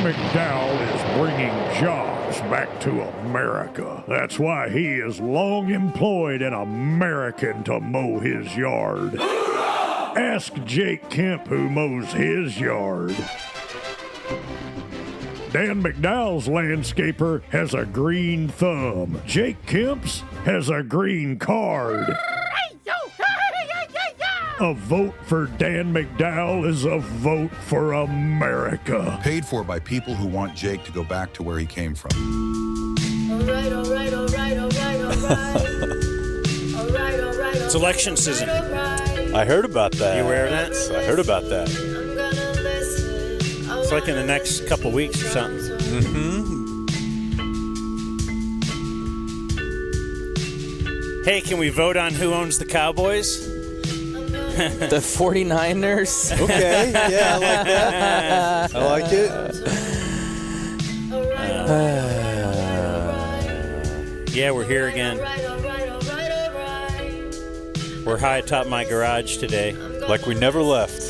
McDowell is bringing jobs back to America. That's why he has long employed an American to mow his yard. Ask Jake Kemp who mows his yard. Dan McDowell's landscaper has a green thumb. Jake Kemp's has a green card. A vote for Dan McDowell is a vote for America. Paid for by people who want Jake to go back to where he came from. It's election season. I heard about that. You aware of that? I heard about that. It's like in the next couple weeks or something. Hey, can we vote on who owns the Cowboys? The 49ers? Okay, yeah, I like that. I like it. Yeah, we're here again. We're high atop my garage today. Like we never left.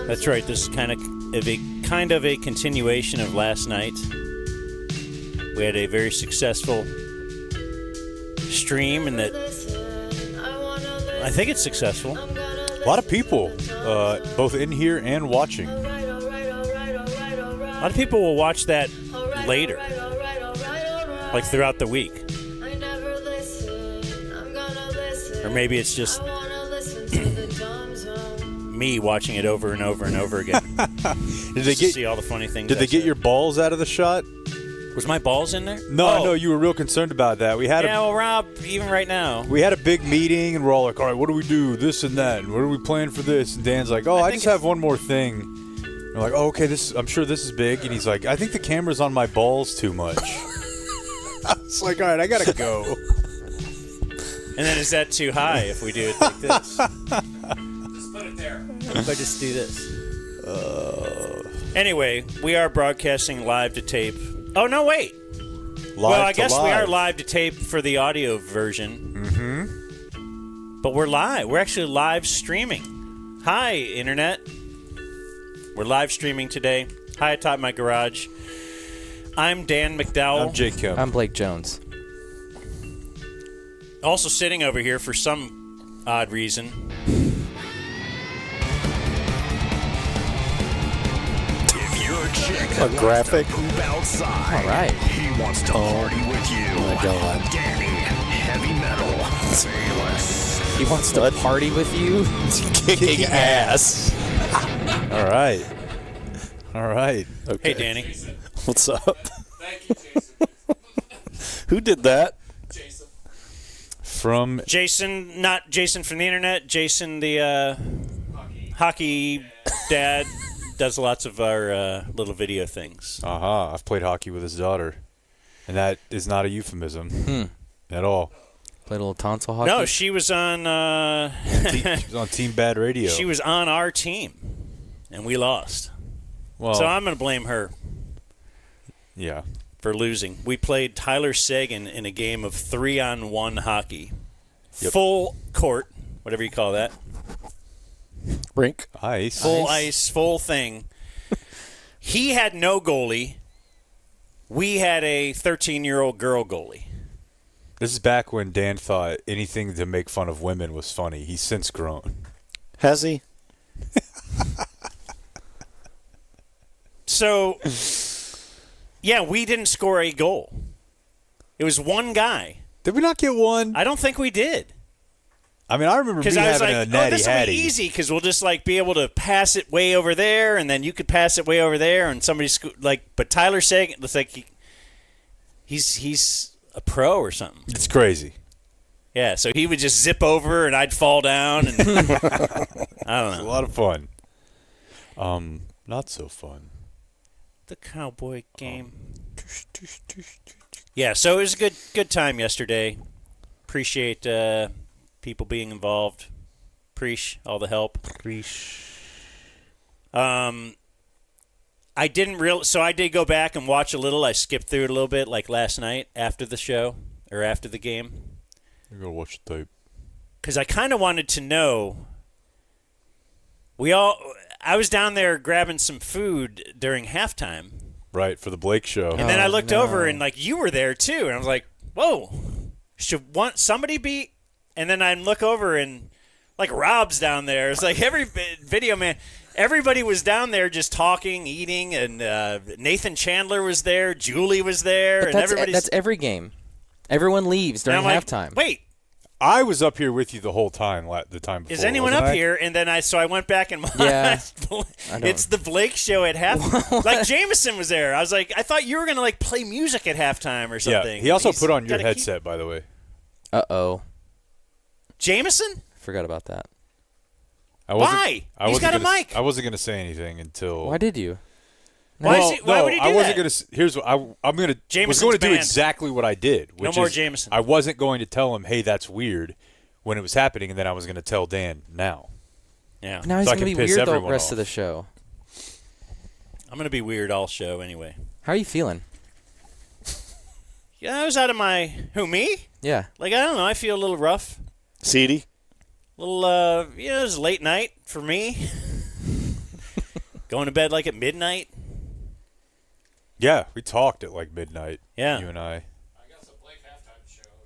That's right. This is kind of a continuation of last night. We had a very successful stream, and that I think it's successful. A lot of people, both in here and watching. A lot of people will watch that later, like throughout the week. Or maybe it's just me watching it over and over and over again. Did they see all the funny things? Did they get your balls out of the shot? Was my balls in there? No, I know you were real concerned about that. Well, Rob, even right now. We had a big meeting, and we're all like, all right, what do we do? This and that. And what are we planning for this? And Dan's like, I just have one more thing. And we're like, oh, okay, I'm sure this is big. And he's like, I think the camera's on my balls too much. I was like, all right, I got to go. And then is that too high if we do it like this? Just put it there. If I just do this. Anyway, we are broadcasting live to tape. Oh, no, wait. I guess we are live to tape for the audio version. Mm-hmm. But we're live. We're actually live streaming. Hi, Internet. We're live streaming today. Hi atop my garage. I'm Dan McDowell. I'm Jake Kemp. I'm Blake Jones. Also sitting over here for some odd reason. A graphic. All right. He wants to party with you. Oh my God. Danny, heavy metal. Sailors. He wants to party with you? Kicking ass. All right. Okay. Hey, Danny. What's up? Thank you, Jason. Who did that? Jason. From Jason, not Jason from the Internet. Jason, the hockey dad. Does lots of our little video things. I've played hockey with his daughter, and that is not a euphemism at all. Play a little tonsil hockey? No, she was on... She was on Team Bad Radio. She was on our team, and we lost. Well, so I'm going to blame her. Yeah. For losing. We played Tyler Sagan in a game of 3-on-1 hockey. Yep. Full court, whatever you call that. Rink. Ice. Full ice, full thing. He had no goalie. We had a 13-year-old girl goalie. This is back when Dan thought anything to make fun of women was funny. He's since grown. Has he? So, yeah, we didn't score a goal. It was one guy. Did we not get one? I don't think we did. I mean, I remember me I was having like, a natty this will hattie. be easy because we'll just like be able to pass it way over there, and then you could pass it way over there, and somebody but Tyler Sagan, it's like he's a pro or something. It's crazy. Yeah, so he would just zip over, and I'd fall down, and I don't know. It's a lot of fun. Not so fun. The Cowboy game. Yeah, so it was a good time yesterday. Appreciate people being involved. Appreciate all the help. I didn't so I did go back and watch a little. I skipped through it a little bit, like last night after the show or after the game. I'm gonna watch the tape because I kind of wanted to know. I was down there grabbing some food during halftime, Right, for the Blake show. and then I looked over and like you were there too, and I was like, "Whoa, should somebody be?" And then I look over and like Rob's down there. It's like every video man. Everybody was down there just talking, eating, and Nathan Chandler was there, Julie was there, and That's every game. Everyone leaves during halftime. Wait, I was up here with you the whole time, the time before. is anyone wasn't up I? here? And then I went back and watched. Yeah, I don't- It's the Blake show at halftime. Like Jameson was there. I was like, I thought you were gonna like play music at halftime or something. Yeah, he also He's put on your gotta keep- headset, by the way. Uh-oh. Jameson? Forgot about that. Why? He's got a mic. I wasn't going to say anything until. Why did you? Why Well, would he do I wasn't that? going to. Here's what I'm going to. Was Jameson's going to do banned. exactly what I did. No Which more is Jameson. I wasn't going to tell him, "Hey, that's weird," when it was happening, and then I was going to tell Dan now. Yeah, Now he's So I going to can be piss weird the everyone rest off. of the show. I'm gonna be weird all show anyway. How are you feeling? Yeah, I was out of my me? Yeah. Like I don't know. I feel a little rough. Seedy? It was late night for me. Going to bed like at midnight. Yeah, we talked at like midnight. Yeah. You and I.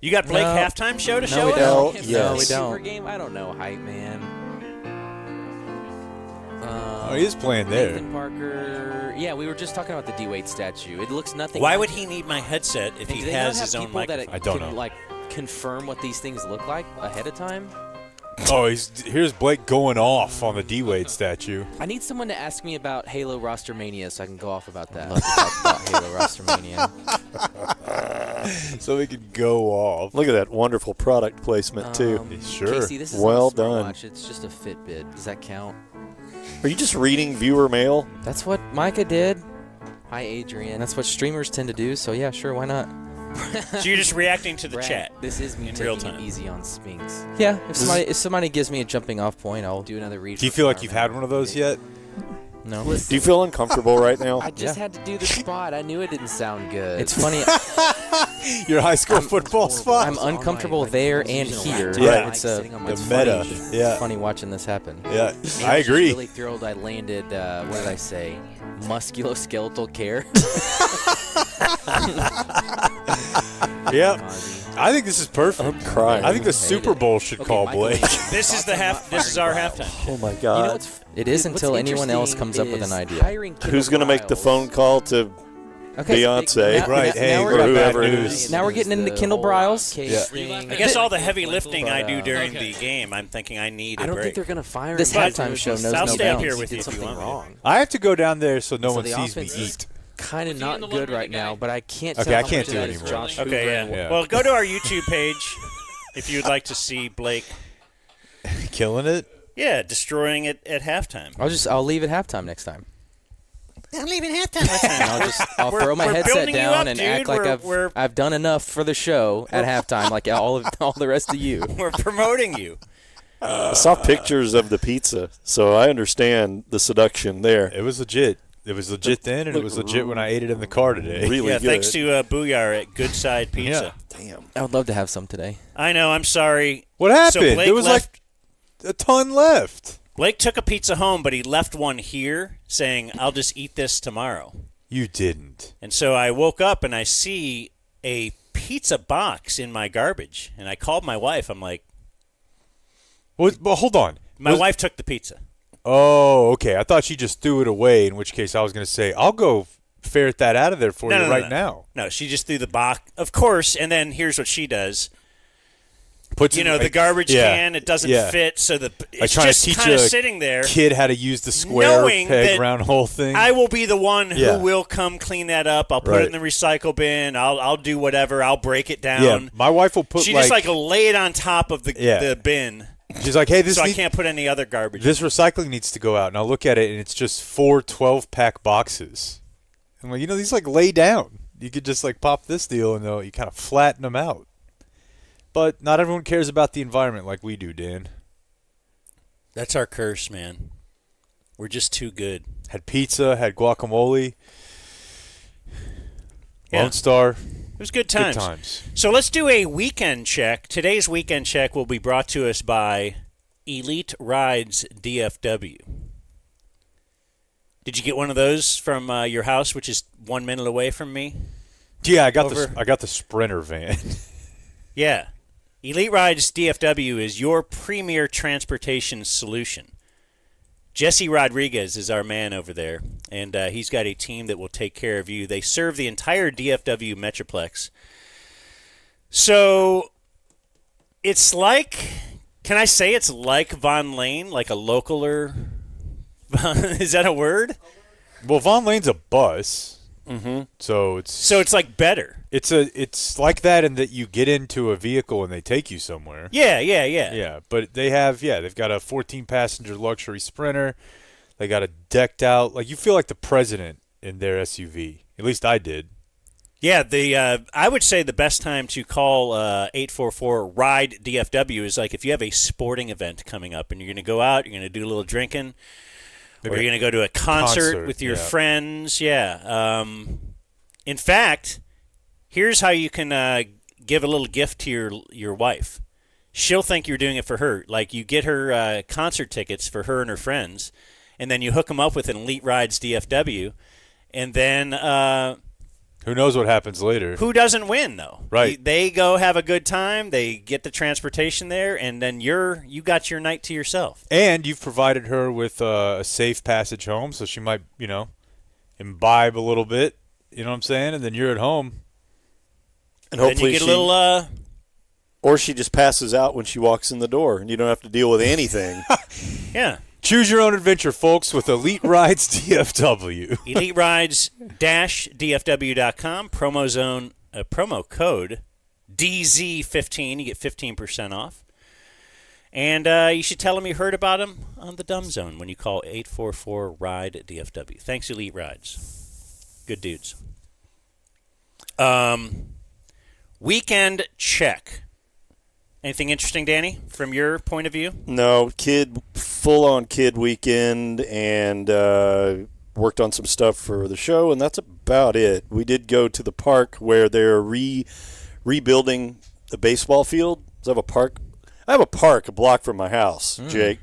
You got Blake No. halftime show to No, show we us? don't. Yes. No, we Super don't. game? I don't know, hype man. Oh, he is playing there. Nathan Parker. Yeah, we were just talking about the D-Wade statue. It looks nothing. Why like would it. he need my headset if And he do they has not his have own people microphone? that I don't can, know. like confirm what these things look like ahead of time? Oh, here's Blake going off on the D-Wade statue. I need someone to ask me about Halo Roster Mania so I can go off about that. Love to talk about Halo Roster Mania. So we could go off. Look at that wonderful product placement, too. Sure. Casey, this is Well not a done. smartwatch. It's just a Fitbit. Does that count? Are you just reading viewer mail? That's what Micah did, Hi, Adrian. and that's what streamers tend to do, so yeah, sure, why not? So you're just reacting to the Brad, chat. This is me in taking real it time. easy on Spinks. Yeah, if somebody gives me a jumping off point, I'll Do another read. Do you for feel like Carmen. you've had one of those yet? no. Do you feel uncomfortable right now? I just Yeah. had to do the spot. I knew it didn't sound good. It's funny. Your high school football spot? I'm uncomfortable there and here. Yeah. It's Sitting on my the phone. meta. funny. Yeah. Funny watching this happen. Yeah, Maybe I was just agree. Really thrilled I landed. What did I say? Musculoskeletal care. Yeah. Ozzy. I think this is perfect. I'm crying. I think the Hate Super it. Bowl should call Michael Blake. Jordan. This is this is our halftime. Oh, my You know God. what's It is what's until anyone else interesting comes up with an is idea. hiring Who's Kendall going to make the Riles. phone call to Okay, Beyonce? now- Right, now hey, we're we got or bad whoever it news. is. Now we're getting into The Kendall whole Briles. case Yeah. thing. I guess all the heavy lifting I do But, during the game, I'm thinking I need a I don't break. think they're going to fire This him. halftime show knows I'll no stay up bounds. here He with did you if you something want me. wrong. I have to go down there so no So one the sees me offense is eat. kind of not good right now, but I can't Okay, tell I how can't much do of it that is anymore. Josh Okay, Hoover yeah. and Yeah. Well, go to our YouTube page if you'd like to see Blake, Killing it? destroying it at halftime. I'll leave at halftime next time. I'm leaving halftime. I'll We're- throw my we're headset building you down up, and dude. act like We're- I've done enough for the show at halftime, like all the rest of you. We're promoting you. I saw pictures of the pizza, so I understand the seduction there. It was legit. It was legit then, and it was legit when I ate it in the car today. Really Yeah, good. thanks to Booyar at Good Side Pizza. Damn. I would love to have some today. I know. I'm sorry. What happened? So Blake There was left. like a ton left. Blake took a pizza home, but he left one here, saying, "I'll just eat this tomorrow." You didn't. And so I woke up and I see a pizza box in my garbage, and I called my wife. I'm like, Well, hold on. my wife took the pizza. Oh, okay. I thought she just threw it away, in which case I was going to say, I'll go ferret that out of there for you right now. No, she just threw the box, of course. And then here's what she does. Puts You it- know, the like- garbage yeah, can, it doesn't yeah. fit, so Like it's trying to just teach kind of a sitting there. kid how to use the square Knowing peg that round hole thing. I will be the one who Yeah. will come clean that up. I'll put Right. it in the recycle bin. I'll do whatever. I'll break it down. yeah, my wife will put She just like lay it on top of the bin. she's like, hey, this So I need- can't put any other garbage. this recycling needs to go out. And I'll look at it, and it's just 4 12-pack boxes. I'm like, these like lay down. You could just like pop this deal, and you kind of flatten them out. But not everyone cares about the environment like we do, Dan. That's our curse, man. We're just too good. Had pizza, had guacamole. Yeah. Lone Star. It was good times. Good times. So let's do a weekend check. Today's weekend check will be brought to us by Elite Rides DFW. Did you get one of those from your house, which is 1 minute away from me? Yeah, I got the Sprinter van. Yeah. Elite Rides DFW is your premier transportation solution. Jesse Rodriguez is our man over there, and he's got a team that will take care of you. They serve the entire DFW Metroplex. So it's like, can I say it's like Von Lane, like a localer? Is that a word? Well, Von Lane's a bus. Mm-hmm. So it's like better. It's like that in that you get into a vehicle and they take you somewhere. Yeah. Yeah, but they've got a 14-passenger luxury Sprinter. They got a decked out, like you feel like the president in their SUV. At least I did. Yeah, I would say the best time to call 844-RIDE-DFW is like if you have a sporting event coming up and you're going to go out, you're going to do a little drinking, or you're going to go to a concert with your friends. Yeah. In fact, here's how you can give a little gift to your wife. She'll think you're doing it for her. Like you get her concert tickets for her and her friends, and then you hook them up with an Elite Rides DFW, and then who knows what happens later? Who doesn't win though? Right. They go have a good time. They get the transportation there, and then you got your night to yourself. And you've provided her with a safe passage home, so she might imbibe a little bit. You know what I'm saying? And then you're at home. And hopefully then you get a little or she just passes out when she walks in the door, and you don't have to deal with anything. Yeah. Choose your own adventure, folks, with Elite Rides DFW. EliteRides-DFW.com, promo code DZ15. You get 15% off. And you should tell them you heard about them on the Dumb Zone when you call 844-RIDE-DFW. Thanks, Elite Rides. Good dudes. Weekend check. Anything interesting, Danny, from your point of view? No, full-on kid weekend, and worked on some stuff for the show, and that's about it. We did go to the park where they're rebuilding the baseball field. So I have a park a block from my house, Jake,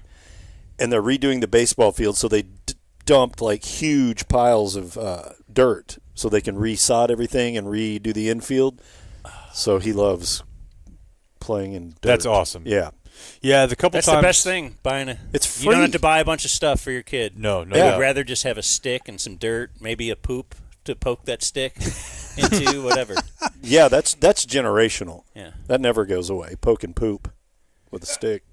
and they're redoing the baseball field, so they dumped like huge piles of dirt so they can resod everything and redo the infield. So he loves playing in dirt. That's awesome. Yeah. Yeah, That's times. the best thing, It's free. You don't have to buy a bunch of stuff for your kid. No. You'd rather just have a stick and some dirt, maybe a poop to poke that stick into, whatever. Yeah, that's generational. Yeah. That never goes away. Poke and poop with a stick.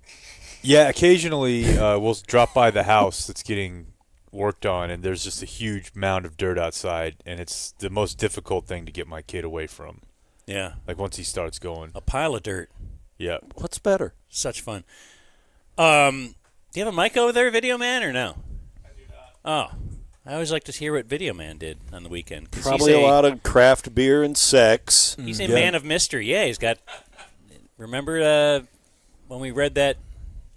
Yeah, occasionally we'll drop by the house that's getting worked on, and there's just a huge mound of dirt outside, and it's the most difficult thing to get my kid away from. Yeah. Like once he starts going. A pile of dirt. Yeah. What's better? Such fun. Do you have a mic over there, Video Man, or no? I do not. Oh. I always like to hear what Video Man did on the weekend. Probably a lot of craft beer and sex. He's a man of mystery. Yeah, he's got... Remember when we read that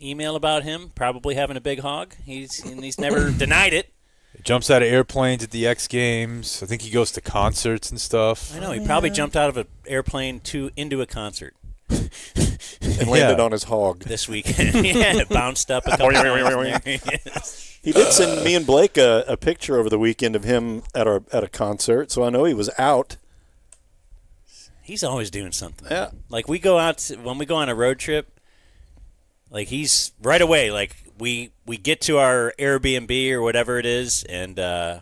email about him probably having a big hog? He's never denied it. He jumps out of airplanes at the X Games. I think he goes to concerts and stuff. I know. He probably jumped out of an airplane into a concert. And landed on his hog. This weekend. Yeah, it bounced up a couple times. He did send me and Blake a picture over the weekend of him at a concert, so I know he was out. He's always doing something. Yeah. Like when we go on a road trip, like he's right away, like we get to our Airbnb or whatever it is, and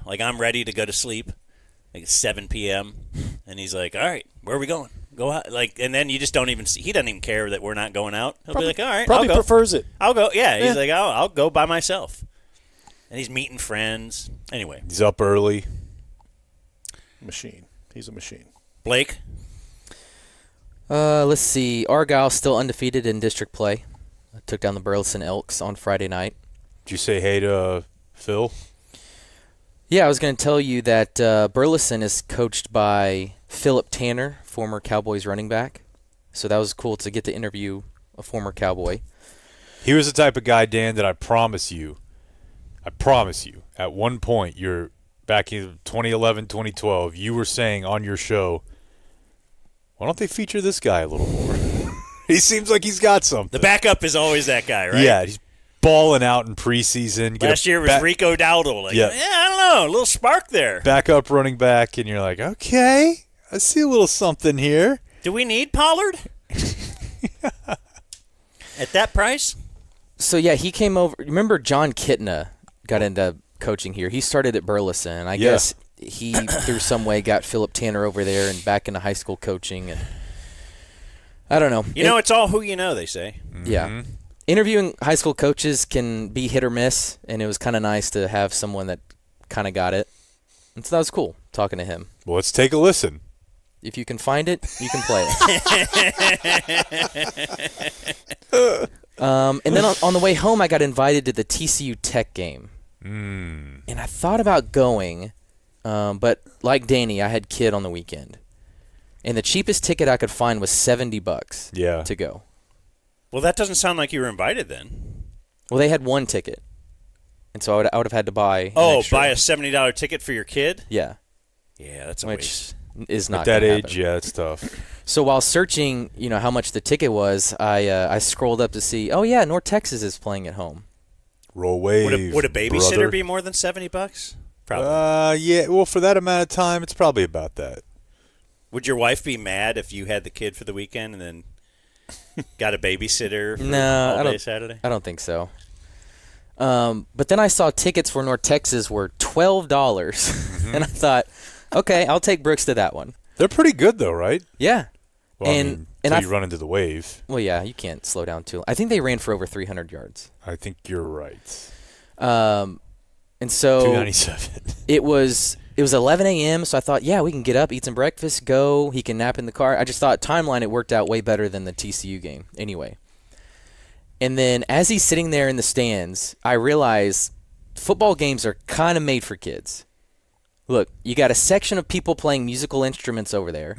like I'm ready to go to sleep. Like it's 7 p.m. and he's like, "All right, where are we going? Go out." Like, and then you just don't even see. He doesn't even care that we're not going out. He'll be like, "All right, probably I'll go." prefers it. I'll go. Yeah, he's like, I'll go by myself. And he's meeting friends. Anyway, He's up early. Machine. He's a machine. Blake. Let's see. Argyle's still undefeated in district play. Took down the Burleson Elks on Friday night. Did you say hey to Phil? Yeah, I was going to tell you that Burleson is coached by Philip Tanner, former Cowboys running back. So that was cool to get to interview a former Cowboy. He was the type of guy, Dan, that I promise you, at one point, you're back in 2011, 2012, you were saying on your show, why don't they feature this guy a little more? He seems like he's got something. The backup is always that guy, right? Yeah, balling out in preseason. Last year was Rico Dowdle. Like, Yeah. I don't know, a little spark there. Backup running back, and you're like, okay, I see a little something here. Do we need Pollard? At that price? So, yeah, he came over. Remember John Kitna got into coaching here. He started at Burleson, and I guess he, through some way, got Philip Tanner over there and back into high school coaching. And I don't know. You know, it's all who you know, they say. Yeah. Interviewing high school coaches can be hit or miss, and it was kind of nice to have someone that kind of got it. And so that was cool, talking to him. Well, let's take a listen. If you can find it, you can play it. And then on the way home, I got invited to the TCU Tech game. And I thought about going, but like Danny, I had kid on the weekend. And the cheapest ticket I could find was $70 to go. Well, that doesn't sound like you were invited then. Well, they had one ticket. And so I would have had to buy an extra. Buy a $70 ticket for your kid? Yeah. Yeah, that's a Which waste. is not At that gonna age, happen. yeah, it's tough. So while searching, how much the ticket was, I scrolled up to see, North Texas is playing at home. Roll wave. Would a babysitter brother. be more than $70? Probably. Yeah, well, for that amount of time, it's probably about that. Would your wife be mad if you had the kid for the weekend and then got a babysitter for No, all day Saturday? I don't think so. But then I saw tickets for North Texas were $12, and I thought, okay, I'll take Brooks to that one. They're pretty good, though, right? Yeah. Well, and until I you run into the wave. Well, yeah, you can't slow down too. I think they ran for over 300 yards. I think you're right. And so 297. it was 11 a.m., so I thought, we can get up, eat some breakfast, go. He can nap in the car. I just thought timeline, it worked out way better than the TCU game anyway. And then as he's sitting there in the stands, I realize football games are kind of made for kids. Look, you got a section of people playing musical instruments over there.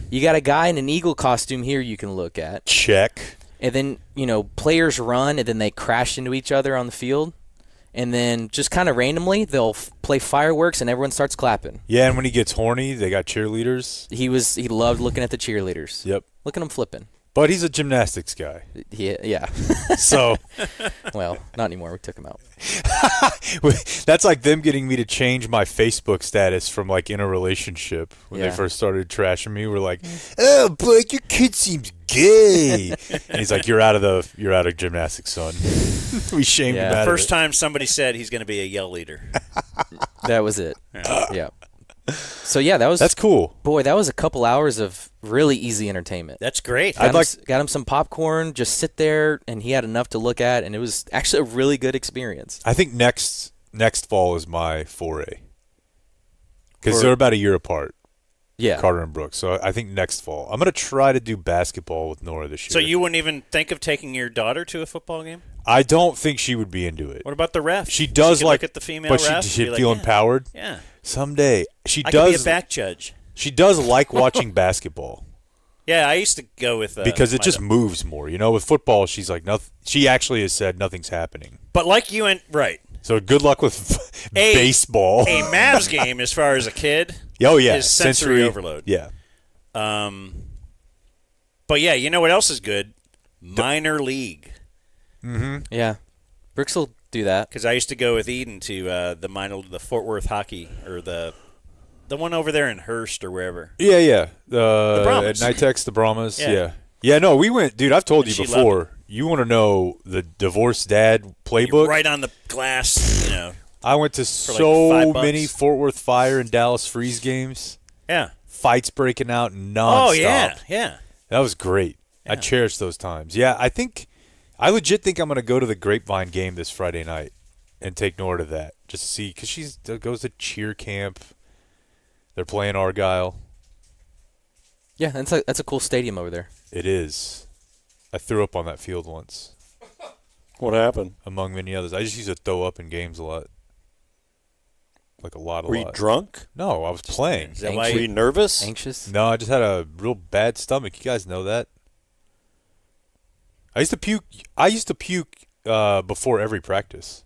You got a guy in an eagle costume here you can look at. Check. And then, players run and then they crash into each other on the field. And then just kind of randomly, they'll play fireworks and everyone starts clapping. Yeah, and when he gets horny, they got cheerleaders. He loved looking at the cheerleaders. Yep. Look at him flipping. But he's a gymnastics guy. Yeah. So Well, not anymore. We took him out. that's like them getting me to change my Facebook status from like in a relationship when they first started trashing me. We're like, "Oh, Blake, your kid seems gay," and he's like, "You're out of gymnastics, son." We shamed him out First of it. time somebody said he's going to be a yell leader. That was it. Yeah. So that's cool. Boy, that was a couple hours of really easy entertainment. That's great. Got him some popcorn, just sit there, and he had enough to look at, and it was actually a really good experience. I think next fall is my foray because they're about a year apart. Yeah. Carter and Brooks. So I think next fall. I'm going to try to do basketball with Nora this year. So you wouldn't even think of taking your daughter to a football game? I don't think she would be into it. What about the ref? She does look at the female but ref. she'd be feel like, empowered. Yeah. Someday. She I does could be a back judge. She does like watching basketball. Yeah, I used to go with because it just moves more. With football, she's like nothing. She actually has said nothing's happening. But like you and right. So good luck with baseball. A Mavs game, as far as a kid. Oh yeah, is sensory overload. Yeah. But yeah, you know what else is good? Minor league. Yeah. Brooks will do that. Because I used to go with Eden to the Fort Worth hockey, or the one over there in Hearst or wherever. Yeah. The Brahmas. At Nitex, the Brahmas. Yeah. Yeah, no, we went. Dude, I've told you She before. You want to know the divorced dad playbook? Right on the glass, I went to like so $5. many Fort Worth Fire and Dallas Freeze games. Yeah. Fights breaking out nonstop. Oh, yeah. That was great. Yeah. I cherish those times. Yeah, I legit think I'm going to go to the Grapevine game this Friday night and take Nora to that just to see, because she goes to cheer camp. They're playing Argyle. Yeah, that's a cool stadium over there. It is. I threw up on that field once, What happened? among many others. I just used to throw up in games a lot. Like a lot. Were you drunk? No, I was playing. Is that why Were you nervous? Anxious? No, I just had a real bad stomach. You guys know that. I used to puke before every practice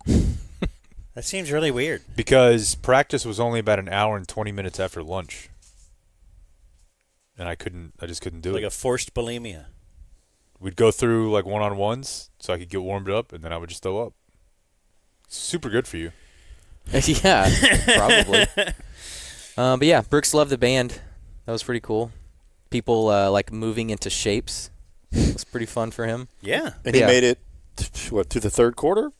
That seems really weird. because practice was only about an hour and 20 minutes after lunch, and I just couldn't do Like it. a forced bulimia. we'd go through like one-on-ones so I could get warmed up, and then I would just throw up. Super good for you. Yeah, probably. But yeah, Brooks loved the band. That was pretty cool. People like moving into shapes. It was pretty fun for him. Yeah. And he made it, to the third quarter?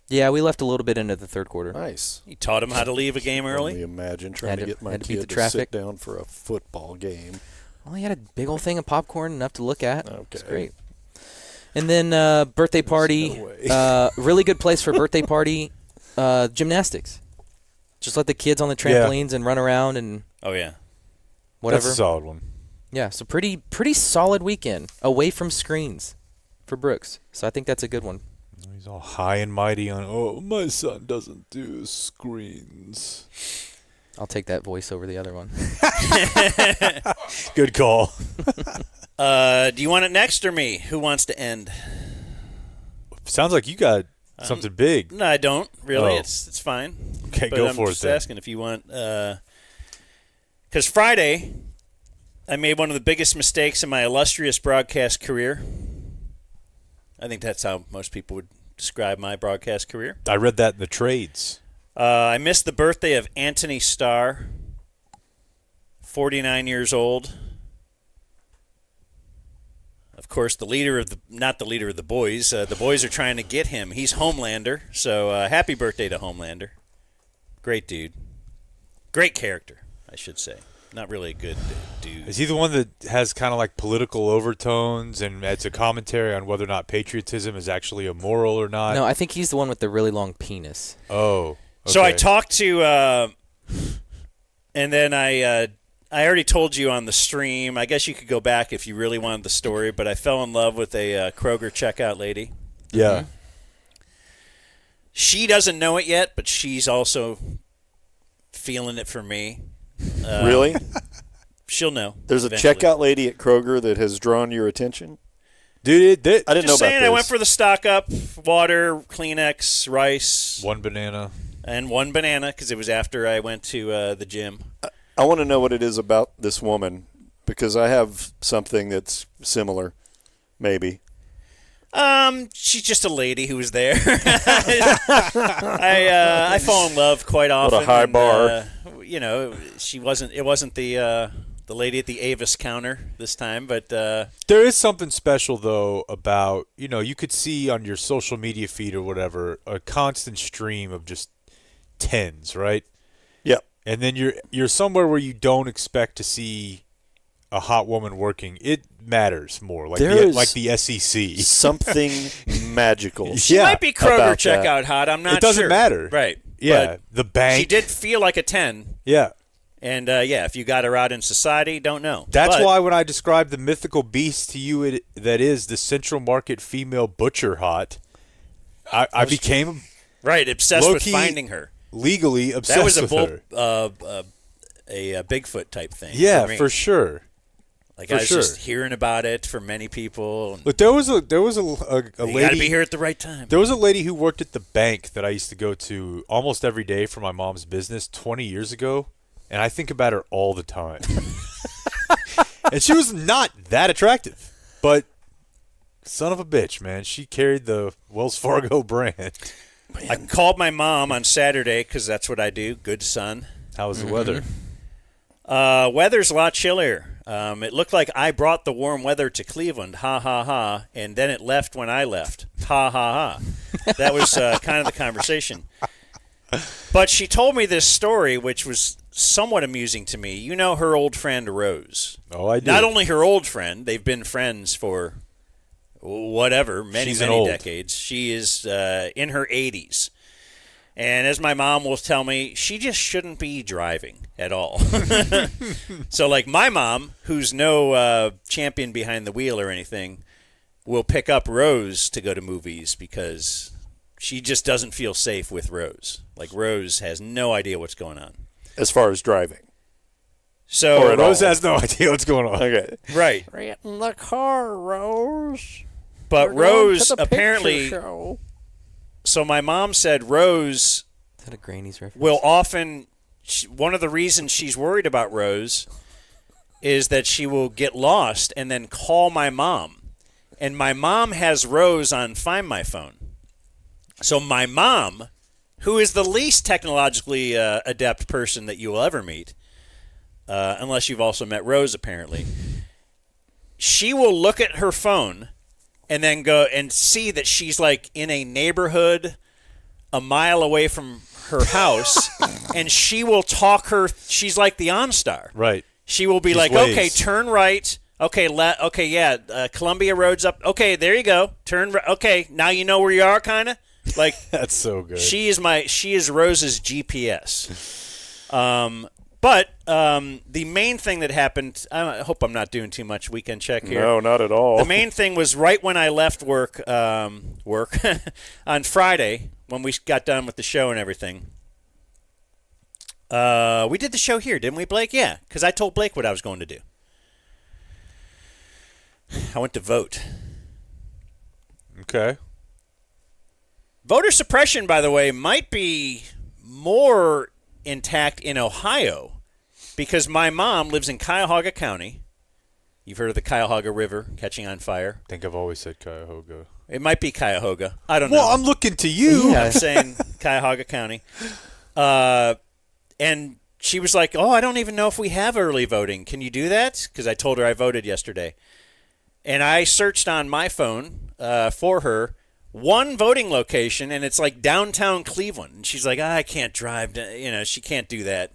Yeah, we left a little bit into the third quarter. Nice. You taught him how to leave a game early? Can only imagine trying to get my had to beat the kid to traffic. sit down for a football game. Well, he had a big old thing of popcorn, enough to look at. Okay. It's great. And then birthday party, no way. really good place for birthday party, gymnastics. Just let the kids on the trampolines and run around and Oh, yeah. whatever. That's a solid one. Yeah, so pretty solid weekend away from screens for Brooks. So I think that's a good one. He's all high and mighty on, oh, my son doesn't do screens. I'll take that voice over the other one. Good call. Do you want it next or me? Who wants to end? Sounds like you got something big. No, I don't really. Oh. It's fine. Okay, But go I'm for just it then. asking if you want. Because Friday, I made one of the biggest mistakes in my illustrious broadcast career. I think that's how most people would describe my broadcast career. I read that in the trades. I missed the birthday of Anthony Starr, 49 years old. Of course, not the leader of the boys. The boys are trying to get him. He's Homelander, so happy birthday to Homelander. Great dude. Great character, I should say. Not really a good dude. Is he the one that has kind of like political overtones and it's a commentary on whether or not patriotism is actually immoral or not? No, I think he's the one with the really long penis. Oh. So I okay. talked to, and then I already told you on the stream. I guess you could go back if you really wanted the story, but I fell in love with a Kroger checkout lady. Yeah. She doesn't know it yet, but she's also feeling it for me. Really? She'll know. There's eventually. a checkout lady at Kroger that has drawn your attention? Dude, I didn't know Just about saying, this. I went for the stock up: water, Kleenex, rice, one banana. and one banana because it was after I went to the gym. I want to know what it is about this woman because I have something that's similar, maybe. She's just a lady who was there. I fall in love quite often. What a high bar. It wasn't the lady at the Avis counter this time, but There is something special, though, about, you could see on your social media feed or whatever a constant stream of just tens, right? Yep. And then you're somewhere where you don't expect to see a hot woman working. It matters more, like the SEC. Something magical. she Yeah, might be Kroger about checkout hot. I'm not sure. It doesn't matter. Right. Yeah, But the bank. she did feel like a 10. Yeah. And, if you got her out in society, don't know. That's But why when I described the mythical beast to you that is the Central Market female butcher hot, I became Right, obsessed with low-key finding her. legally obsessed That was a with her. a Bigfoot type thing. Yeah, me. for sure. Like for I was sure. just hearing about it from many people. And Look, there was a you got to lady. be here at the right time. There was a lady who worked at the bank that I used to go to almost every day for my mom's business 20 years ago, and I think about her all the time. And she was not that attractive, but son of a bitch, man, she carried the Wells Fargo brand. I called my mom on Saturday because that's what I do. Good son. How was the weather? Weather's a lot chillier. It looked like I brought the warm weather to Cleveland, ha ha ha, and then it left when I left, ha ha ha. That was kind of the conversation. But she told me this story, which was somewhat amusing to me. You know her old friend Rose. Oh, I do. Not only her old friend, they've been friends for whatever, many old. decades. She is in her 80s. And as my mom will tell me, she just shouldn't be driving at all. So, like my mom, who's no champion behind the wheel or anything, will pick up Rose to go to movies because she just doesn't feel safe with Rose. Like Rose has no idea what's going on. As far as driving. So Or at Rose all. has no idea what's going on. Okay. right. Get in the car, Rose. But We're going Rose to the apparently. picture show. So my mom said Rose Is that a Granny's reference? will often. One of the reasons she's worried about Rose is that she will get lost and then call my mom and my mom has Rose on Find My Phone. So my mom, who is the least technologically adept person that you will ever meet, unless you've also met Rose apparently, she will look at her phone and then go and see that she's like in a neighborhood a mile away from her house, and she will talk her. She's like the OnStar. Right. She will be like, Waze. okay, turn right. Okay, Columbia Road's up. Okay, there you go. Turn right. Okay, now you know where you are, kind of. Like That's so good. she is Rose's GPS. But the main thing that happened, I hope I'm not doing too much weekend check here. No, not at all. The main thing was right when I left work on Friday when we got done with the show and everything. We did the show here, didn't we, Blake? Yeah, because I told Blake what I was going to do. I went to vote. Okay. Voter suppression, by the way, might be more intact in Ohio because my mom lives in Cuyahoga County. You've heard of the Cuyahoga River catching on fire. I think I've always said Cuyahoga. It might be Cuyahoga. I don't know. Well, I'm looking to you. I'm saying Cuyahoga County. And she was like, oh, I don't even know if we have early voting. Can you do that? Because I told her I voted yesterday. And I searched on my phone for her one voting location, and it's like downtown Cleveland. And she's like, I can't drive. She can't do that.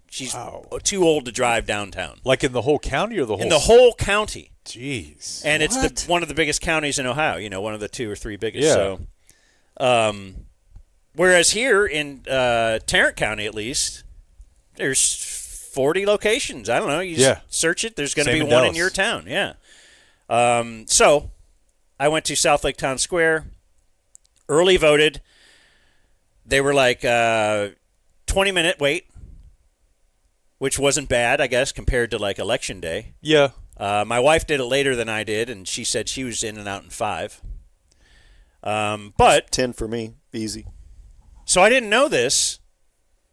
She's too old to drive downtown. Like in the whole county or the whole? In the whole county. Jeez. And it's one of the biggest counties in Ohio. One of the 2 or 3 biggest. Yeah. So, whereas here in Tarrant County, at least, there's 40 locations. I don't know. You search it. There's going to be one in your town. Yeah. So I went to South Lake Town Square, early voted. They were like 20-minute wait, which wasn't bad, I guess, compared to like Election Day. Yeah. My wife did it later than I did, and she said she was in and out in 5. But 10 for me, easy. So I didn't know this.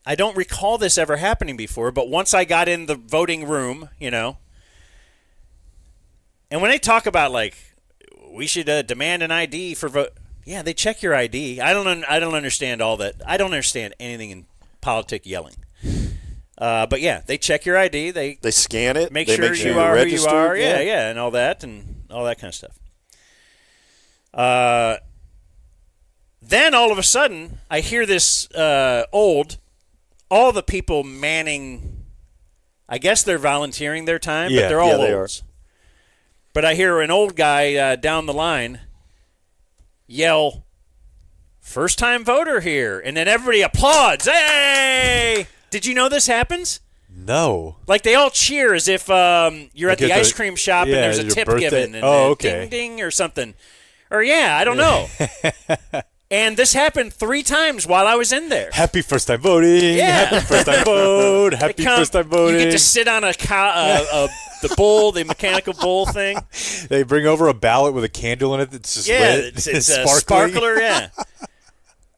I don't recall this ever happening before, but once I got in the voting room, and when they talk about like we should demand an ID for vote, yeah, they check your ID. I don't understand all that. I don't understand anything in politic yelling. But yeah, they check your ID. They scan it. Make they sure make you are who you are. Yeah. Yeah, and all that kind of stuff. Then all of a sudden, I hear this all the people manning. I guess they're volunteering their time, but they're all olds. But I hear an old guy down the line yell, "First-time voter here," and then everybody applauds. Hey! Did you know this happens? No. Like they all cheer as if you're at the ice cream shop and there's a tip given and okay. ding ding or something. Or I don't know. And this happened 3 times while I was in there. Happy first time voting. Yeah. Happy first time vote. Happy first time voting. You get to sit on the bull, the mechanical bull thing. They bring over a ballot with a candle in it that's just lit. It's a sparkler, yeah.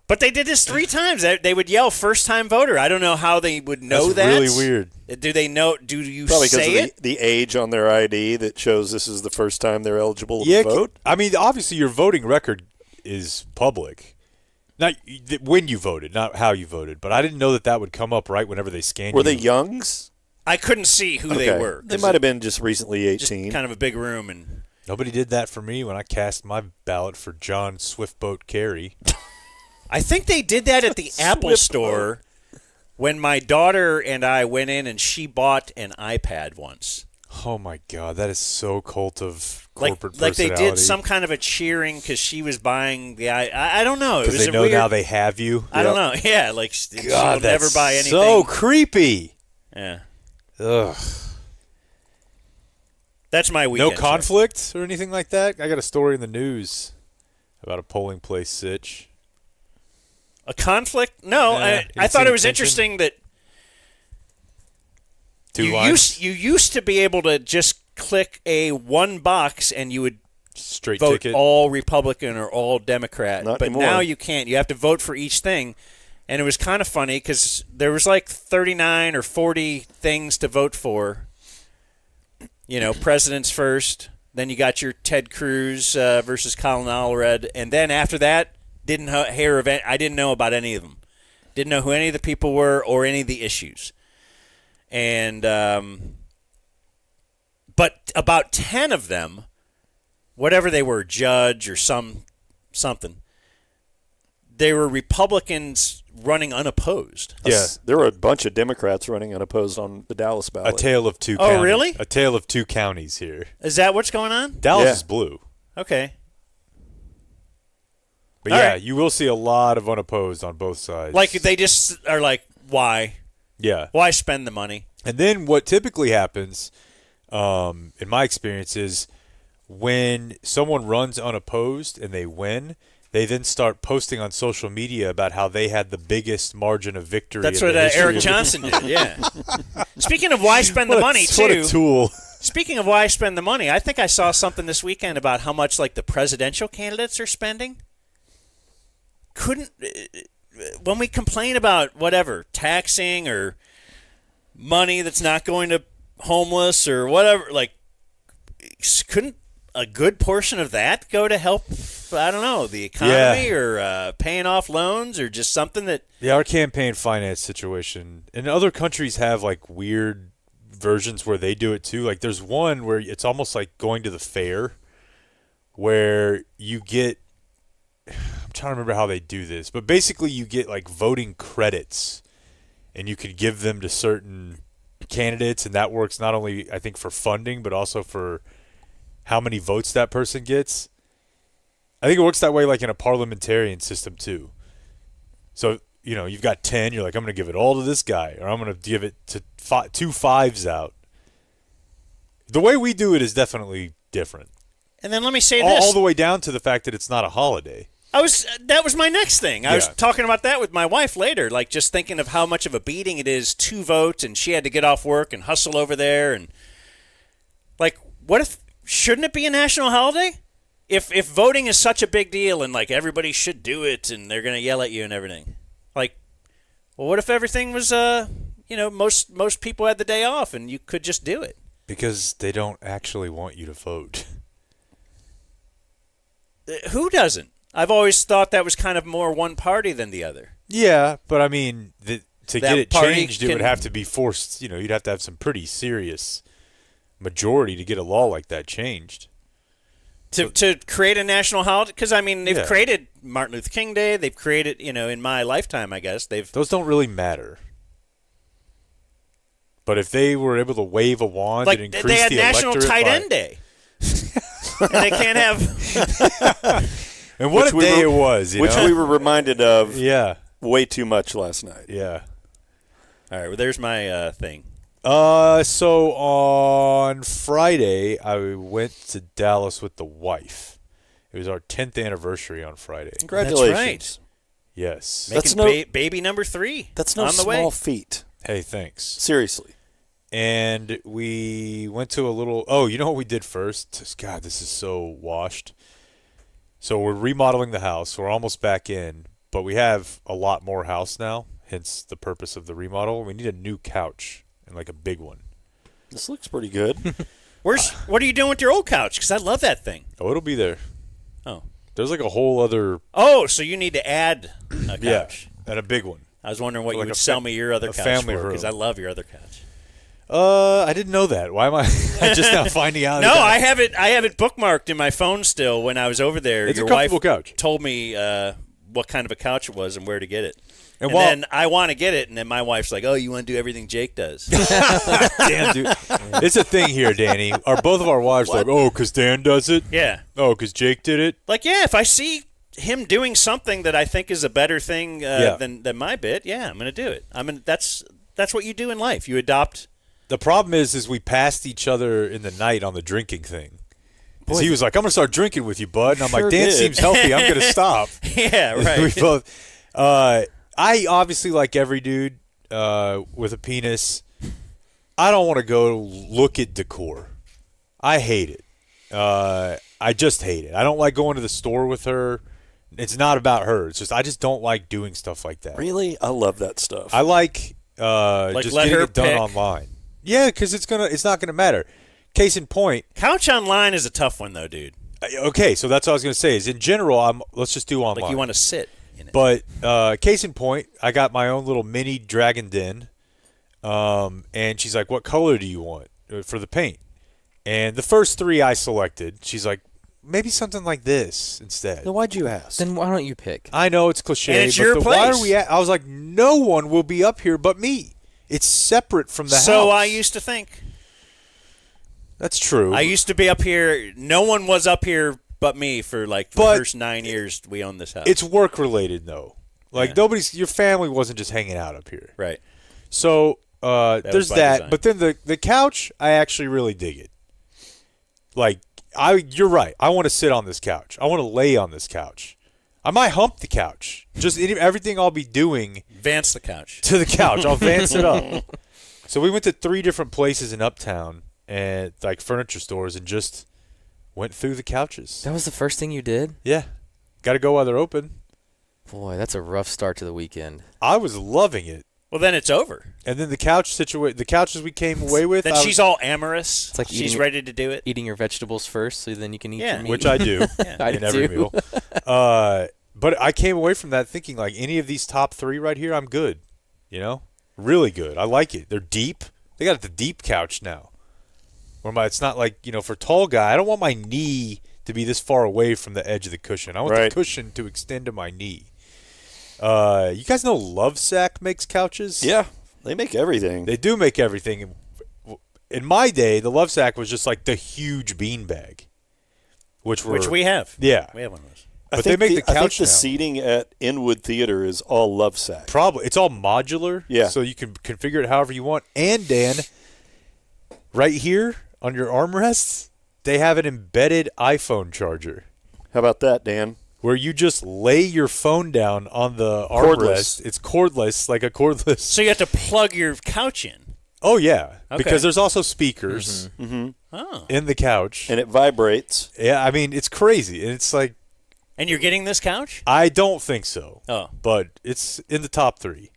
But they did this 3 times. They would yell "first time voter." I don't know how they would know that. That's really weird. Do they know? Do you Probably say because it? of the age on their ID that shows this is the first time they're eligible Yeah, to vote. I mean, obviously your voting record is public. Not when you voted, not how you voted. But I didn't know that would come up right whenever they scanned you. Were they youngs? I couldn't see who they were. They might have been just recently 18. Just kind of a big room and. Nobody did that for me when I cast my ballot for John Swiftboat Carey. I think they did that at the Apple store when my daughter and I went in and she bought an iPad once. Oh, my God. That is so cult of corporate like they personality. did some kind of a cheering because she was buying the I don't know. It was because they know weird, now they have you. I don't know. Yeah, like God, she'll never buy anything. So creepy. Yeah. Ugh. That's my weekend. No conflict or anything like that? I got a story in the news about a polling place sitch. A conflict? No, I thought it was interesting that you used to be able to just click a one box and you would straight vote ticket. all Republican or all Democrat. Not but anymore. now you can't. You have to vote for each thing. And it was kind of funny because there was like 39 or 40 things to vote for. Presidents first, Then you got your Ted Cruz versus Colin Allred, and then after that, I didn't know about any of them. Didn't know who any of the people were or any of the issues. And but about 10 of them, whatever they were, judge or something, they were Republicans running unopposed. Yeah, there were a bunch of Democrats running unopposed on the Dallas ballot. A tale of two Oh, counties. really? A tale of two counties here. Is that what's going on? Dallas Yeah. is blue. Okay. But All yeah, right. you will see a lot of unopposed on both sides. Like, they just are like, why? Yeah. Why spend the money? And then what typically happens, in my experience, is when someone runs unopposed and they win, they then start posting on social media about how they had the biggest margin of victory. That's in what the history Eric of- Johnson did, yeah. Speaking of why spend the What a- money, What too. a tool. Speaking of why spend the money, I think I saw something this weekend about how much like the presidential candidates are spending. When we complain about whatever, taxing or money that's not going to homeless or whatever, like, couldn't a good portion of that go to help, I don't know, the economy or paying off loans or just something that... Yeah, our campaign finance situation. And other countries have like weird versions where they do it too. Like there's one where it's almost like going to the fair where you get, I'm trying to remember how they do this, but basically you get like voting credits and you could give them to certain candidates, and that works not only I think for funding but also for how many votes that person gets. I think it works that way like in a parliamentarian system too. So, you know, you've got 10, you're like, I'm going to give it all to this guy, or I'm going to give it to 2 5s out. The way we do it is definitely different. And then let me say All this. the way down to the fact that it's not a holiday. That was my next thing. I was Yeah. talking about that with my wife later, like just thinking of how much of a beating it is to vote, and she had to get off work and hustle over there, and like, shouldn't it be a national holiday? If voting is such a big deal and like everybody should do it and they're gonna yell at you and everything, like, well, what if everything was most people had the day off and you could just do it? Because they don't actually want you to vote. Who doesn't? I've always thought that was kind of more one party than the other. Yeah, but I mean, to That get it party changed, it would can- have to be forced. You know, you'd have to have some pretty serious majority to get a law like that changed. To create a national holiday, because I mean they've Yeah. created Martin Luther King Day, they've created in my lifetime, I guess Those don't really matter. But if they were able to wave a wand like and increase they had the National electorate Tight by- End Day, and they can't have. And what Which a we day were- it was, Which we were reminded of Yeah, way too much last night. yeah. All right, well, there's my thing. So on Friday, I went to Dallas with the wife. It was our 10th anniversary on Friday. Congratulations. Yes. Making That's no- baby number 3. That's no on the small way. feat. Hey, thanks. Seriously. And we went to a little. Oh, you know what we did first? God, this is so washed. So we're remodeling the house. We're almost back in, but we have a lot more house now. Hence the purpose of the remodel. We need a new couch and like a big one. This looks pretty good. What are you doing with your old couch? Because I love that thing. Oh, it'll be there. Oh, There's like a whole other so you need to add a couch. and a big one. I was wondering what Like you would a sell me your other a couch family for, because I room. love your other couch. I didn't know that. Why am I just now finding out? No, I have it bookmarked in my phone still. When I was over there, It's a your wife comfortable couch. told me what kind of a couch it was and where to get it. And And while- then I want to get it, and then my wife's like, "Oh, you want to do everything Jake does?" Damn, dude. It's a thing here, Danny. Both of our wives are like, oh, because Dan does it? Yeah. Oh, because Jake did it? Like, yeah, if I see him doing something that I think is a better thing Yeah. than my bit, yeah, I'm going to do it. That's what you do in life. You adopt. The problem is we passed each other in the night on the drinking thing. Because he was like, I'm going to start drinking with you, bud. And I'm Sure like, Dan did. seems healthy. I'm going to stop. Yeah, We right. both. I obviously, like every dude with a penis, I don't want to go look at decor. I hate it. I just hate it. I don't like going to the store with her. It's not about her. It's just I just don't like doing stuff like that. Really? I love that stuff. I like just let getting her it done pick. online. Yeah, because it's not gonna matter. case in point. Couch online is a tough one, though, dude. Okay, so that's what I was going to say. Is in general, let's just do online. Like you want to sit in it. But case in point, I got my own little mini dragon den, and she's like, "What color do you want for the paint?" And the first 3 I selected, she's like, "Maybe something like this instead." Then why'd you ask? Then why don't you pick? I know it's cliche, And it's but your why place. are we at? I was like, no one will be up here but me. It's separate from the house. So I used to think. That's true. I used to be up here. No one was up here but me for like the But- first 9 years we owned this house. It's work related though. Like Yeah. your family wasn't just hanging out up here. right. So was there's by that. design. But then the couch, I actually really dig it. Like you're right. I want to sit on this couch. I want to lay on this couch. I might hump the couch. Just everything I'll be doing Vance the couch. to the couch. I'll vance it up. So we went to 3 different places in Uptown and like furniture stores and just went through the couches. That was the first thing you did? Yeah. Got to go while they're open. Boy, that's a rough start to the weekend. I was loving it. Well, then it's over. And then the couches we came away with, Then she's all amorous. It's like she's eating- ready to do it. Eating your vegetables first, so then you can eat Yeah. your meat. which I do I in do every too. meal. But I came away from that thinking like any of these top 3 right here, I'm good. You know, really good. I like it. They're deep. They got the deep couch now. It's not like for a tall guy. I don't want my knee to be this far away from the edge of the cushion. I want Right. the cushion to extend to my knee. You guys know Lovesac makes couches? Yeah, they make everything. They do make everything. In my day, the Lovesac was just like the huge beanbag, which we have. Yeah. We have one of those. But they make the I think couch the now. seating at Inwood Theater is all Lovesac. Probably it's all modular, Yeah. So you can configure it however you want. And Dan, right here on your armrests, they have an embedded iPhone charger How about that, Dan? where you just lay your phone down on the Cordless. armrest. It's cordless, like a cordless. So you have to plug your couch in. Oh yeah, Okay. because there's also speakers Oh. in the couch. And it vibrates. Yeah, I mean it's crazy, and it's like And you're getting this couch? I don't think so. Oh. But it's in the top 3.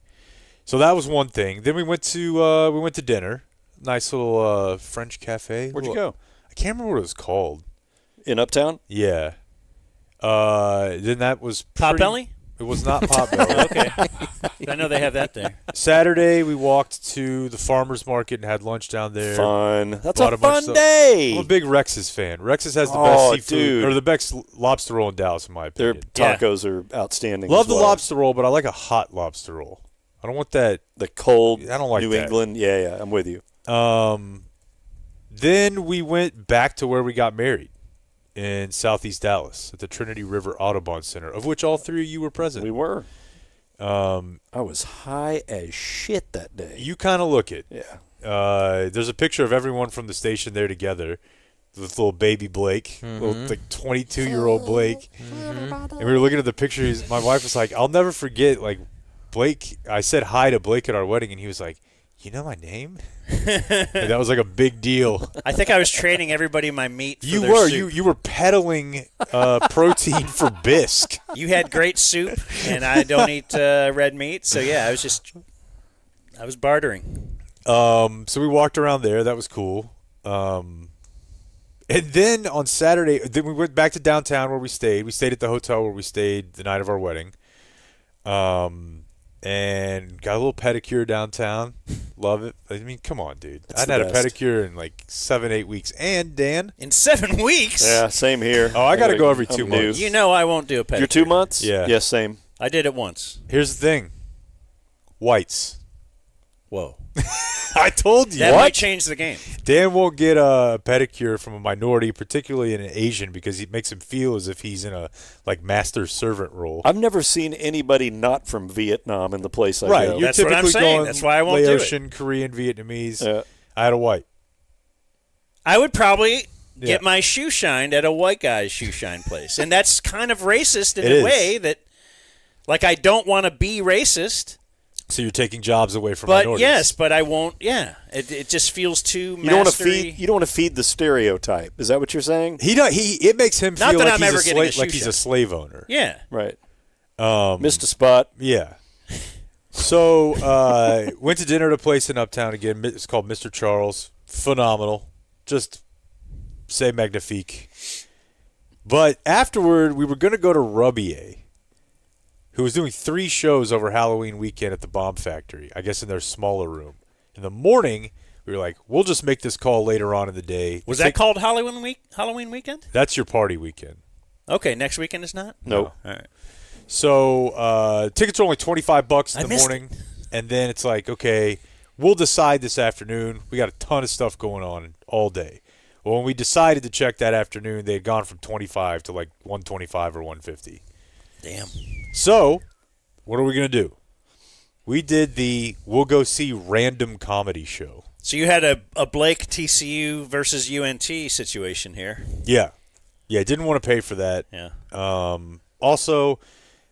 So that was one thing. Then we went to dinner. Nice little French cafe. Where'd you go? I can't remember what it was called. In Uptown? Yeah. Then that was Potbelly? It was not Potbelly. Okay. I know they have that there. Saturday we walked to the farmers market and had lunch down there. Fun. That's Bought a a bunch of fun stuff. day. I'm a big Rex's fan. Rex's has the Oh, best seafood dude. or the best lobster roll in Dallas, in my Their opinion. Yeah. tacos are outstanding. Love as the well. lobster roll, but I like a hot lobster roll. I don't want that. The cold I don't like New that. England. Yeah, I'm with you. Then we went back to where we got married in Southeast Dallas at the Trinity River Audubon Center, of which all 3 of you were present. We were. I was high as shit that day. You kind of look it. Yeah. There's a picture of everyone from the station there together with little baby Blake, little like 22-year-old Blake. And we were looking at the pictures. My wife was like, I'll never forget, like, Blake. I said hi to Blake at our wedding, and he was like, you know my name? And that was like a big deal. I think I was trading everybody my meat for You their were. soup. You were peddling protein for bisque. You had great soup, and I don't eat red meat. So, yeah, I was bartering. So we walked around there. That was cool. And then on Saturday, then we went back to downtown where we stayed. We stayed at the hotel where we stayed the night of our wedding. And got a little pedicure downtown. Love it. I mean, come on, dude. I the hadn't had a best. pedicure in like 7-8 weeks. And Dan, In 7 weeks? Yeah, same here. Oh, I gotta go every 2 I'm months. new. You know I won't do a pedicure. You're 2 months? Yeah. Yes, same. I did it once. here's the thing. Whites. Whoa. I told you. That might change the game. Dan won't get a pedicure from a minority, particularly an Asian, because it makes him feel as if he's in a like master servant role. I've never seen anybody not from Vietnam in the place I Right, go. you're That's what I'm typically saying. going That's why I won't do it. Laotian, Korean, Vietnamese. Yeah. I had a white. I would probably Yeah. get my shoe shined at a white guy's shoe shine place. And that's kind of racist in It a is. way that, like, I don't want to be racist. So you're taking jobs away from But minorities. yes, but I won't. Yeah, it just feels too You don't want to mastery. feed. You don't want to feed the stereotype. Is that what you're saying? He does. It makes him Not feel that like I'm he's ever a getting a slave, like shoe he's shine. a slave owner. Yeah, Right. Missed a spot. Yeah. So went to dinner at a place in Uptown again. It's called Mr. Charles. Phenomenal. Just C'est magnifique. But afterward, we were going to go to Rubier, who was doing 3 shows over Halloween weekend at the Bomb Factory, I guess in their smaller room. In the morning, we were like, we'll just make this call later on in the day. Was that called Halloween weekend? That's your party weekend. Okay, next weekend is not? No. All right. So tickets are only $25 in the morning, and then it's like, okay, we'll decide this afternoon. We got a ton of stuff going on all day. Well, when we decided to check that afternoon, they had gone from 25 to like 125 or 150. Damn. So, what are we going to do? We did we'll go see random comedy show. So you had a Blake TCU versus UNT situation here. Yeah. Yeah, didn't want to pay for that. Yeah. Also,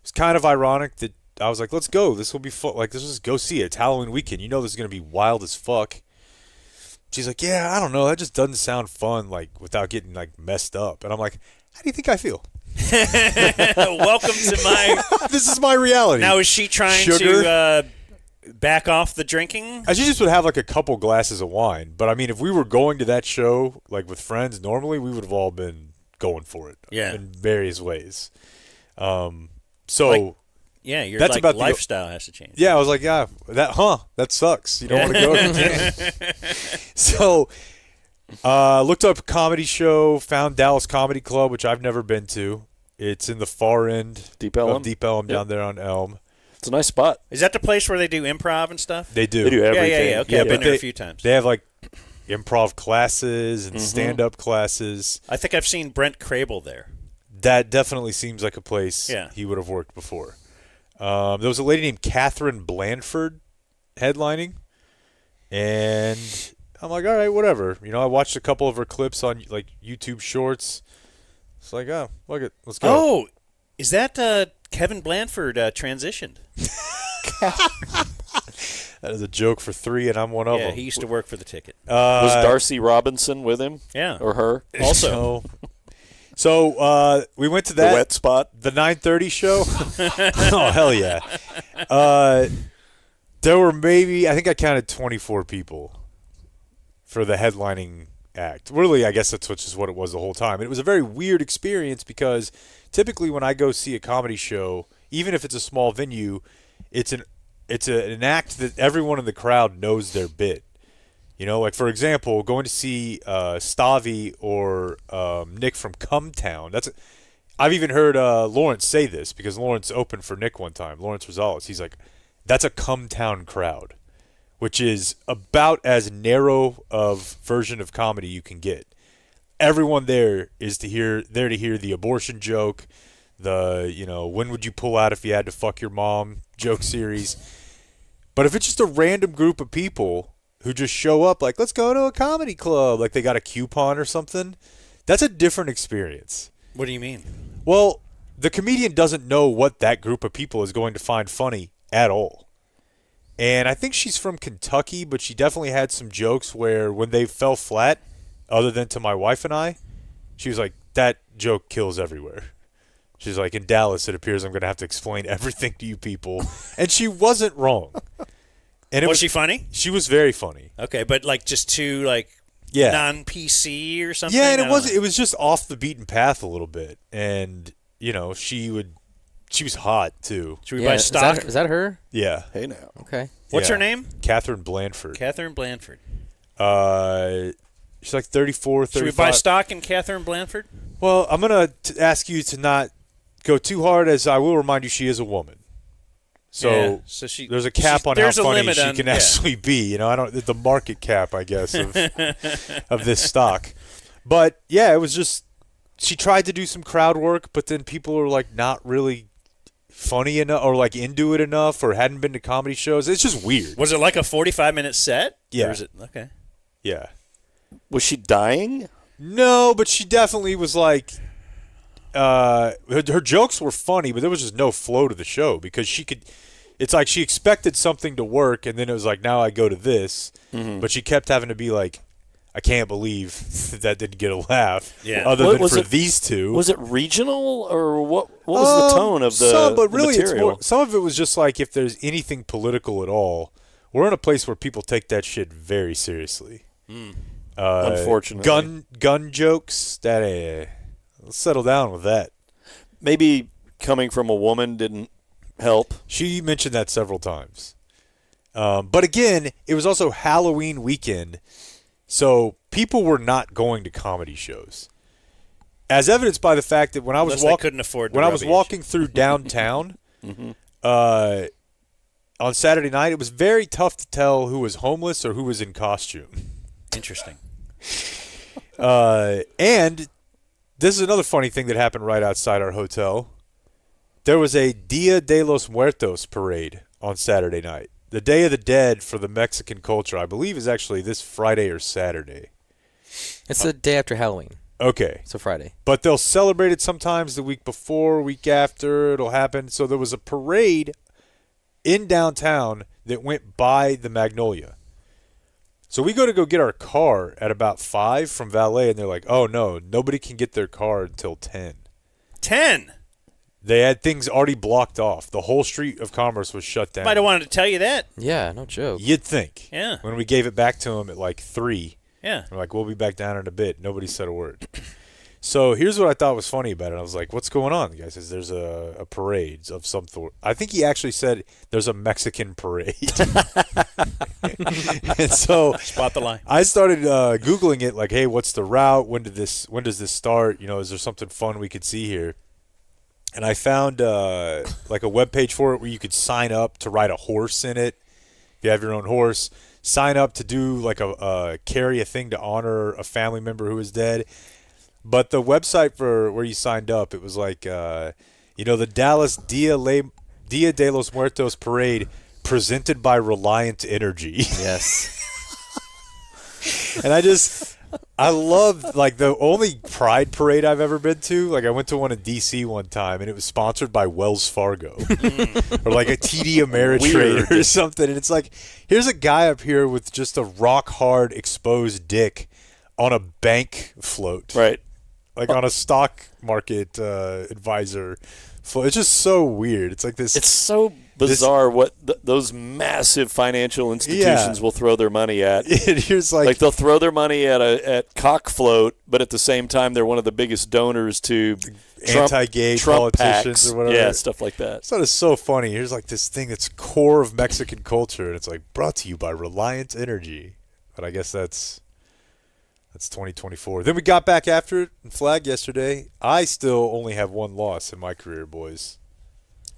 it's kind of ironic that I was like, let's go. This will be fun. Like, let's just go see it. It's Halloween weekend. You know this is going to be wild as fuck. She's like, yeah, I don't know. That just doesn't sound fun, like, without getting, like, messed up. And I'm like, how do you think I feel? Welcome to my... This is my reality. Now, is she trying Sugar? to back off the drinking? She just would have, like, a couple glasses of wine. But, I mean, if we were going to that show, like, with friends, normally we would have all been going for it. Yeah. In various ways. So... Like, yeah, your that's about lifestyle has to change. Yeah, I was like, yeah, that sucks. You don't want to go. So, looked up a comedy show, found Dallas Comedy Club, which I've never been to. It's in the far end Deep Ellum? of Deep Ellum down there on Elm. It's a nice spot. Is that the place where they do improv and stuff? They do. They do everything. Yeah. Okay, I've been there a few times. They have like improv classes and stand-up classes. I think I've seen Brent Crable there. That definitely seems like a place Yeah. he would have worked before. There was a lady named Catherine Blanford headlining, and I'm like, all right, whatever. You know, I watched a couple of her clips on like YouTube Shorts. It's like, oh, look it, let's go. Oh, is that Kevin Blanford transitioned? That is a joke for 3, and I'm one of Yeah, them. he used to work for the ticket. Was Darcy Robinson with him? Yeah. Or her? Also. So we went to that. The wet spot? The 9:30 show. Oh, hell yeah. There were maybe, I think I counted 24 people for the headlining act. Really, I guess that's just what it was the whole time. It was a very weird experience because typically when I go see a comedy show, even if it's a small venue, it's an act that everyone in the crowd knows their bit. You know, like, for example, going to see Stavi or Nick from Cumtown. I've even heard Lawrence say this because Lawrence opened for Nick one time, Lawrence Rosales. He's like, that's a Cumtown crowd, which is about as narrow of version of comedy you can get. Everyone there is to hear the abortion joke, when would you pull out if you had to fuck your mom joke series. But if it's just a random group of people who just show up like, let's go to a comedy club, like they got a coupon or something, that's a different experience. What do you mean? Well, the comedian doesn't know what that group of people is going to find funny at all. And I think she's from Kentucky, but she definitely had some jokes where when they fell flat, other than to my wife and I, she was like, that joke kills everywhere. She's like, in Dallas, it appears I'm going to have to explain everything to you people. And she wasn't wrong. And Was she funny? She was very funny. Okay, but like just too Yeah. non-PC or something? Yeah, and it was just off the beaten path a little bit. And, she was hot, too. Should we buy stock? Is that her? Yeah. Hey, now. Okay. What's Yeah. her name? Catherine Blanford. Catherine Blanford. She's like 34, 35. Should we buy stock in Catherine Blanford? Well, I'm going to ask you to not go too hard, as I will remind you she is a woman. So, Yeah, there's a cap on how there's a funny limit she on- can yeah. actually be. The market cap, I guess, of this stock. But yeah, it was just she tried to do some crowd work, but then people are like not really funny enough or like into it enough or hadn't been to comedy shows. It's just weird. Was it like a 45-minute set? Yeah. Or was it okay? Yeah. Was she dying? No, but she definitely was like her jokes were funny, but there was just no flow to the show because it's like she expected something to work, and then it was like, now I go to this. Mm-hmm. But she kept having to be like, I can't believe that didn't get a laugh. Yeah. Other What than was for it- these two. Was it regional, or what was the tone of the some, but really, the it's material? more. Some of it was just like, if there's anything political at all, we're in a place where people take that shit very seriously. Unfortunately. Gun jokes. Let's settle down with that. Maybe coming from a woman didn't help. She mentioned that several times. But again, it was also Halloween weekend, so people were not going to comedy shows. As evidenced by the fact that when I was walking through downtown on Saturday night, it was very tough to tell who was homeless or who was in costume. Interesting. And this is another funny thing that happened right outside our hotel. There was a Dia de los Muertos parade on Saturday night. The Day of the Dead for the Mexican culture, I believe, is actually this Friday or Saturday. It's the day after Halloween. Okay. So Friday. But they'll celebrate it sometimes the week before, week after. It'll happen. So there was a parade in downtown that went by the Magnolia. So we go to get our car at about 5 from valet, and they're like, oh, no, nobody can get their car until 10. 10? They had things already blocked off. The whole street of Commerce was shut down. Might have wanted to tell you that. Yeah, no joke. You'd think. Yeah. When we gave it back to them at like 3. Yeah. We're like, we'll be back down in a bit. Nobody said a word. So here's what I thought was funny about it. I was like, what's going on? The guy says there's a parade of some sort. I think he actually said there's a Mexican parade. And so Spot the line. I started Googling it like, hey, what's the route? When does this start? You know, is there something fun we could see here? And I found like a web page for it where you could sign up to ride a horse in it. If you have your own horse, sign up to do like carry a thing to honor a family member who is dead. But the website for where you signed up, it was like, the Dallas Dia de los Muertos parade presented by Reliant Energy. Yes. And I love, like, the only Pride parade I've ever been to. Like, I went to one in D.C. one time, and it was sponsored by Wells Fargo. Or, like, a TD Ameritrade or something. And it's like, here's a guy up here with just a rock-hard exposed dick on a bank float. Right. Like, on a stock market advisor float. It's just so weird. It's like this. It's so bizarre what those massive financial institutions will throw their money at. Here's like they'll throw their money at cockfloat, but at the same time they're one of the biggest donors to anti-gay Trump politicians PACs. or whatever. Yeah, stuff like that. So it's so funny. Here's like this thing that's core of Mexican culture, and it's like brought to you by Reliant Energy. But I guess that's 2024. Then we got back after it and flagged yesterday. I still only have one loss in my career, boys.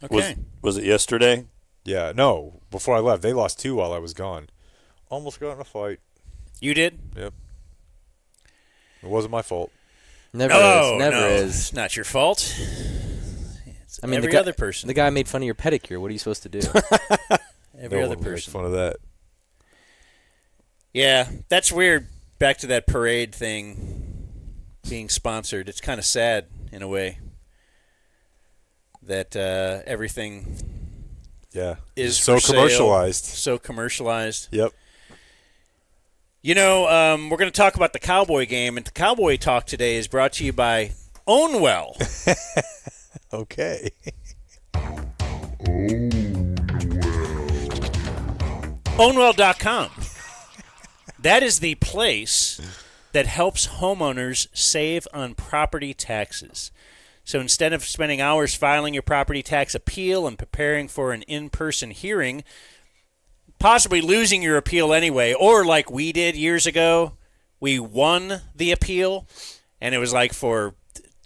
Okay. Was it yesterday? Yeah, no. Before I left, they lost 2 while I was gone. Almost got in a fight. You did? Yep. It wasn't my fault. Never is. It's not your fault. It's I mean, every other person. The guy made fun of your pedicure. What are you supposed to do? Every No other one would make person. fun of that. Yeah, that's weird. Back to that parade thing being sponsored. It's kind of sad in a way that everything so is for sale, commercialized. so commercialized. Yep. You know, we're going to talk about the Cowboy game, and the Cowboy Talk today is brought to you by Ownwell. Okay. Ownwell.com. That is the place that helps homeowners save on property taxes. So instead of spending hours filing your property tax appeal and preparing for an in-person hearing, possibly losing your appeal anyway, or like we did years ago, we won the appeal, and it was like for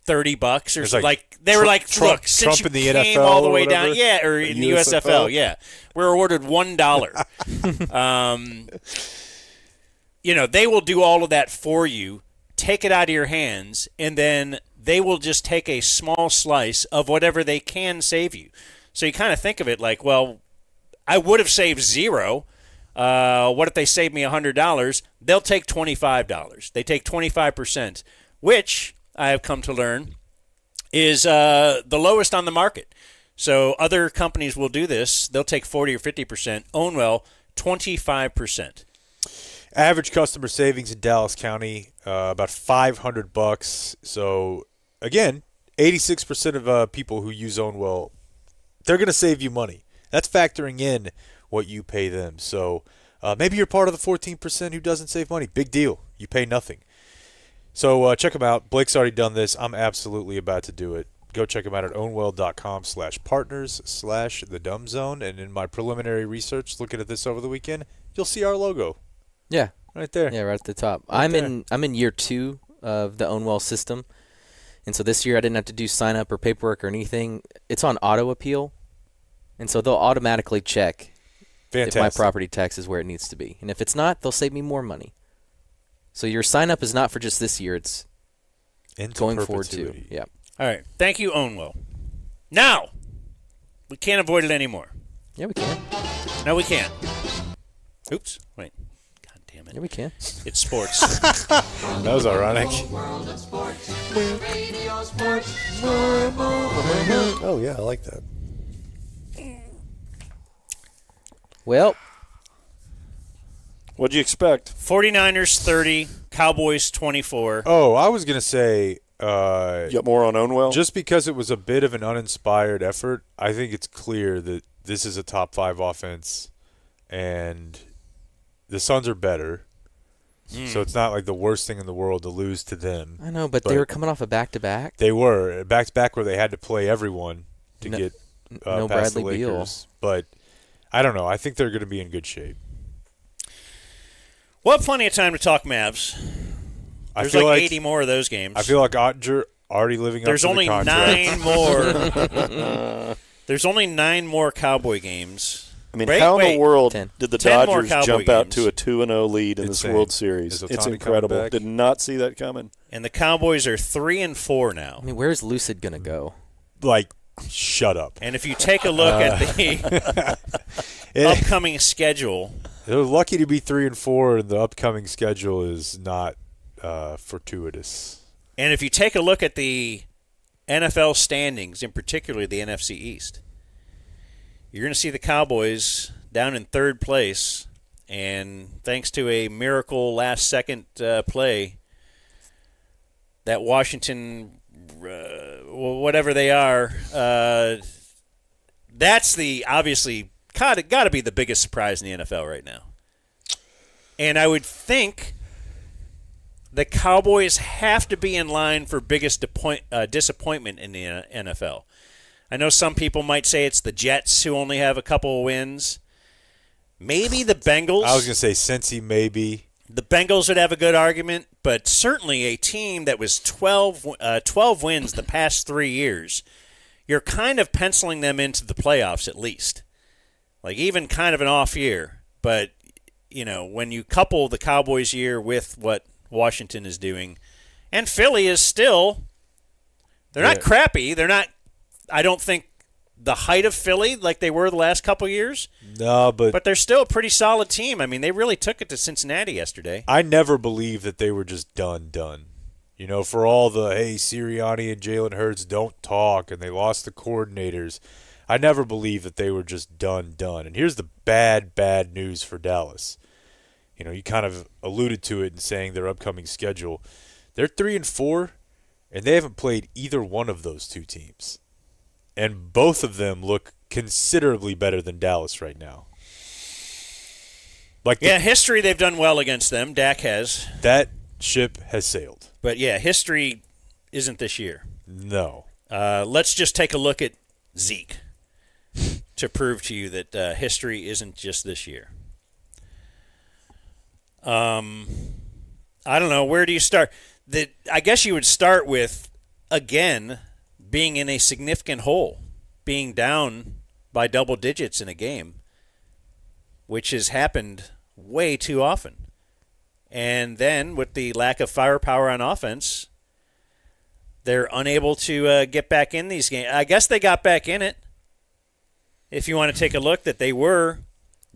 $30 or something. Like they were like, look, since you in the came NFL all the way or down, whatever? or in the USFL, yeah, we're awarded $1. They will do all of that for you, take it out of your hands, and then they will just take a small slice of whatever they can save you. So you kind of think of it like, well, I would have saved $0. What if they saved me $100? They'll take $25. They take 25%, which I have come to learn is the lowest on the market. So other companies will do this. They'll take 40 or 50%. Ownwell, 25%. Average customer savings in Dallas County, about $500. So, again, 86% of people who use Ownwell, they're going to save you money. That's factoring in what you pay them. So, Maybe you're part of the 14% who doesn't save money. Big deal. You pay nothing. So check them out. Blake's already done this. I'm absolutely about to do it. Go check them out at ownwell.com/partners/thedumbzone. And in my preliminary research, looking at this over the weekend, you'll see our logo. Yeah. Right there. Yeah, right at the top. Right I'm there. in year 2 of the Ownwell system. And so this year I didn't have to do sign up or paperwork or anything. It's on auto appeal. And so they'll automatically check if my property tax is where it needs to be. And if it's not, they'll save me more money. So your sign up is not for just this year. It's Into going forward too. perpetuity. Yeah. All right. Thank you, Ownwell. Now, we can't avoid it anymore. Yeah, we can. No, we can't. Oops. Wait. God damn it. Yeah, we can. It's sports. That was ironic. Oh, yeah, I like that. Well, What'd you expect? 49ers 30, Cowboys 24. Oh, I was going to say, You got more on Ownwell? just because it was a bit of an uninspired effort, I think it's clear that this is a top 5 offense, and the Suns are better. So it's not like the worst thing in the world to lose to them. I know, but they were coming off a back-to-back. They were back-to-back where they had to play everyone to get no past Bradley the Beal. Lakers. But I don't know. I think they're going to be in good shape. We'll have plenty of time to talk Mavs. I There's feel like like 80 more of those games. I feel like Otger already living There's up to only the contract. 9 more. There's only 9 more Cowboy games. I mean, Wait, how in wait. the world 10. did the 10 more Dodgers Cowboy jump out games. to a 2-0 lead in this Insane. World Series? Is Ohtani It's coming incredible. back? Did not see that coming. And the Cowboys are 3-4 now. I mean, where's Lucid going to go? Like, shut up. And if you take a look at the upcoming schedule, They're lucky to be 3-4, and the upcoming schedule is not fortuitous. and if you take a look at the NFL standings, in particular the NFC East, you're going to see the Cowboys down in 3rd place, and thanks to a miracle last-second play, that Washington, whatever they are, that's the obviously got to be the biggest surprise in the NFL right now. And I would think the Cowboys have to be in line for biggest disappointment in the NFL. I know some people might say it's the Jets who only have a couple of wins. Maybe the Bengals. I was going to say Cincy, maybe. The Bengals would have a good argument, but certainly a team that was 12 wins the past 3 years, you're kind of penciling them into the playoffs at least. Like even kind of an off year. But, you know, when you couple the Cowboys year with what Washington is doing, and Philly is still, they're not crappy. They're not, I don't think, the height of Philly like they were the last couple years. No, But they're still a pretty solid team. I mean, they really took it to Cincinnati yesterday. I never believed that they were just done. You know, for all the, hey, Sirianni and Jalen Hurts don't talk, and they lost the coordinators, I never believed that they were just done. And here's the bad news for Dallas. You know, you kind of alluded to it in saying their upcoming schedule. They're 3-4, and they haven't played either one of those two teams. And both of them look considerably better than Dallas right now. Like History, they've done well against them. Dak has. that ship has sailed. But, yeah, history isn't this year. No. Let's just take a look at Zeke to prove to you that history isn't just this year. I don't know. Where do you start? I guess you would start with, again, being in a significant hole, being down by double digits in a game, which has happened way too often. And then with the lack of firepower on offense, they're unable to get back in these games. I guess they got back in it. If you want to take a look, that they were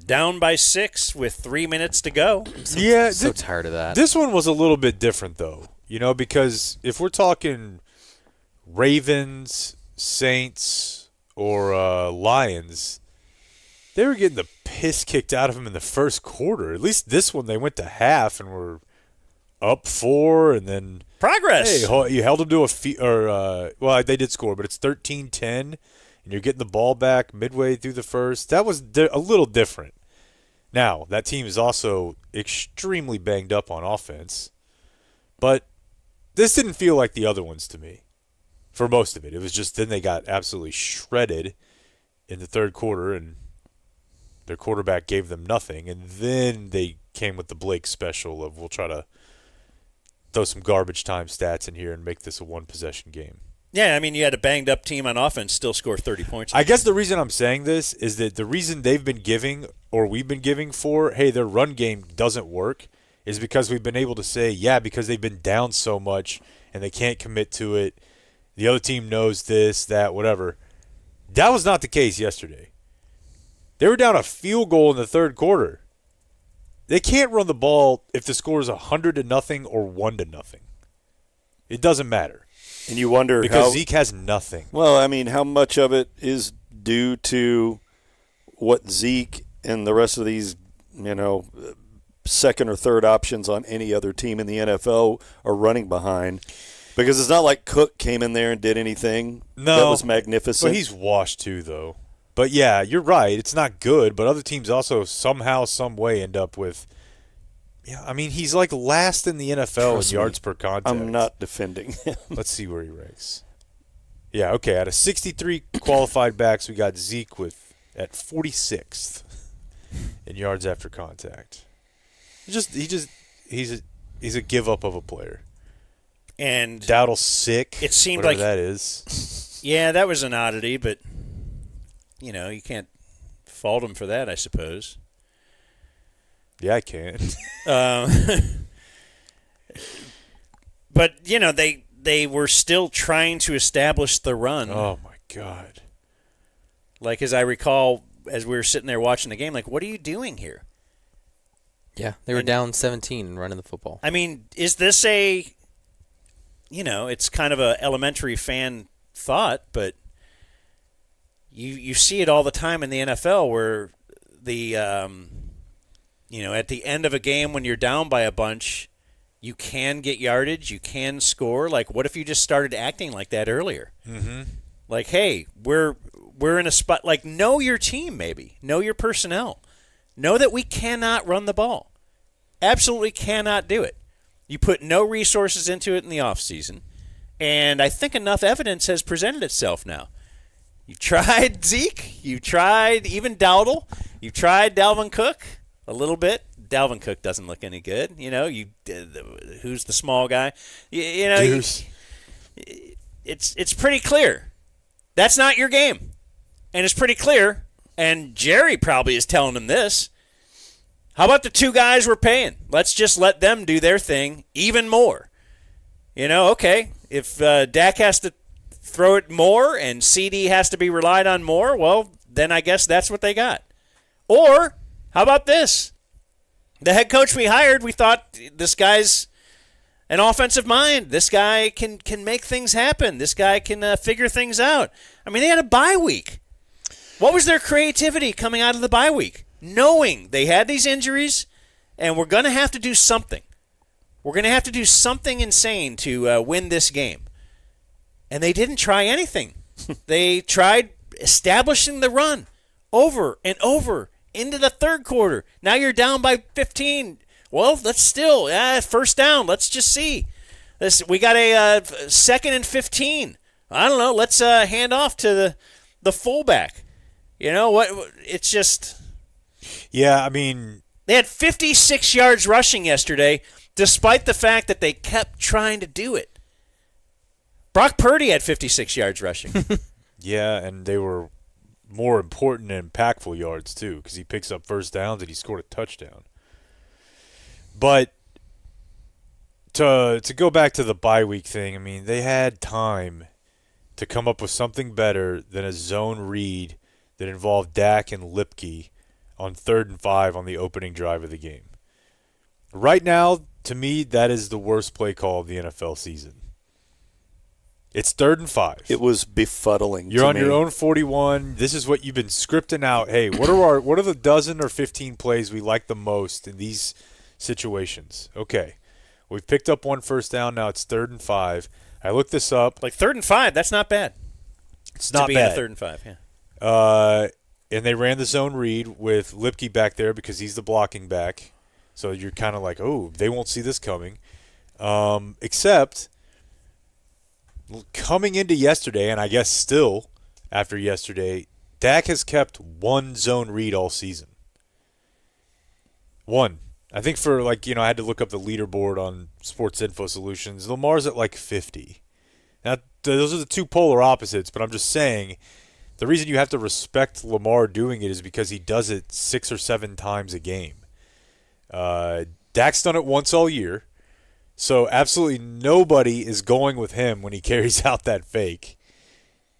down by 6 with 3 minutes to go. So tired of that. This one was a little bit different, though. You know, because if we're talking Ravens, Saints, or Lions, they were getting the piss kicked out of them in the first quarter. At least this one, they went to half and were up 4, and then Progress. Hey, you held them to well, they did score, but it's 13-10, and you're getting the ball back midway through the first. That was a little different. Now, that team is also extremely banged up on offense, but this didn't feel like the other ones to me for most of it. It was just then they got absolutely shredded in the third quarter, and their quarterback gave them nothing, and then they came with the Blake special of we'll try to throw some garbage time stats in here and make this a one-possession game. Yeah, I mean, you had a banged-up team on offense still score 30 points. I guess the reason I'm saying this is that the reason they've been giving, or we've been giving for, hey, their run game doesn't work, is because we've been able to say, yeah, because they've been down so much and they can't commit to it. The other team knows this, that, whatever. That was not the case yesterday. They were down a field goal in the third quarter. They can't run the ball if the score is 100-0 or 1-0. It doesn't matter. And you wonder because Zeke has nothing. Well, I mean, how much of it is due to what Zeke and the rest of these, second or third options on any other team in the NFL are running behind? Because it's not like Cook came in there and did anything that was magnificent. But he's washed too, though. But, yeah, you're right. It's not good, but other teams also somehow, some way end up with – yeah, I mean, he's like last in the NFL in yards per contact. I'm not defending him. Let's see where he ranks. Yeah, okay. Out of 63 qualified backs, we got Zeke at 46th in yards after contact. He's a give up of a player. And Dowdle's sick. It seemed whatever like that is. Yeah, that was an oddity, but you can't fault him for that, I suppose. Yeah, I can. But they were still trying to establish the run. Oh my God! Like as I recall, as we were sitting there watching the game, like, what are you doing here? Yeah, they were down 17 and running the football. I mean, is this it's kind of a elementary fan thought, but you see it all the time in the NFL where the at the end of a game when you're down by a bunch, you can get yardage, you can score. Like, what if you just started acting like that earlier? Mm-hmm. Like, hey, we're in a spot. Like, know your team, maybe. Know your personnel. Know that we cannot run the ball. Absolutely cannot do it. You put no resources into it in the offseason, and I think enough evidence has presented itself now. You tried Zeke. You tried even Dowdle. You tried Dalvin Cook. A little bit. Dalvin Cook doesn't look any good. Who's the small guy? It's pretty clear. That's not your game. And it's pretty clear. And Jerry probably is telling him this. How about the two guys we're paying? Let's just let them do their thing even more. Okay, if Dak has to throw it more and CD has to be relied on more, well, then I guess that's what they got. Or how about this? The head coach we hired, we thought this guy's an offensive mind. This guy can make things happen. This guy can figure things out. I mean, they had a bye week. What was their creativity coming out of the bye week? Knowing they had these injuries and we're going to have to do something. We're going to have to do something insane to win this game. And they didn't try anything. They tried establishing the run over and over into the third quarter. Now you're down by 15. Well, let's still, first down. Let's just see. We got a 2nd and 15. I don't know. Let's hand off to the fullback. What? It's just. Yeah, I mean. They had 56 yards rushing yesterday, despite the fact that they kept trying to do it. Brock Purdy had 56 yards rushing. Yeah, and they were more important and impactful yards too, because he picks up first downs and he scored a touchdown. But to go back to the bye week thing, I mean, they had time to come up with something better than a zone read that involved Dak and Lipke on 3rd and 5 on the opening drive of the game. Right now, to me, that is the worst play call of the NFL season. It's 3rd and 5. It was befuddling. You're on your own 41. This is what you've been scripting out. Hey, what are the dozen or 15 plays we like the most in these situations? Okay, we've picked up one first down. Now it's 3rd and 5. I looked this up. Like 3rd and 5, that's not bad. It's not to be bad. In a 3rd and 5, yeah. and they ran the zone read with Lipke back there because he's the blocking back. So you're kind of like, oh, they won't see this coming. Except coming into yesterday, and I guess still after yesterday, Dak has kept one zone read all season. One. I think for, like, I had to look up the leaderboard on Sports Info Solutions. Lamar's at like 50. Now, those are the two polar opposites, but I'm just saying the reason you have to respect Lamar doing it is because he does it 6 or 7 times a game. Dak's done it once all year, so absolutely nobody is going with him when he carries out that fake.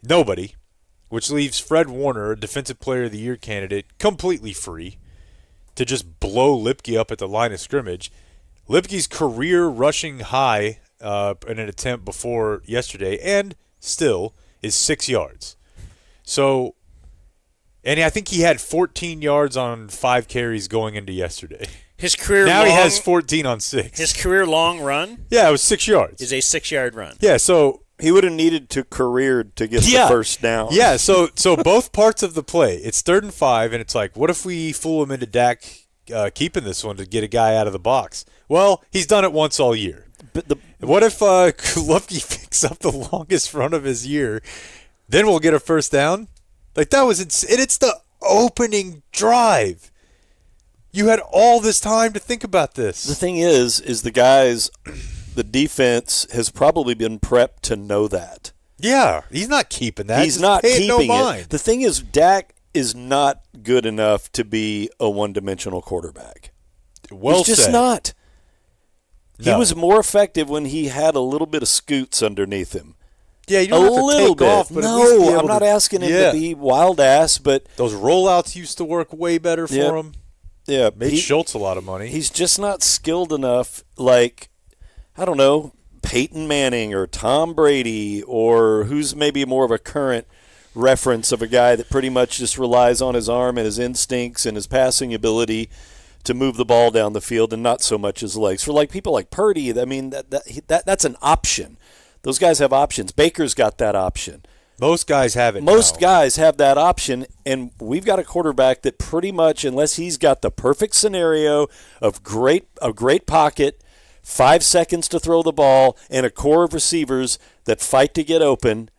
Nobody, which leaves Fred Warner, a Defensive Player of the Year candidate, completely free to just blow Lipke up at the line of scrimmage. Lipke's career rushing high in an attempt before yesterday, and still, is 6 yards. So, and I think he had 14 yards on 5 carries going into yesterday. His career now long, he has 14 on 6. His career long run? Yeah, it was 6 yards. Is a 6-yard run. Yeah, so he would have needed to career to get the first down. Yeah, so both parts of the play. It's 3rd and 5, and it's like, what if we fool him into Dak keeping this one to get a guy out of the box? Well, he's done it once all year. But what if Lupke picks up the longest run of his year? Then we'll get a first down. Like, that was it's the opening drive. You had all this time to think about this. The thing is the defense has probably been prepped to know that. Yeah, he's not keeping that. He's not keeping no it. mind. The thing is, Dak is not good enough to be a one-dimensional quarterback. Well He's just said. not. No. He was more effective when he had a little bit of scoots underneath him. Yeah, you don't have to little take bit. off, but at least be No, able I'm not to, asking him to be wild ass, but those rollouts used to work way better for him. Yeah, Made Schultz a lot of money. He's just not skilled enough, like, I don't know, Peyton Manning or Tom Brady, or who's maybe more of a current reference of a guy that pretty much just relies on his arm and his instincts and his passing ability to move the ball down the field and not so much his legs. For like people like Purdy, I mean, that's an option. Those guys have options. Baker's got that option. Most guys have it. Most now. guys have that option, and we've got a quarterback that pretty much, unless he's got the perfect scenario of a great pocket, 5 seconds to throw the ball, and a core of receivers that fight to get open,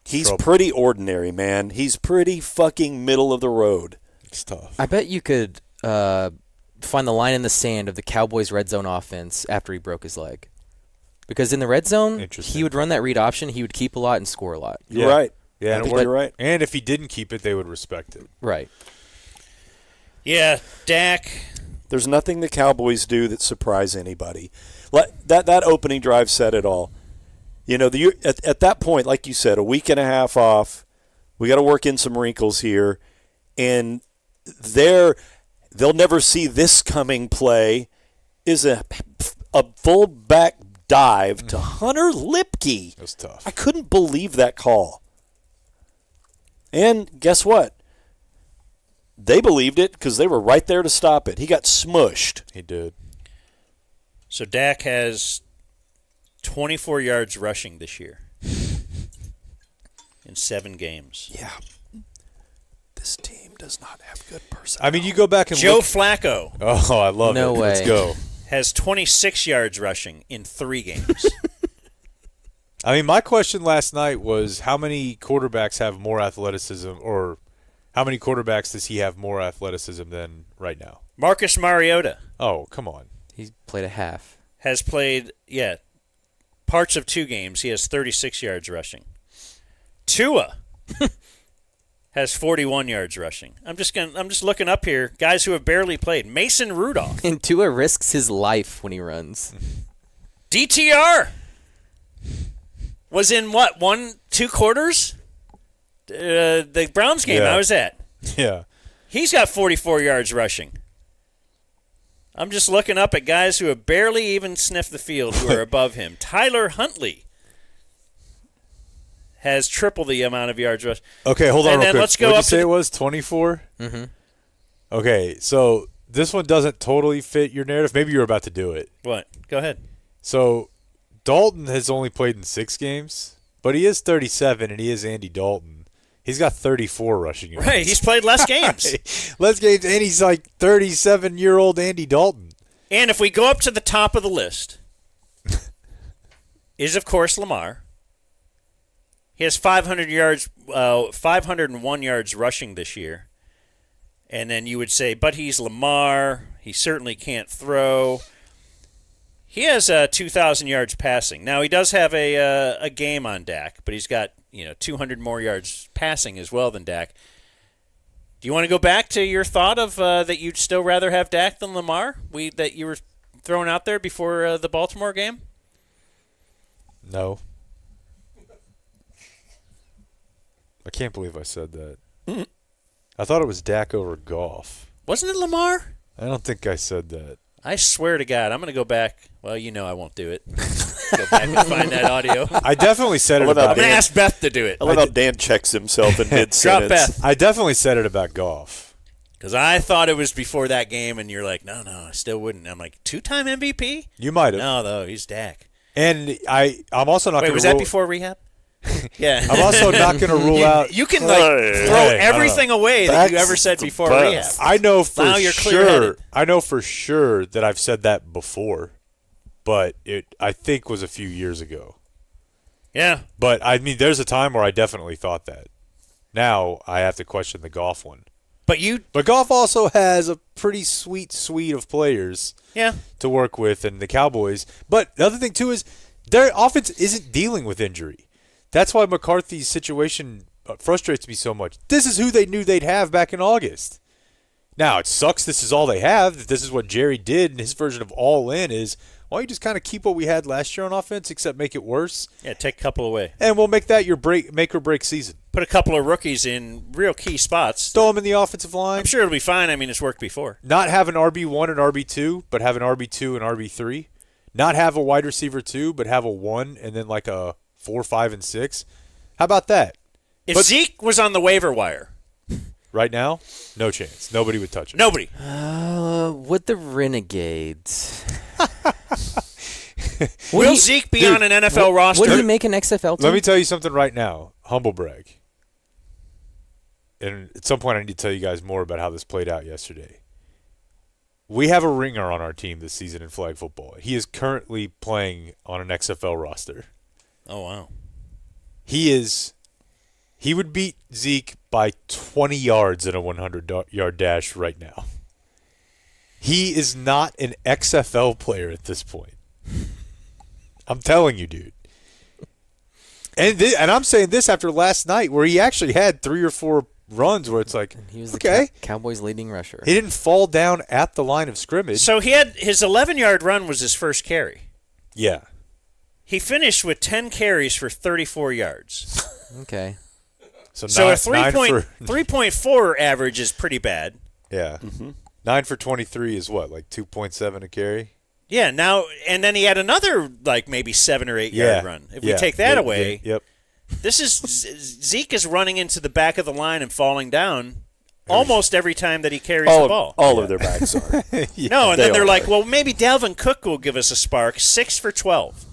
he's pretty ordinary, man. He's pretty fucking middle of the road. It's tough. I bet you could find the line in the sand of the Cowboys' red zone offense after he broke his leg. Because in the red zone, he would run that read option, he would keep a lot and score a lot. You're right. Yeah, you're right. And if he didn't keep it, they would respect it. Right. Yeah, Dak. There's nothing the Cowboys do that surprise anybody. That opening drive said it all. You know, at that point, like you said, a week and a half off, we got to work in some wrinkles here, and they'll never see this coming play is a full-back dive to Hunter Lipke. That's tough. I couldn't believe that call. And guess what? They believed it because they were right there to stop it. He got smushed. He did. So Dak has 24 yards rushing this year in 7 games. Yeah. This team does not have good personnel. I mean, you go back and Joe look. Flacco Oh, I love No it. way. Let's go. has 26 yards rushing in 3 games. I mean, my question last night was how many quarterbacks have more athleticism, or how many quarterbacks does he have more athleticism than right now? Marcus Mariota Oh, come on. He played a half. has played, parts of 2 games. He has 36 yards rushing. Tua has 41 yards rushing. I'm just looking up here. Guys who have barely played. Mason Rudolph. And Tua risks his life when he runs. DTR was in what, 1-2 quarters? The Browns game I was at. Yeah. He's got 44 yards rushing. I'm just looking up at guys who have barely even sniffed the field who are above him. Tyler Huntley has triple the amount of yards rush. Okay, hold on And real then quick. let's go What'd up you say to it was? 24? Mm-hmm. Okay, so this one doesn't totally fit your narrative. Maybe you're about to do it. What? Go ahead. So Dalton has only played in 6 games, but he is 37 and he is Andy Dalton. He's got 34 rushing yards. Right, he's played less games. Less games, and he's like 37-year-old Andy Dalton. And if we go up to the top of the list, is, of course, Lamar. He has 500 yards, 501 yards rushing this year. And then you would say, but he's Lamar. He certainly can't throw. He has 2,000 yards passing. Now, he does have a game on Dak, but he's got 200 more yards passing as well than Dak. Do you want to go back to your thought of that you'd still rather have Dak than Lamar? That you were throwing out there before the Baltimore game? No. I can't believe I said that. Mm-hmm. I thought it was Dak over Goff. Wasn't it Lamar? I don't think I said that. I swear to God, I'm going to go back. Well, I won't do it. Go back and find that audio. I definitely said it Well, about I'm going to ask Beth to do it. I love how Dan checks himself in mid-sentence. Drop Beth. I definitely said it about Goff. Because I thought it was before that game, and you're like, no, I still wouldn't. I'm like, 2-time MVP? You might have. No, though, he's Dak. And I'm also not going to Wait, was that before rehab? Yeah. I'm also not going to rule out. You can throw everything away that you ever said before rehab. I know for Now you're sure. clear-headed. I know for sure that I've said that before, but it I think was a few years ago. Yeah. But I mean, there's a time where I definitely thought that. Now I have to question the Goff one. But Goff also has a pretty sweet suite of players to work with, and the Cowboys. But the other thing too is their offense isn't dealing with injury. That's why McCarthy's situation frustrates me so much. This is who they knew they'd have back in August. Now, it sucks this is all they have. This is what Jerry did, and his version of all in is, why don't you just kind of keep what we had last year on offense, except make it worse? Yeah, take a couple away. And we'll make that your make or break season. Put a couple of rookies in real key spots. Throw them in the offensive line. I'm sure it'll be fine. I mean, it's worked before. Not have an RB1 and RB2, but have an RB2 and RB3. Not have a wide receiver 2, but have a 1 and then like a 4, 5, and 6. How about that? If Zeke was on the waiver wire. Right now, no chance. Nobody would touch it. Nobody. Would the Renegades? Will Zeke be on an NFL roster? Would he make an XFL team? Let me tell you something right now. Humble brag. And at some point I need to tell you guys more about how this played out yesterday. We have a ringer on our team this season in flag football. He is currently playing on an XFL roster. Oh, wow. He would beat Zeke by 20 yards in a 100-yard dash right now. He is not an XFL player at this point. I'm telling you, dude. And I'm saying this after last night where he actually had 3 or 4 runs where it's like, he was okay. the Cowboys' leading rusher. He didn't fall down at the line of scrimmage. So he had his 11-yard run was his first carry. Yeah. He finished with 10 carries for 34 yards. Okay. So a 3.4 average is pretty bad. Yeah. Mm-hmm. 9 for 23 is what, like 2.7 a carry? Yeah, now and then he had another like maybe 7 or 8 yard run. If we take that away, this is Zeke is running into the back of the line and falling down almost every time that he carries the ball. All of their backs are. No, and then they're like, well, maybe Dalvin Cook will give us a spark. 6 for 12.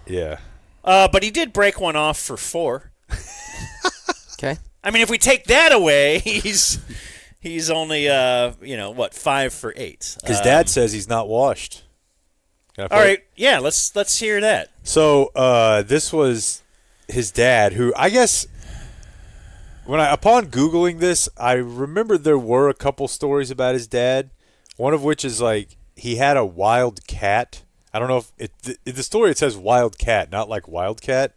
Yeah. But he did break one off for 4. Okay. I mean, if we take that away, he's only 5 for 8. His dad says he's not washed. All right, yeah, let's hear that. So this was his dad, who I guess upon Googling this, I remember there were a couple stories about his dad. One of which is like he had a wild cat. I don't know if the story it says wild cat, not like wildcat.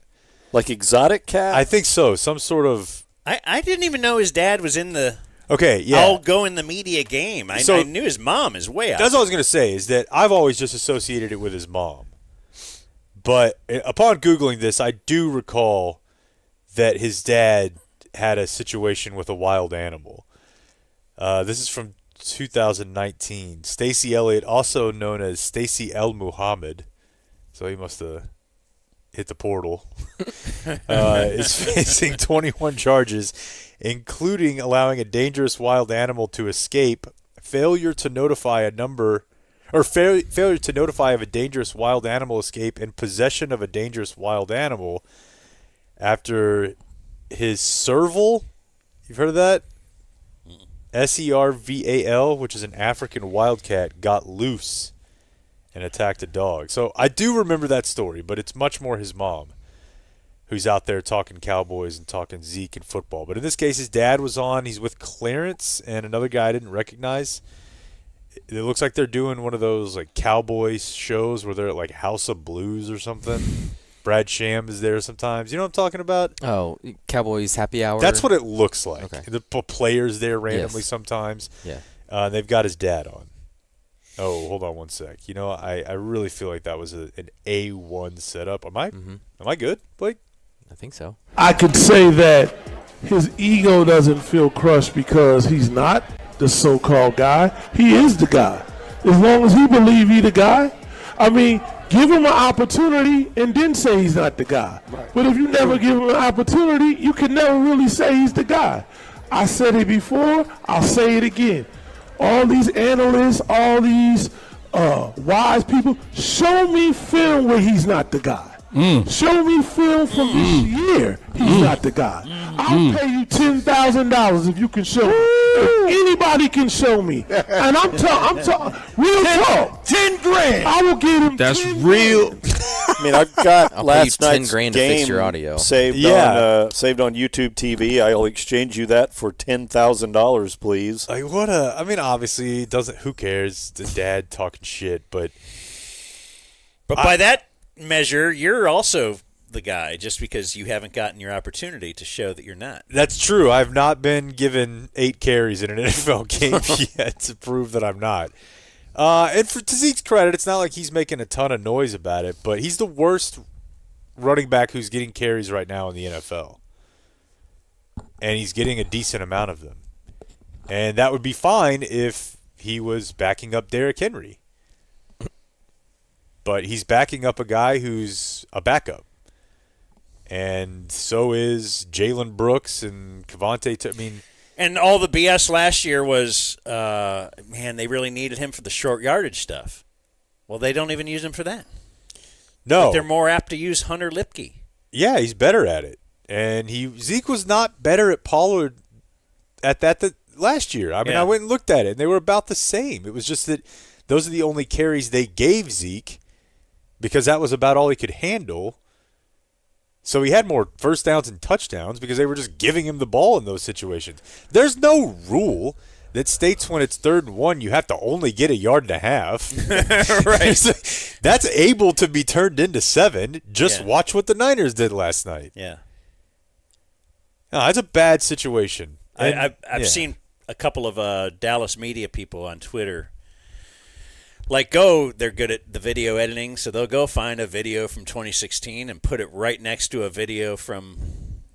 Like exotic cat? I think so. Some sort of. I didn't even know his dad was in the. Okay, yeah. I'll go in the media game. I knew his mom is way out. That's what I was going to say, is that I've always just associated it with his mom. But upon Googling this, I do recall that his dad had a situation with a wild animal. This is from 2019. Stacey Elliott, also known as Stacey El Muhammad, so he must have hit the portal, is facing 21 charges, including allowing a dangerous wild animal to escape, failure to notify of a dangerous wild animal escape, and possession of a dangerous wild animal after his serval. You've heard of that? Serval, which is an African wildcat, got loose and attacked a dog. So I do remember that story, but it's much more his mom who's out there talking Cowboys and talking Zeke and football. But in this case, his dad was on. He's with Clarence and another guy I didn't recognize. It looks like they're doing one of those like Cowboys shows where they're at like House of Blues or something. Brad Sham is there sometimes. You know what I'm talking about? Oh, Cowboys happy hour. That's what it looks like. Okay. The players there randomly Yes. sometimes. Yeah. They've got his dad on. Oh, hold on one sec. You know, I really feel like that was an A1 setup. Am I good, Blake? I think so. I could say that his ego doesn't feel crushed because he's not the so-called guy. He is the guy. As long as he believes he's the guy. I mean, give him an opportunity and then say he's not the guy. Right. But if you never give him an opportunity, you can never really say he's the guy. I said it before, I'll say it again. All these analysts, all these wise people, show me film where he's not the guy. Show me film from this year he's not the guy. I'll pay you $10,000 if you can show me. If anybody can show me. And I'm talking real talk. 10 grand. I will give him That's 10 real. I mean, I've got I'll pay last you 10 night's grand to game fix your audio. saved on YouTube TV. I'll exchange you that for $10,000, please. Like what a? I mean, obviously, it doesn't. Who cares? The dad talking shit, but by that measure, you're also the guy just because you haven't gotten your opportunity to show that you're not. that's true. I've not been given 8 carries in an NFL game yet to prove that I'm not. And to Zeke's credit, it's not like he's making a ton of noise about it, but he's the worst running back who's getting carries right now in the NFL. And he's getting a decent amount of them. And that would be fine if he was backing up Derrick Henry. But he's backing up a guy who's a backup. And so is Jalen Brooks and Cavante. And all the BS last year was, man, they really needed him for the short yardage stuff. Well, they don't even use him for that. No. But they're more apt to use Hunter Lipke. Yeah, he's better at it. And Zeke was not better at Pollard at that last year. I mean, Yeah. I went and looked at it, and they were about the same. It was just that those are the only carries they gave Zeke because that was about all he could handle. So he had more first downs and touchdowns because they were just giving him the ball in those situations. There's no rule that states when it's 3rd and 1, you have to only get 1.5 yards. Right. That's able to be turned into 7. Just watch what the Niners did last night. Yeah. No, that's a bad situation. I've seen a couple of Dallas media people on Twitter. They're good at the video editing, so they'll go find a video from 2016 and put it right next to a video from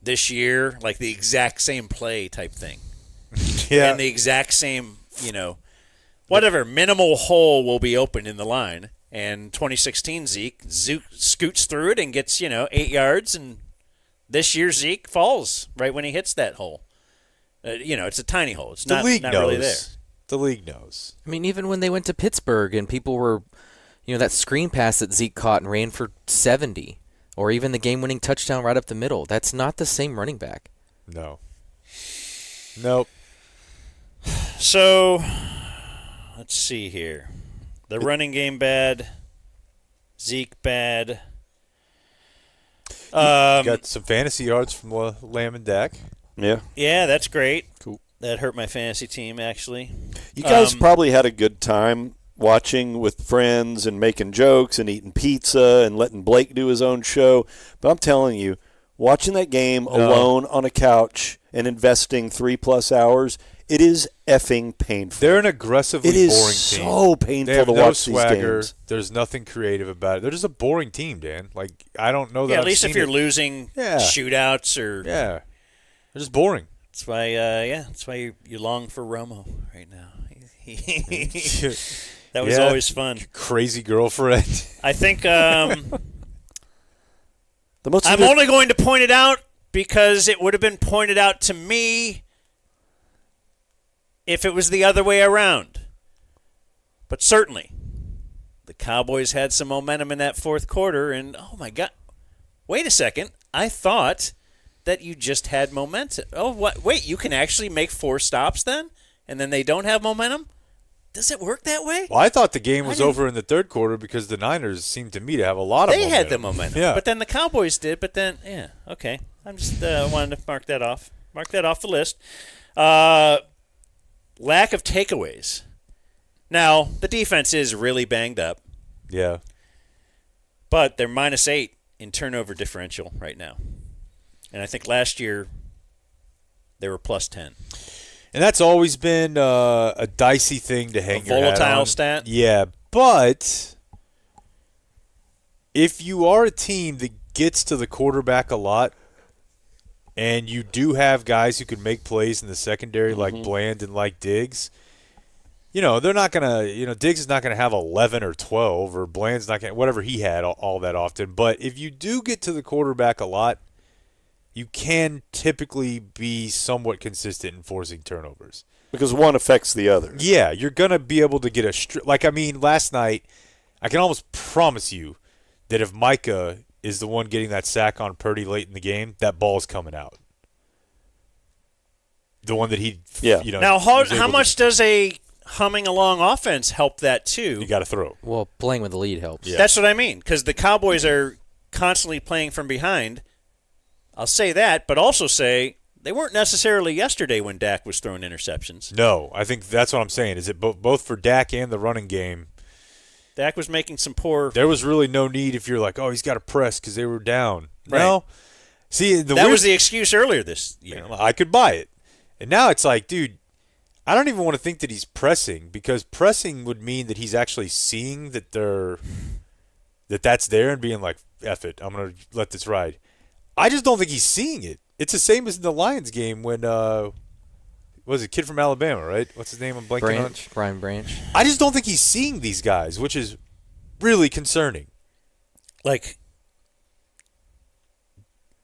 this year, like the exact same play type thing. Yeah. And the exact same, whatever, minimal hole will be open in the line. And 2016 Zeke scoots through it and gets, 8 yards, and this year Zeke falls right when he hits that hole. It's a tiny hole. It's not really there. The league knows. I mean, even when they went to Pittsburgh and people were, that screen pass that Zeke caught and ran for 70, or even the game-winning touchdown right up the middle, that's not the same running back. No. Nope. So, let's see here. The running game bad. Zeke bad. Got some fantasy yards from Lamb and Dak. Yeah. Yeah, that's great. Cool. That hurt my fantasy team, actually. You guys probably had a good time watching with friends and making jokes and eating pizza and letting Blake do his own show. But I'm telling you, watching that game alone on a couch and investing 3+ hours, it is effing painful. They're an aggressively It is boring so team. painful They have to no watch swagger. these games. There's nothing creative about it. They're just a boring team, Dan. Like, I don't know that Yeah, I've at least seen if you're it. losing shootouts or Yeah. They're just boring. That's why. That's why you long for Romo right now. That was always fun. Crazy girlfriend. I think The most I'm only going to point it out because it would have been pointed out to me if it was the other way around. But certainly, the Cowboys had some momentum in that fourth quarter, and oh my God, wait a second, I thought that you just had momentum. Oh, what? Wait, you can actually make 4 stops then, and then they don't have momentum? Does it work that way? Well, I thought the game was over in the third quarter because the Niners seemed to me to have a lot of They momentum. had the momentum. Yeah. But then the Cowboys did, but then, yeah, okay. I'm just wanted to mark that off. Mark that off the list. Lack of takeaways. Now, the defense is really banged up, Yeah. but they're -8 in turnover differential right now. And I think last year they were +10. And that's always been a dicey thing to hang your hat on. Volatile stat? Yeah, but if you are a team that gets to the quarterback a lot and you do have guys who can make plays in the secondary like Bland and like Diggs, they're not going to, Diggs is not going to have 11 or 12 or Bland's not going to, whatever he had all that often. But if you do get to the quarterback a lot, you can typically be somewhat consistent in forcing turnovers. Because one affects the other. Yeah, you're going to be able to get last night, I can almost promise you that if Micah is the one getting that sack on Purdy late in the game, that ball's coming out. The one that he, Now, how much does a humming along offense help that too? You got to throw. Well, playing with the lead helps. Yeah. That's what I mean, because the Cowboys are constantly playing from behind. I'll say that, but also say they weren't necessarily yesterday when Dak was throwing interceptions. No, I think that's what I'm saying. Is it both for Dak and the running game? Dak was making some poor. There was really no need if you're like, oh, he's got to press because they were down. Right. No. See, that was the excuse earlier this year. I could buy it. And now it's like, dude, I don't even want to think that he's pressing because pressing would mean that he's actually seeing that that's there and being like, F it, I'm going to let this ride. I just don't think he's seeing it. It's the same as in the Lions game when was it kid from Alabama, right? What's his name? I'm blanking on. Brian Branch. I just don't think he's seeing these guys, which is really concerning. Like,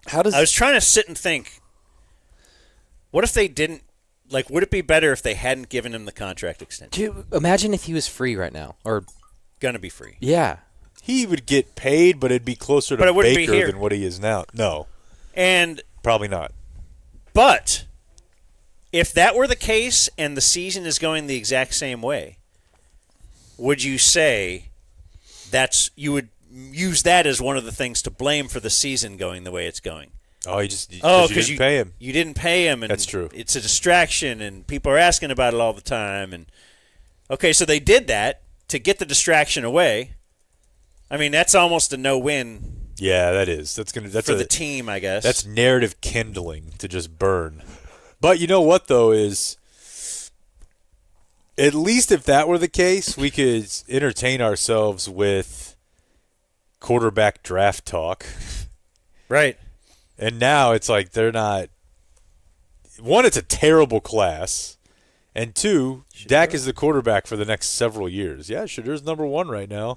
How does I was trying to sit and think, what if they didn't? Like, would it be better if they hadn't given him the contract extension? Dude, imagine if he was free right now. Or Gonna be free. yeah. He would get paid, but it'd be closer But to it wouldn't be Baker here. than what he is now. No, And probably not. but if that were the case and the season is going the exact same way, would you say you would use that as one of the things to blame for the season going the way it's going? Oh, you didn't pay him. You didn't pay him, and That's true. It's a distraction, and people are asking about it all the time. And okay, so they did that to get the distraction away. I mean, that's almost a no-win Yeah, that is. That's for the team, I guess. That's narrative kindling to just burn. But you know what though is, at least if that were the case, we could entertain ourselves with quarterback draft talk. right. And now it's like they're not. One, it's a terrible class, and two, Dak is the quarterback for the next several years. Yeah, Shedur's number 1 right now.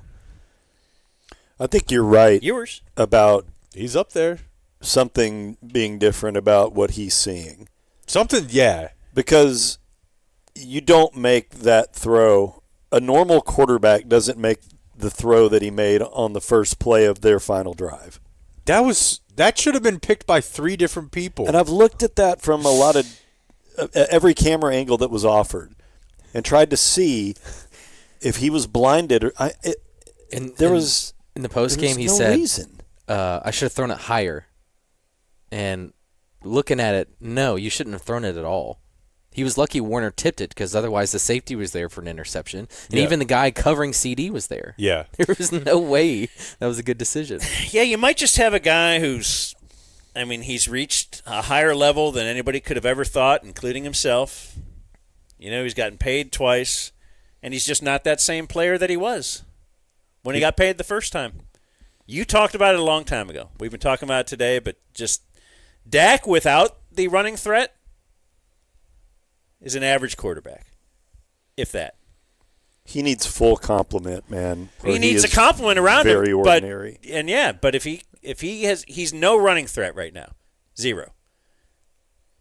I think you're right Yours. about He's up there. something being different about what he's seeing. Something, yeah. Because you don't make that throw. A normal quarterback doesn't make the throw that he made on the first play of their final drive. That should have been picked by 3 different people. And I've looked at that from a lot of every camera angle that was offered and tried to see if he was blinded. In the post game, he no said, reason. I should have thrown it higher. And looking at it, no, you shouldn't have thrown it at all. He was lucky Warner tipped it because otherwise the safety was there for an interception. And even the guy covering CD was there. Yeah. There was no way that was a good decision. Yeah, you might just have a guy he's reached a higher level than anybody could have ever thought, including himself. He's gotten paid twice, and he's just not that same player that he was when he got paid the first time. You talked about it a long time ago. We've been talking about it today, but just Dak without the running threat is an average quarterback, if that. He needs full complement, man. He needs a compliment around very him. ordinary. But if he's no running threat right now, 0.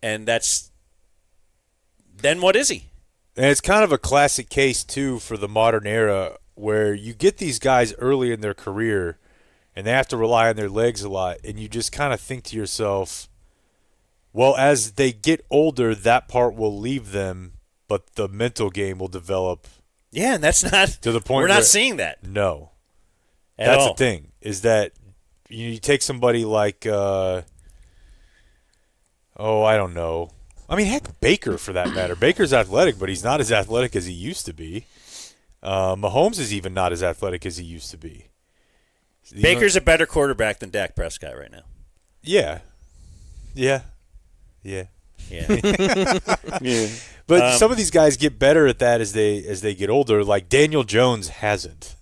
And then what is he? And it's kind of a classic case, too, for the modern era where you get these guys early in their career and they have to rely on their legs a lot, and you just kind of think to yourself, Well, as they get older, that part will leave them, but the mental game will develop. Yeah, and that's not to the point we're not where, seeing that. No. That's the thing, is that you take somebody like, I don't know. I mean, heck, Baker for that matter. Baker's athletic, but he's not as athletic as he used to be. Mahomes is even not as athletic as he used to be. Baker's a better quarterback than Dak Prescott right now. Yeah. Yeah. Yeah. Yeah. But some of these guys get better at that as they get older. Like Daniel Jones hasn't,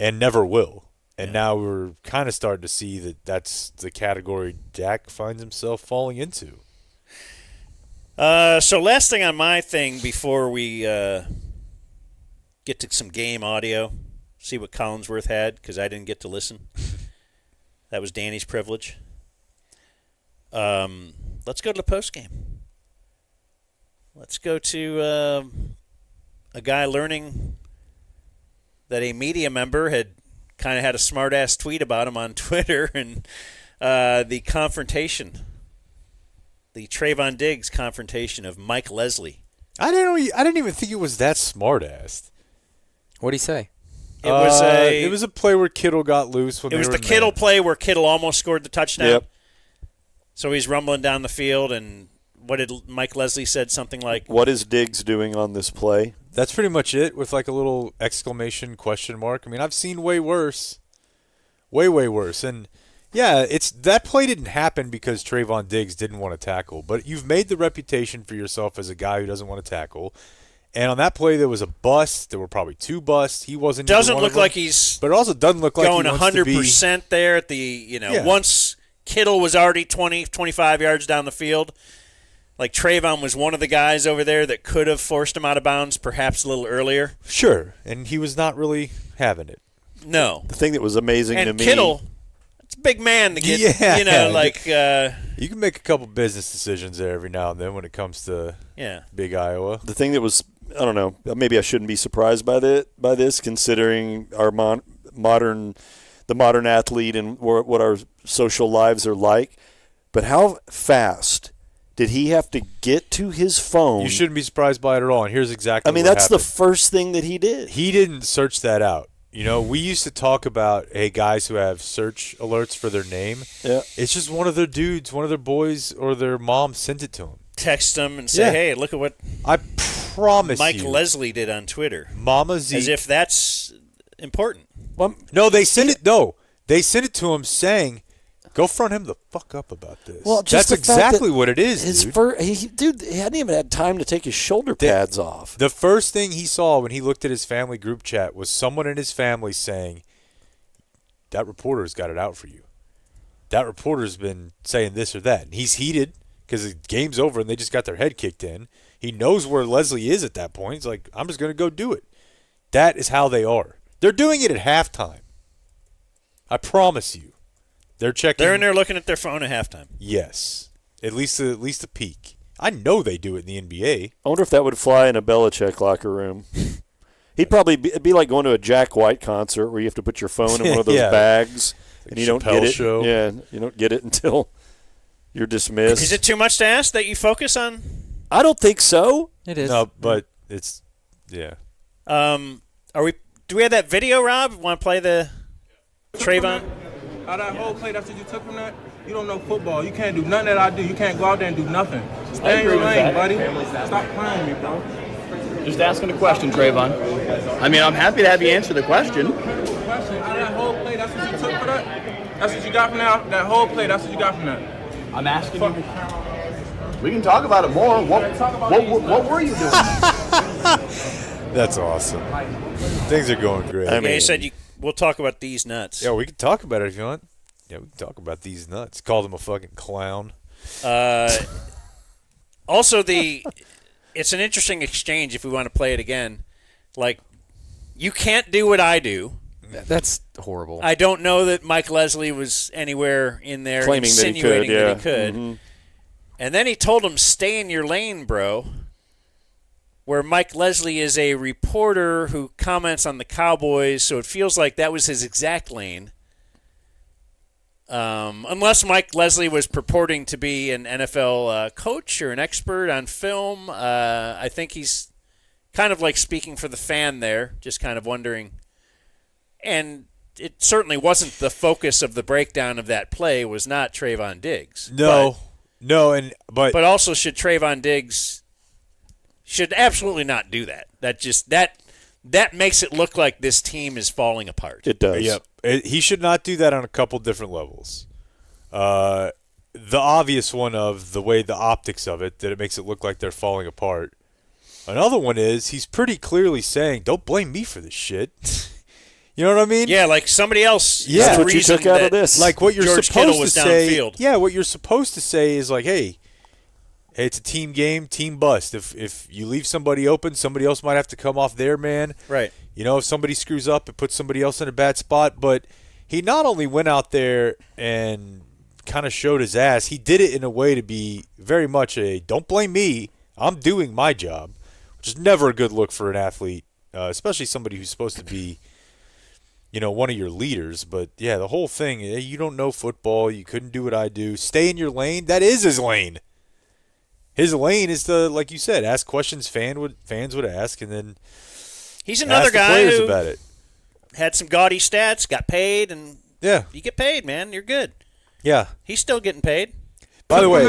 and never will. And now we're kind of starting to see that that's the category Dak finds himself falling into. So last thing on my thing before we get to some game audio, see what Collinsworth had, because I didn't get to listen. That was Danny's privilege. Let's go to the post game. Let's go to a guy learning that a media member had kind of had a smart-ass tweet about him on Twitter, and the confrontation, the Trayvon Diggs confrontation of Mike Leslie. I didn't even think it was that smart-assed. What'd he say? It was a play where Kittle got loose. When it was the Kittle play where Kittle almost scored the touchdown. Yep. So he's rumbling down the field, and what did Mike Leslie said? Something like, "What is Diggs doing on this play?" That's pretty much it, with like a little exclamation question mark. I mean, I've seen way worse. Way worse. And yeah, that play didn't happen because Trayvon Diggs didn't want to tackle, but you've made the reputation for yourself as a guy who doesn't want to tackle. And on that play, there was a bust. There were probably two busts. He wasn't. Doesn't look like he's. But it also doesn't look like going he wants to be 100% there at the once Kittle was already 20, 25 yards down the field. Like Trayvon was one of the guys over there that could have forced him out of bounds perhaps a little earlier. Sure, and he was not really having it. No. The thing that was amazing to me. Kittle, it's a big man to get, you can make a couple business decisions there every now and then when it comes to Big Iowa. The thing that was, I don't know, maybe I shouldn't be surprised by this, considering our modern athlete and what our social lives are like. But how fast did he have to get to his phone? You shouldn't be surprised by it at all. And here's exactly what that's happened. the first thing that he did. He didn't search that out. You know, we used to talk about, hey, guys who have search alerts for their name. Yeah. It's just one of their dudes, one of their boys, or their mom sent it to him. Text them and say, hey, look at what I promise Mike Leslie did on Twitter. Mama Z. As if that's important. Well, no, they sent it. No, they sent it to him saying, "Go front him the fuck up about this." Well, that's exactly what it is, dude. He hadn't even had time to take his shoulder pads off. The first thing he saw when he looked at his family group chat was someone in his family saying, "That reporter's got it out for you. That reporter's been saying this or that." And he's heated because the game's over and they just got their head kicked in. He knows where Leslie is at that point. He's like, "I'm just going to go do it." That is how they are. They're doing it at halftime. I promise you. They're checking. They're in there looking at their phone at halftime. Yes, at least a peek. I know they do it in the NBA. I wonder if that would fly in a Belichick locker room. He'd probably be like going to a Jack White concert where you have to put your phone in one of those bags like and you don't get it. Show. Yeah, you don't get it until you're dismissed. Is it too much to ask that you focus on? I don't think so. It is. No, but it's Do we have that video, Rob? Want to play the Trayvon? Out of that whole play, that's what you took from that? You don't know football. You can't do nothing that I do. You can't go out there and do nothing. Stay in your lane, buddy. Stop playing me, bro. Just asking a question, Trayvon. I mean, I'm happy to have you answer the question. Out of that whole play, that's what you took for that? That's what you got from that whole play, that's what you got from that? I'm asking you. We can talk about it more. What were you doing? That's awesome. Things are going great. I mean, you said we'll talk about these nuts. Yeah, we can talk about it if you want. Yeah, we can talk about these nuts. Called him a fucking clown. Also, it's an interesting exchange if we want to play it again. Like, you can't do what I do. That's horrible. I don't know that Mike Leslie was anywhere in there claiming insinuating that he could. Mm-hmm. And then he told him, stay in your lane, bro. Where Mike Leslie is a reporter who comments on the Cowboys, so it feels like that was his exact lane. Unless Mike Leslie was purporting to be an NFL coach or an expert on film, I think he's kind of like speaking for the fan there, just kind of wondering. And it certainly wasn't the focus of the breakdown of that play, was not Trayvon Diggs. But also should Trayvon Diggs should absolutely not do that. That makes it look like this team is falling apart. It does. Yep. He should not do that on a couple different levels. The obvious one of the way the optics of it, that it makes it look like they're falling apart. Another one is he's pretty clearly saying, don't blame me for this shit. You know what I mean? Yeah, like somebody else. Yeah, that's what you took out of this. Like what you're George supposed Kittle to was say. downfield. Yeah, what you're supposed to say is like, hey, it's a team game, team bust. If you leave somebody open, somebody else might have to come off their man. Right. You know, if somebody screws up, it puts somebody else in a bad spot. But he not only went out there and kind of showed his ass, he did it in a way to be very much a don't blame me, I'm doing my job, which is never a good look for an athlete, especially somebody who's supposed to be, you know, one of your leaders. But, yeah, the whole thing, you don't know football, you couldn't do what I do. Stay in your lane. That is his lane. His lane is to, like you said, ask questions fans would ask, and then he's another ask the guy players who about it. Had some gaudy stats, got paid, and Yeah. you get paid, man. You're good. Yeah. He's still getting paid. By the way,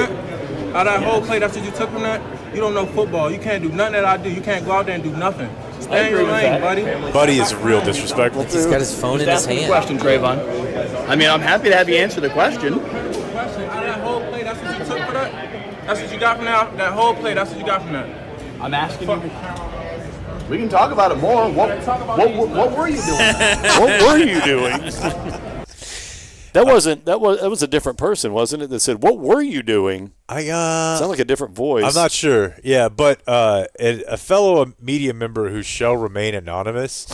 Out of that whole play, that's what you took from that. You don't know football. You can't do nothing that I do. You can't go out there and do nothing. Stay in your lane, buddy. Buddy is real disrespectful, He's got his phone in his Ask me the hand. question, Trayvon. I mean, I'm happy to have you answer the question. Out of that whole play, that's what you took for that. That's what you got from that whole play. That's what you got from that. I'm asking you. We can talk about it more. What were you doing? What were you doing? That was a different person, wasn't it? That said, "What were you doing?" Sound like a different voice. I'm not sure. Yeah, but a fellow media member who shall remain anonymous.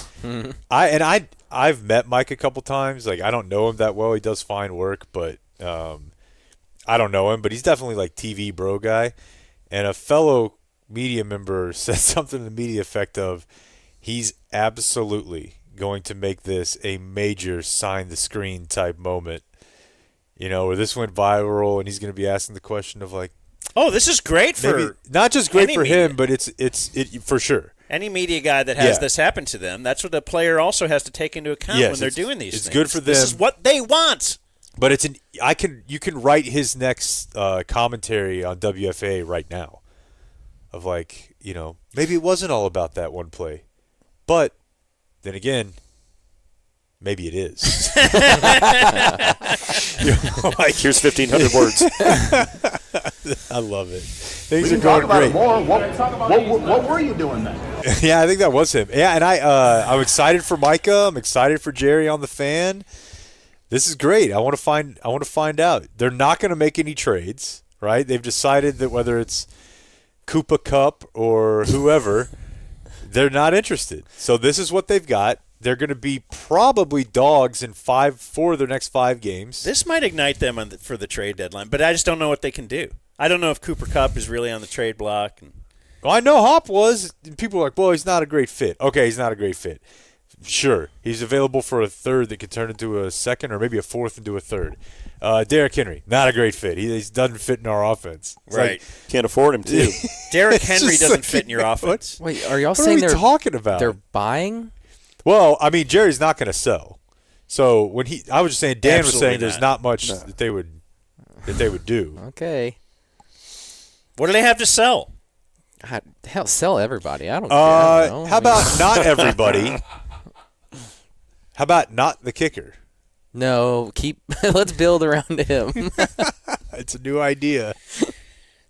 I've met Mike a couple times. Like, I don't know him that well. He does fine work, but I don't know him. But he's definitely like TV bro guy. And a fellow media member said something to the media effect of, he's absolutely going to make this a major sign the screen type moment, you know, where this went viral, and he's going to be asking the question of like, oh, this is great for not just great for media. him, but it's for sure. Any media guy that has this happen to them, that's what the player also has to take into account when they're doing these things. It's good for them. This is what they want. But you can write his next commentary on WFA right now, of like, you know, maybe it wasn't all about that one play, but then again, maybe it is. You know, like, here's 1,500 words. I love it. We Things can are going talk about great. it more. What were you doing then? Yeah, I think that was him. Yeah, and I'm excited for Micah. I'm excited for Jerry on the Fan. This is great. I want to find out. They're not going to make any trades, right? They've decided that whether it's Koopa Cup or whoever, they're not interested. So this is what they've got. They're going to be probably dogs in 4 of their next 5 games. This might ignite them for the trade deadline, but I just don't know what they can do. I don't know if Cooper Kupp is really on the trade block. Well, I know Hop was. People are like, well, he's not a great fit. Okay, he's not a great fit. Sure, he's available for a third that could turn into a second or maybe a fourth into a third. Derrick Henry, not a great fit. He doesn't fit in our offense. It's right. like, can't afford him, too. Derrick Henry doesn't fit in your offense. Wait, are y'all What saying are we they're talking about? They're buying? Well, I mean, Jerry's not going to sell. So I was just saying, Dan was Absolutely saying there's not much that they would do. Okay. What do they have to sell? Hell, sell everybody. I don't care. I don't know. How about not everybody? How about not the kicker? No, let's build around him. It's a new idea.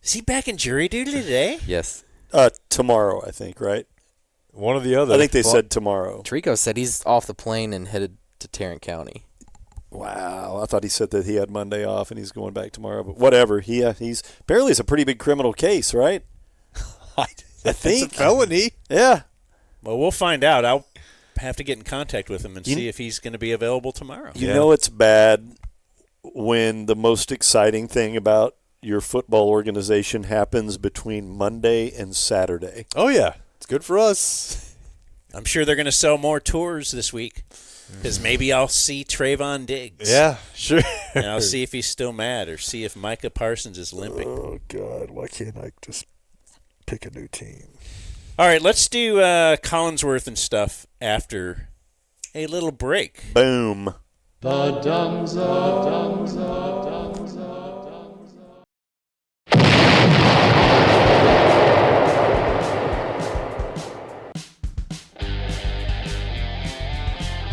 Is he back in jury duty today? Yes. Tomorrow, I think, right? One or the other. I think they said tomorrow. Trico said he's off the plane and headed to Tarrant County. Wow, I thought he said that he had Monday off and he's going back tomorrow. But whatever, he's apparently it's a pretty big criminal case, right? I think it's a felony. Yeah. Well, we'll find out. I'll have to get in contact with him and see if he's going to be available tomorrow. You know it's bad when the most exciting thing about your football organization happens between Monday and Saturday. Oh, yeah. It's good for us. I'm sure they're going to sell more tours this week because maybe I'll see Trayvon Diggs. Yeah, sure. And I'll see if he's still mad or see if Micah Parsons is limping. Oh, God. Why can't I just pick a new team? All right, let's do Collinsworth and stuff after a little break. Boom. The Dumb Zone.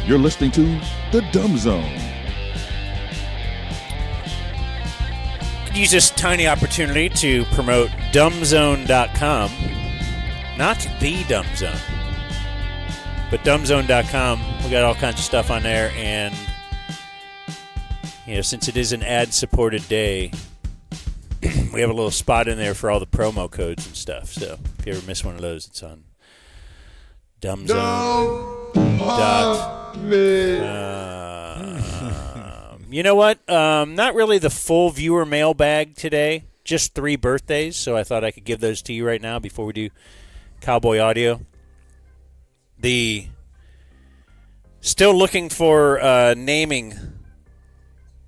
You're listening to The Dumb Zone. Could use this tiny opportunity to promote dumbzone.com. Not the Dumb Zone, but dumbzone.com. We got all kinds of stuff on there, and since it is an ad-supported day, we have a little spot in there for all the promo codes and stuff. So if you ever miss one of those, it's on dumbzone.com. You know what? Not really the full viewer mailbag today. Just 3 birthdays, so I thought I could give those to you right now before we do Cowboy Audio. Still looking for naming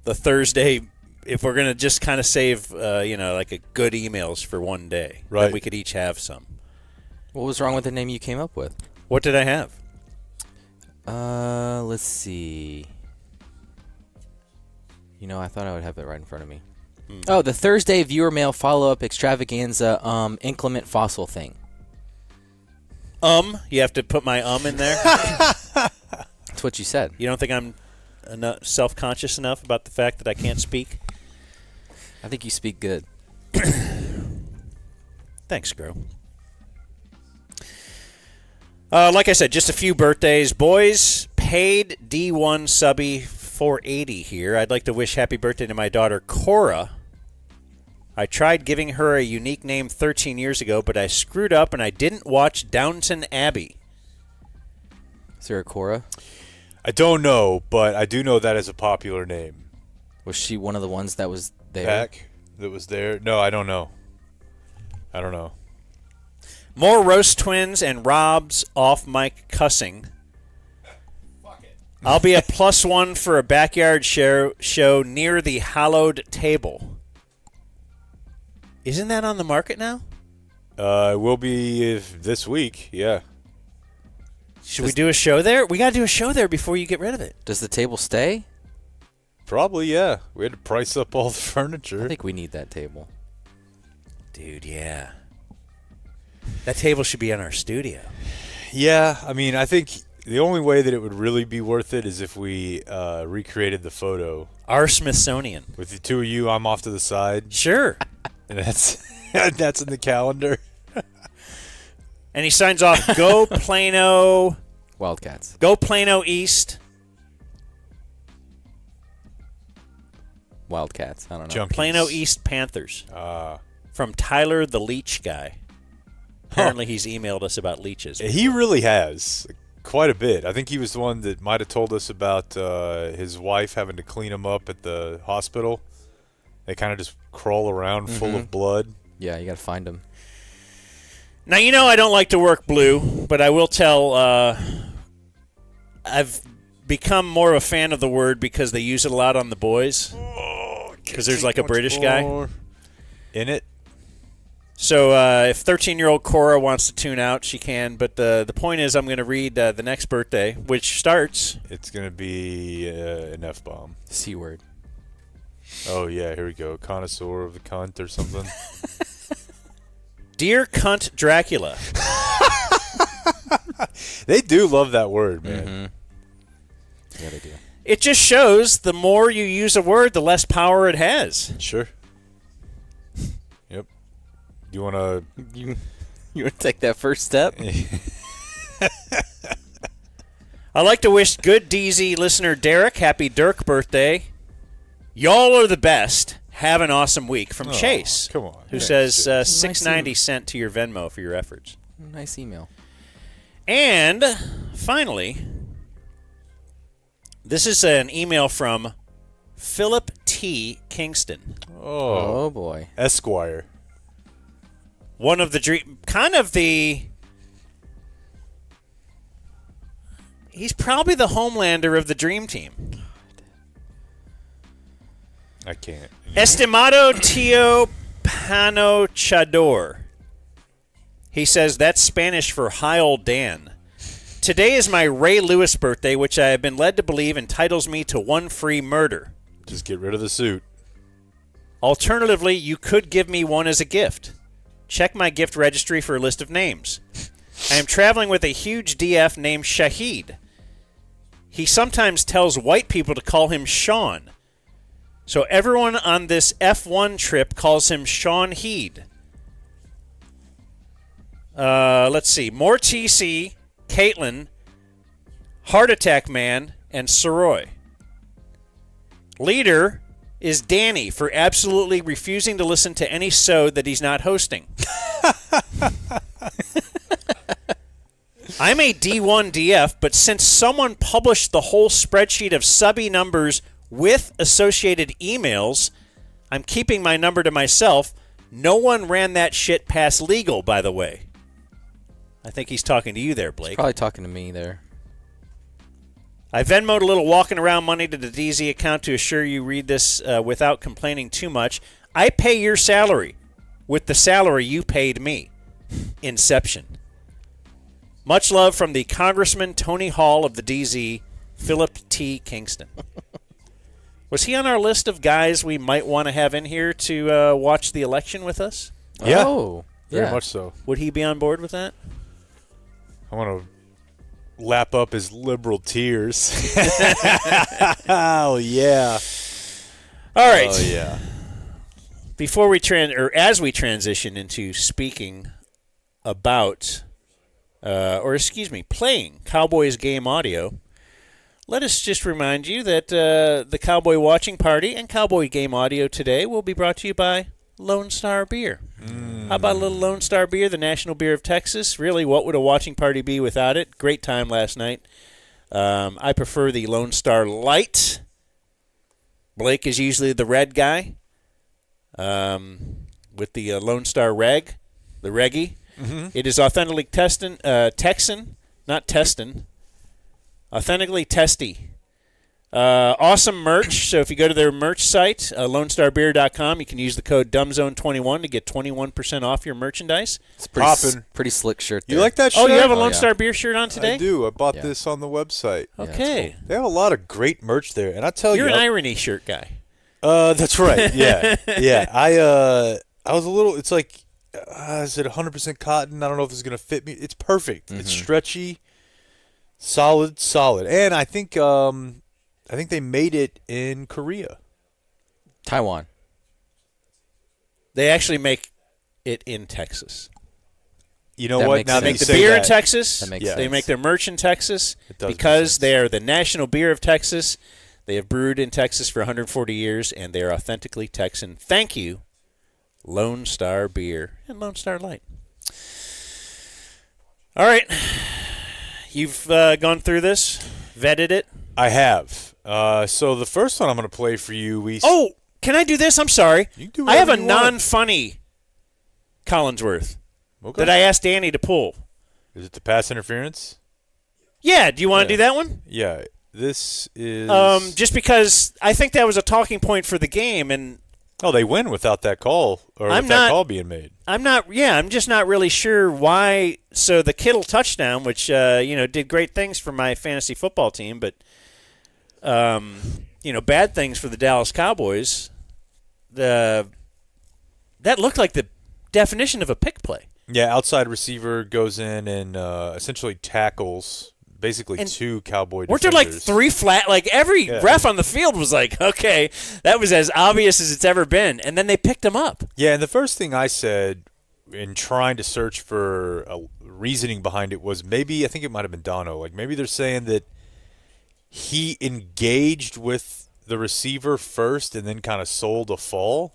the Thursday. If we're gonna just kind of save, like a good emails for one day, right? We could each have some. What was wrong with the name you came up with? What did I have? Let's see. I thought I would have it right in front of me. Oh, the Thursday viewer mail follow-up extravaganza inclement fossil thing. You have to put my in there? That's what you said. You don't think I'm self-conscious enough about the fact that I can't speak? I think you speak good. Thanks, Gro. Like I said, just a few birthdays. Boys, paid D1 subby 480 here. I'd like to wish happy birthday to my daughter, Cora. I tried giving her a unique name 13 years ago, but I screwed up and I didn't watch Downton Abbey. Is there a Cora? I don't know, but I do know that is a popular name. Was she one of the ones that was there? Back that was there? No, I don't know. More roast twins and Rob's off-mic cussing. I'll be a +1 for a backyard show near the hallowed table. Isn't that on the market now? It will be this week, yeah. Should we do a show there? We got to do a show there before you get rid of it. Does the table stay? Probably, yeah. We had to price up all the furniture. I think we need that table. Dude, yeah. That table should be in our studio. Yeah, I mean, I think the only way that it would really be worth it is if we recreated the photo. Our Smithsonian. With the two of you, I'm off to the side. Sure. And that's in the calendar. And he signs off, go Plano. Wildcats. Go Plano East. Wildcats. I don't know. Junkies. Plano East Panthers. From Tyler the Leech guy. Apparently he's emailed us about leeches. He really has. Quite a bit. I think he was the one that might have told us about his wife having to clean him up at the hospital. They kind of just crawl around full of blood. Yeah, you got to find them. Now, I don't like to work blue, but I will tell I've become more of a fan of the word because they use it a lot on the boys. Because there's like a British guy in it. So if 13-year-old Cora wants to tune out, she can. But the point is I'm going to read the next birthday, which starts. It's going to be an F-bomb. C word. Oh, yeah, here we go. Connoisseur of the cunt or something. Dear Cunt Dracula. They do love that word, man. Mm-hmm. Yeah, they do. It just shows the more you use a word, the less power it has. Sure. Yep. You want to... You want to take that first step? I'd like to wish good DZ listener Derek happy Dirk birthday. Y'all are the best. Have an awesome week. From Chase. Come on. Who says $6.90 sent to your Venmo for your efforts. Nice email. And finally, this is an email from Philip T. Kingston. Oh boy. Esquire. One of the dream, kind of the He's probably the Homelander of the Dream Team. I can't. Estimado Tio Panochador. He says that's Spanish for hi old Dan. Today is my Ray Lewis birthday, which I have been led to believe entitles me to one free murder. Just get rid of the suit. Alternatively, you could give me one as a gift. Check my gift registry for a list of names. I am traveling with a huge DF named Shahid. He sometimes tells white people to call him Sean. So everyone on this F1 trip calls him Sean Heed. Let's see. More TC, Caitlin, Heart Attack Man, and Soroy. Leader is Danny for absolutely refusing to listen to any show that he's not hosting. I'm a D1 DF, but since someone published the whole spreadsheet of subby numbers with associated emails, I'm keeping my number to myself. No one ran that shit past legal, by the way. I think he's talking to you there, Blake. He's probably talking to me there. I Venmoed a little walking around money to the DZ account to assure you read this without complaining too much. I pay your salary with the salary you paid me. Inception. Much love from the Congressman Tony Hall of the DZ, Philip T. Kingston. Was he on our list of guys we might want to have in here to watch the election with us? Yeah. Oh, Very yeah. much so. Would he be on board with that? I want to lap up his liberal tears. Oh, yeah. All right. Oh, yeah. Before we as we transition into speaking about, playing Cowboys game audio, let us just remind you that the Cowboy Watching Party and Cowboy Game Audio today will be brought to you by Lone Star Beer. How about a little Lone Star Beer, the national beer of Texas? Really, what would a watching party be without it? Great time last night. I prefer the Lone Star Light. Blake is usually the red guy with the Lone Star Reg, the Reggie. Mm-hmm. It is authentically Texan, not Testin. Authentically testy. Awesome merch. So if you go to their merch site, lonestarbeer.com, you can use the code dumbzone21 to get 21% off your merchandise. It's pretty slick shirt there. You like that shirt? Oh, you have a Lone Star Beer shirt on today? I do. I bought this on the website. Okay. cool. They have a lot of great merch there. And I tell You're you. an irony shirt guy. That's right. Yeah. Yeah. I was a little, it's like, is it 100% cotton? I don't know if this is going to fit me. It's perfect. Mm-hmm. It's stretchy, solid. And I think they made it in Korea. Taiwan. They actually make it in Texas. You know That what? makes Now sense. They that make you the say beer that, in Texas. That makes They sense. make their merch in Texas does make because sense. they are the national beer of Texas. They have brewed in Texas for 140 years, and they are authentically Texan. Thank you, Lone Star Beer and Lone Star Light. All right. You've gone through this, vetted it. I have. So the first one I'm going to play for you. Oh, can I do this? I'm sorry. You can do I have a whatever you want. non-funny Collinsworth Okay. that I asked Danny to pull. Is it the pass interference? Yeah, do you want to do that one? Yeah. This is. Just because I think that was a talking point for the game, and they win without that call, or with that call being made. I'm just not really sure why. So the Kittle touchdown, which did great things for my fantasy football team, but bad things for the Dallas Cowboys. That looked like the definition of a pick play. Yeah, outside receiver goes in and essentially tackles basically two Cowboy Weren't defenders. there like three flat? Like every ref on the field was like, okay, that was as obvious as it's ever been, and then they picked him up. Yeah, and the first thing I said in trying to search for a reasoning behind it was maybe, I think it might have been Dono, like maybe they're saying that he engaged with the receiver first and then kind of sold a fall.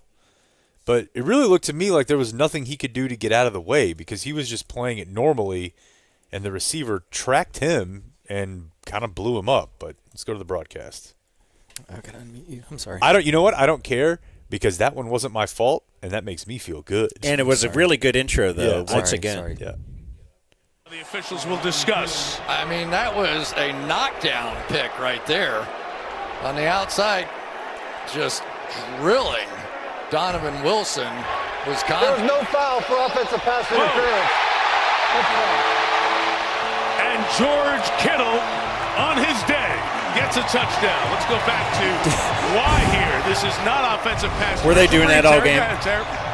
But it really looked to me like there was nothing he could do to get out of the way because he was just playing it normally, and the receiver tracked him and kind of blew him up. But let's go to the broadcast. How can I unmute you? I'm sorry. You know what? I don't care because that one wasn't my fault, and that makes me feel good. And it was a really good intro, though, Yeah, once again. Sorry. Yeah. The officials will discuss. I mean, that was a knockdown pick right there. On the outside, just drilling Donovan Wilson. There was no foul for offensive pass interference. And George Kittle, on his day, gets a touchdown. Let's go back to why here. This is not offensive pass. Were they doing that all game?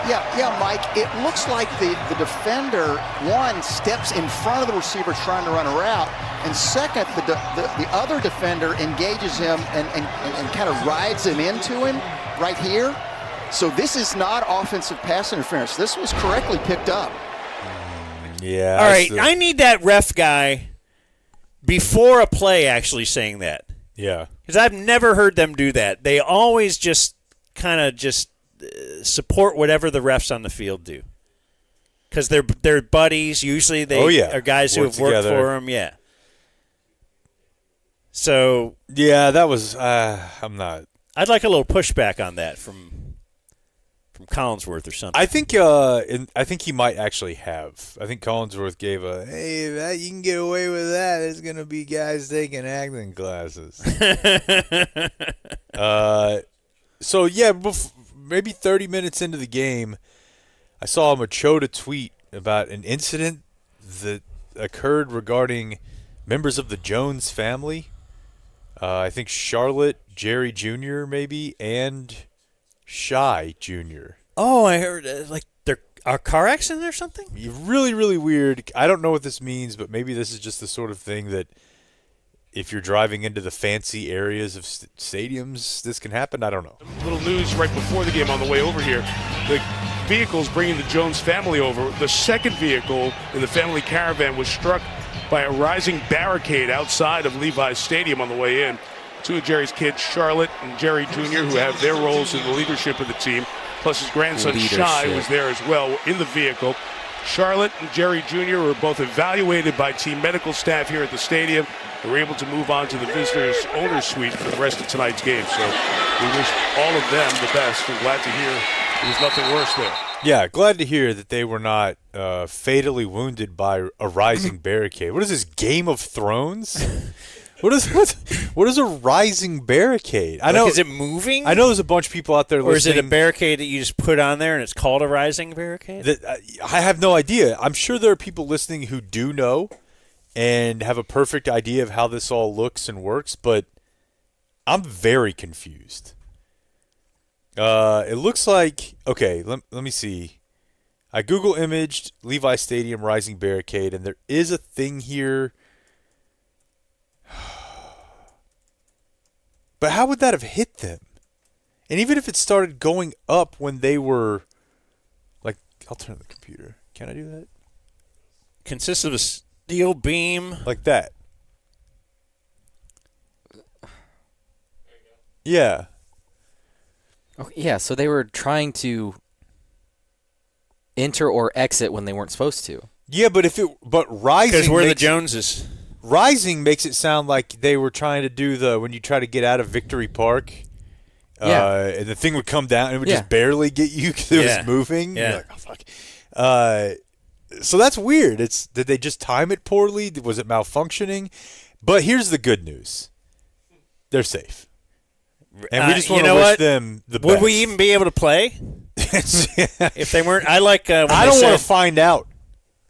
Yeah, Mike. It looks like the defender, one, steps in front of the receiver trying to run a route, and second, the other defender engages him and kind of rides him into him right here. So this is not offensive pass interference. This was correctly picked up. Yeah. All right, I need that ref guy before a play actually saying that. Yeah. Because I've never heard them do that. They always just kind of support whatever the refs on the field do. Because they're buddies. Usually they are guys who have worked for them. Yeah. So. Yeah, that was. I'm not. I'd like a little pushback on that from Collinsworth or something. I think he might actually have. I think Collinsworth gave hey, you can get away with that. There's going to be guys taking acting classes. So, yeah, maybe 30 minutes into the game, I saw a Machota tweet about an incident that occurred regarding members of the Jones family. I think Charlotte, Jerry Jr. maybe, and Shy Jr. Oh, I heard there a car accident or something? Really, really weird. I don't know what this means, but maybe this is just the sort of thing that if you're driving into the fancy areas of stadiums, this can happen. I don't know. Little news right before the game on the way over here. The vehicles bringing the Jones family over, the second vehicle in the family caravan was struck by a rising barricade outside of Levi's Stadium on the way in. Two of Jerry's kids, Charlotte and Jerry Jr., who have their roles in the leadership of the team, plus his grandson, Shy, was there as well in the vehicle. Charlotte and Jerry Jr. were both evaluated by team medical staff here at the stadium. They were able to move on to the visitors' owner's suite for the rest of tonight's game. So we wish all of them the best. We're glad to hear there was nothing worse there. Yeah, glad to hear that they were not fatally wounded by a rising barricade. What is this, Game of Thrones? What is a rising barricade? I know. Is it moving? I know there's a bunch of people out there listening. Or is it a barricade that you just put on there and it's called a rising barricade? I have no idea. I'm sure there are people listening who do know and have a perfect idea of how this all looks and works, but I'm very confused. It looks like, okay, let me see. I Google imaged Levi Stadium rising barricade, and there is a thing here. But how would that have hit them? And even if it started going up when they were, like, I'll turn on the computer. Can I do that? Consists of a steel beam. Like that. Yeah. Oh, yeah, so they were trying to enter or exit when they weren't supposed to. Yeah, but rising, because we're the Joneses. Rising makes it sound like they were trying to do when you try to get out of Victory Park, and the thing would come down and it would just barely get you because it was moving. Yeah. You're like, oh, fuck. So that's weird. Did they just time it poorly? Was it malfunctioning? But here's the good news: they're safe, and we just want to wish them the best. Would we even be able to play if they weren't? I like. I don't want to find out.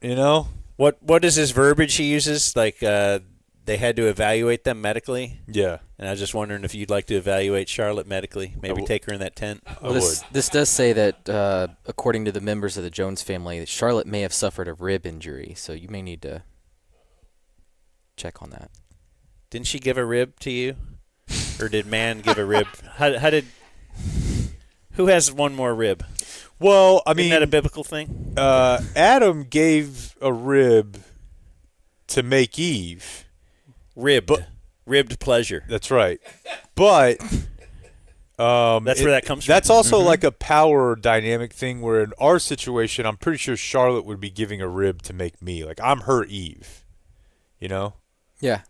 You know. What is his verbiage he uses? Like they had to evaluate them medically? Yeah. And I was just wondering if you'd like to evaluate Charlotte medically. Maybe take her in that tent. Well, this does say that, according to the members of the Jones family, Charlotte may have suffered a rib injury, so you may need to check on that. Didn't she give a rib to you? Or did man give a rib? How did... Who has one more rib? Well, I mean, isn't that a biblical thing? Adam gave a rib to make Eve. Ribbed pleasure. That's right. But that's where that comes from. That's also like a power dynamic thing where in our situation, I'm pretty sure Charlotte would be giving a rib to make me. Like, I'm her Eve. You know? Yeah.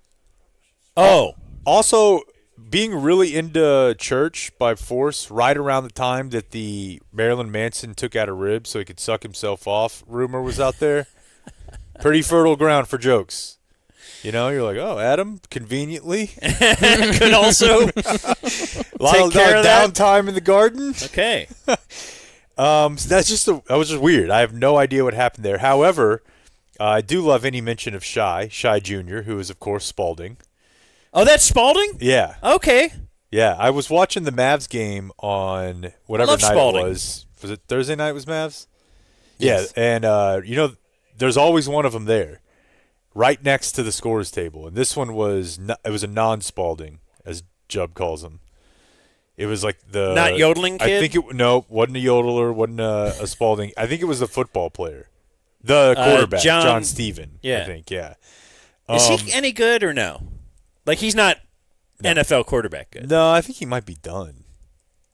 Oh. Also, being really into church by force right around the time that the Marilyn Manson took out a rib so he could suck himself off rumor was out there. Pretty fertile ground for jokes. You know, you're like, oh, Adam, conveniently. Could also a lot of downtime in the garden. Okay. So that was just weird. I have no idea what happened there. However, I do love any mention of Shy Jr., who is, of course, Spalding. Oh, that's Spalding? Yeah. Okay. Yeah, I was watching the Mavs game on whatever night Spalding. it was. Was it Thursday night was Mavs? Yes. Yeah, and, there's always one of them there, right next to the scores table. And this one was it was a non-Spalding, as Jubb calls him. It was like the not yodeling kid. I think wasn't a yodeler, wasn't a Spalding. I think it was the football player, the quarterback, John Stephen. Yeah, I think. Yeah. Is he any good or no? Like he's not NFL quarterback good. No, I think he might be done.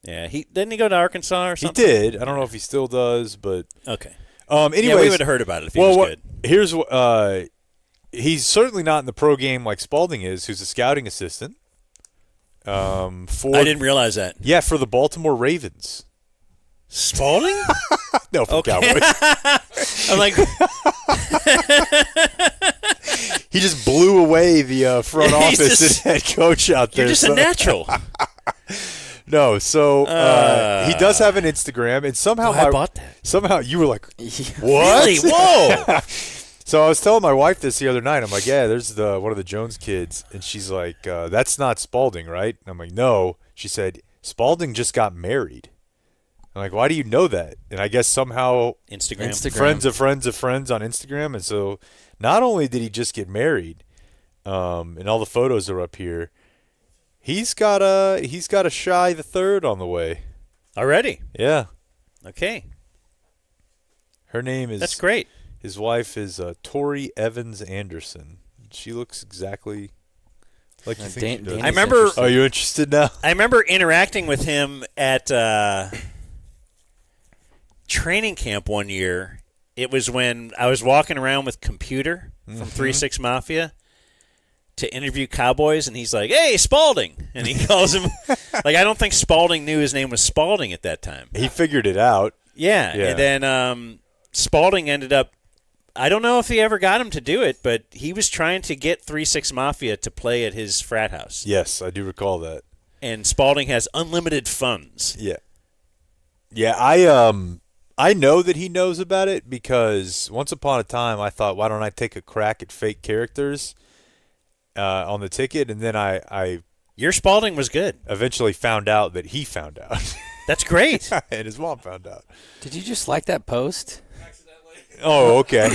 Yeah, didn't he go to Arkansas or something? He did. I don't know if he still does, but okay. Anyways, yeah, we would have heard about it if he was good. Here's he's certainly not in the pro game like Spalding is, who's a scouting assistant. I didn't realize that. Yeah, for the Baltimore Ravens. Spalding? No, for Cowboys. I'm like, he just blew away the front office and head coach out there. You're just a natural. No, so he does have an Instagram, and somehow I bought that. Somehow you were like, "What? Really? Whoa!" So I was telling my wife this the other night. I'm like, "Yeah, there's one of the Jones kids," and she's like, "That's not Spalding, right?" And I'm like, "No." She said, "Spalding just got married." I'm like, "Why do you know that?" And I guess somehow Instagram. friends of friends of friends on Instagram, and so not only did he just get married, and all the photos are up here. He's got a Shy the third on the way already. Yeah. Okay. Her name is. That's great. His wife is Tori Evans Anderson. She looks exactly like you think she does. I remember. Are you interested now? I remember interacting with him at training camp one year. It was when I was walking around with Computer from 3-6 Mafia to interview Cowboys, and he's like, "Hey, Spalding," and he calls him like I don't think Spalding knew his name was Spalding at that time. He figured it out. Yeah. And then Spalding ended up. I don't know if he ever got him to do it, but he was trying to get 3-6 Mafia to play at his frat house. Yes, I do recall that. And Spalding has unlimited funds. Yeah. Yeah, I know that he knows about it because once upon a time I thought, why don't I take a crack at fake characters on the ticket, and then your Spalding was good. Eventually found out that he found out. That's great. And his mom found out. Did you just like that post? Oh, okay.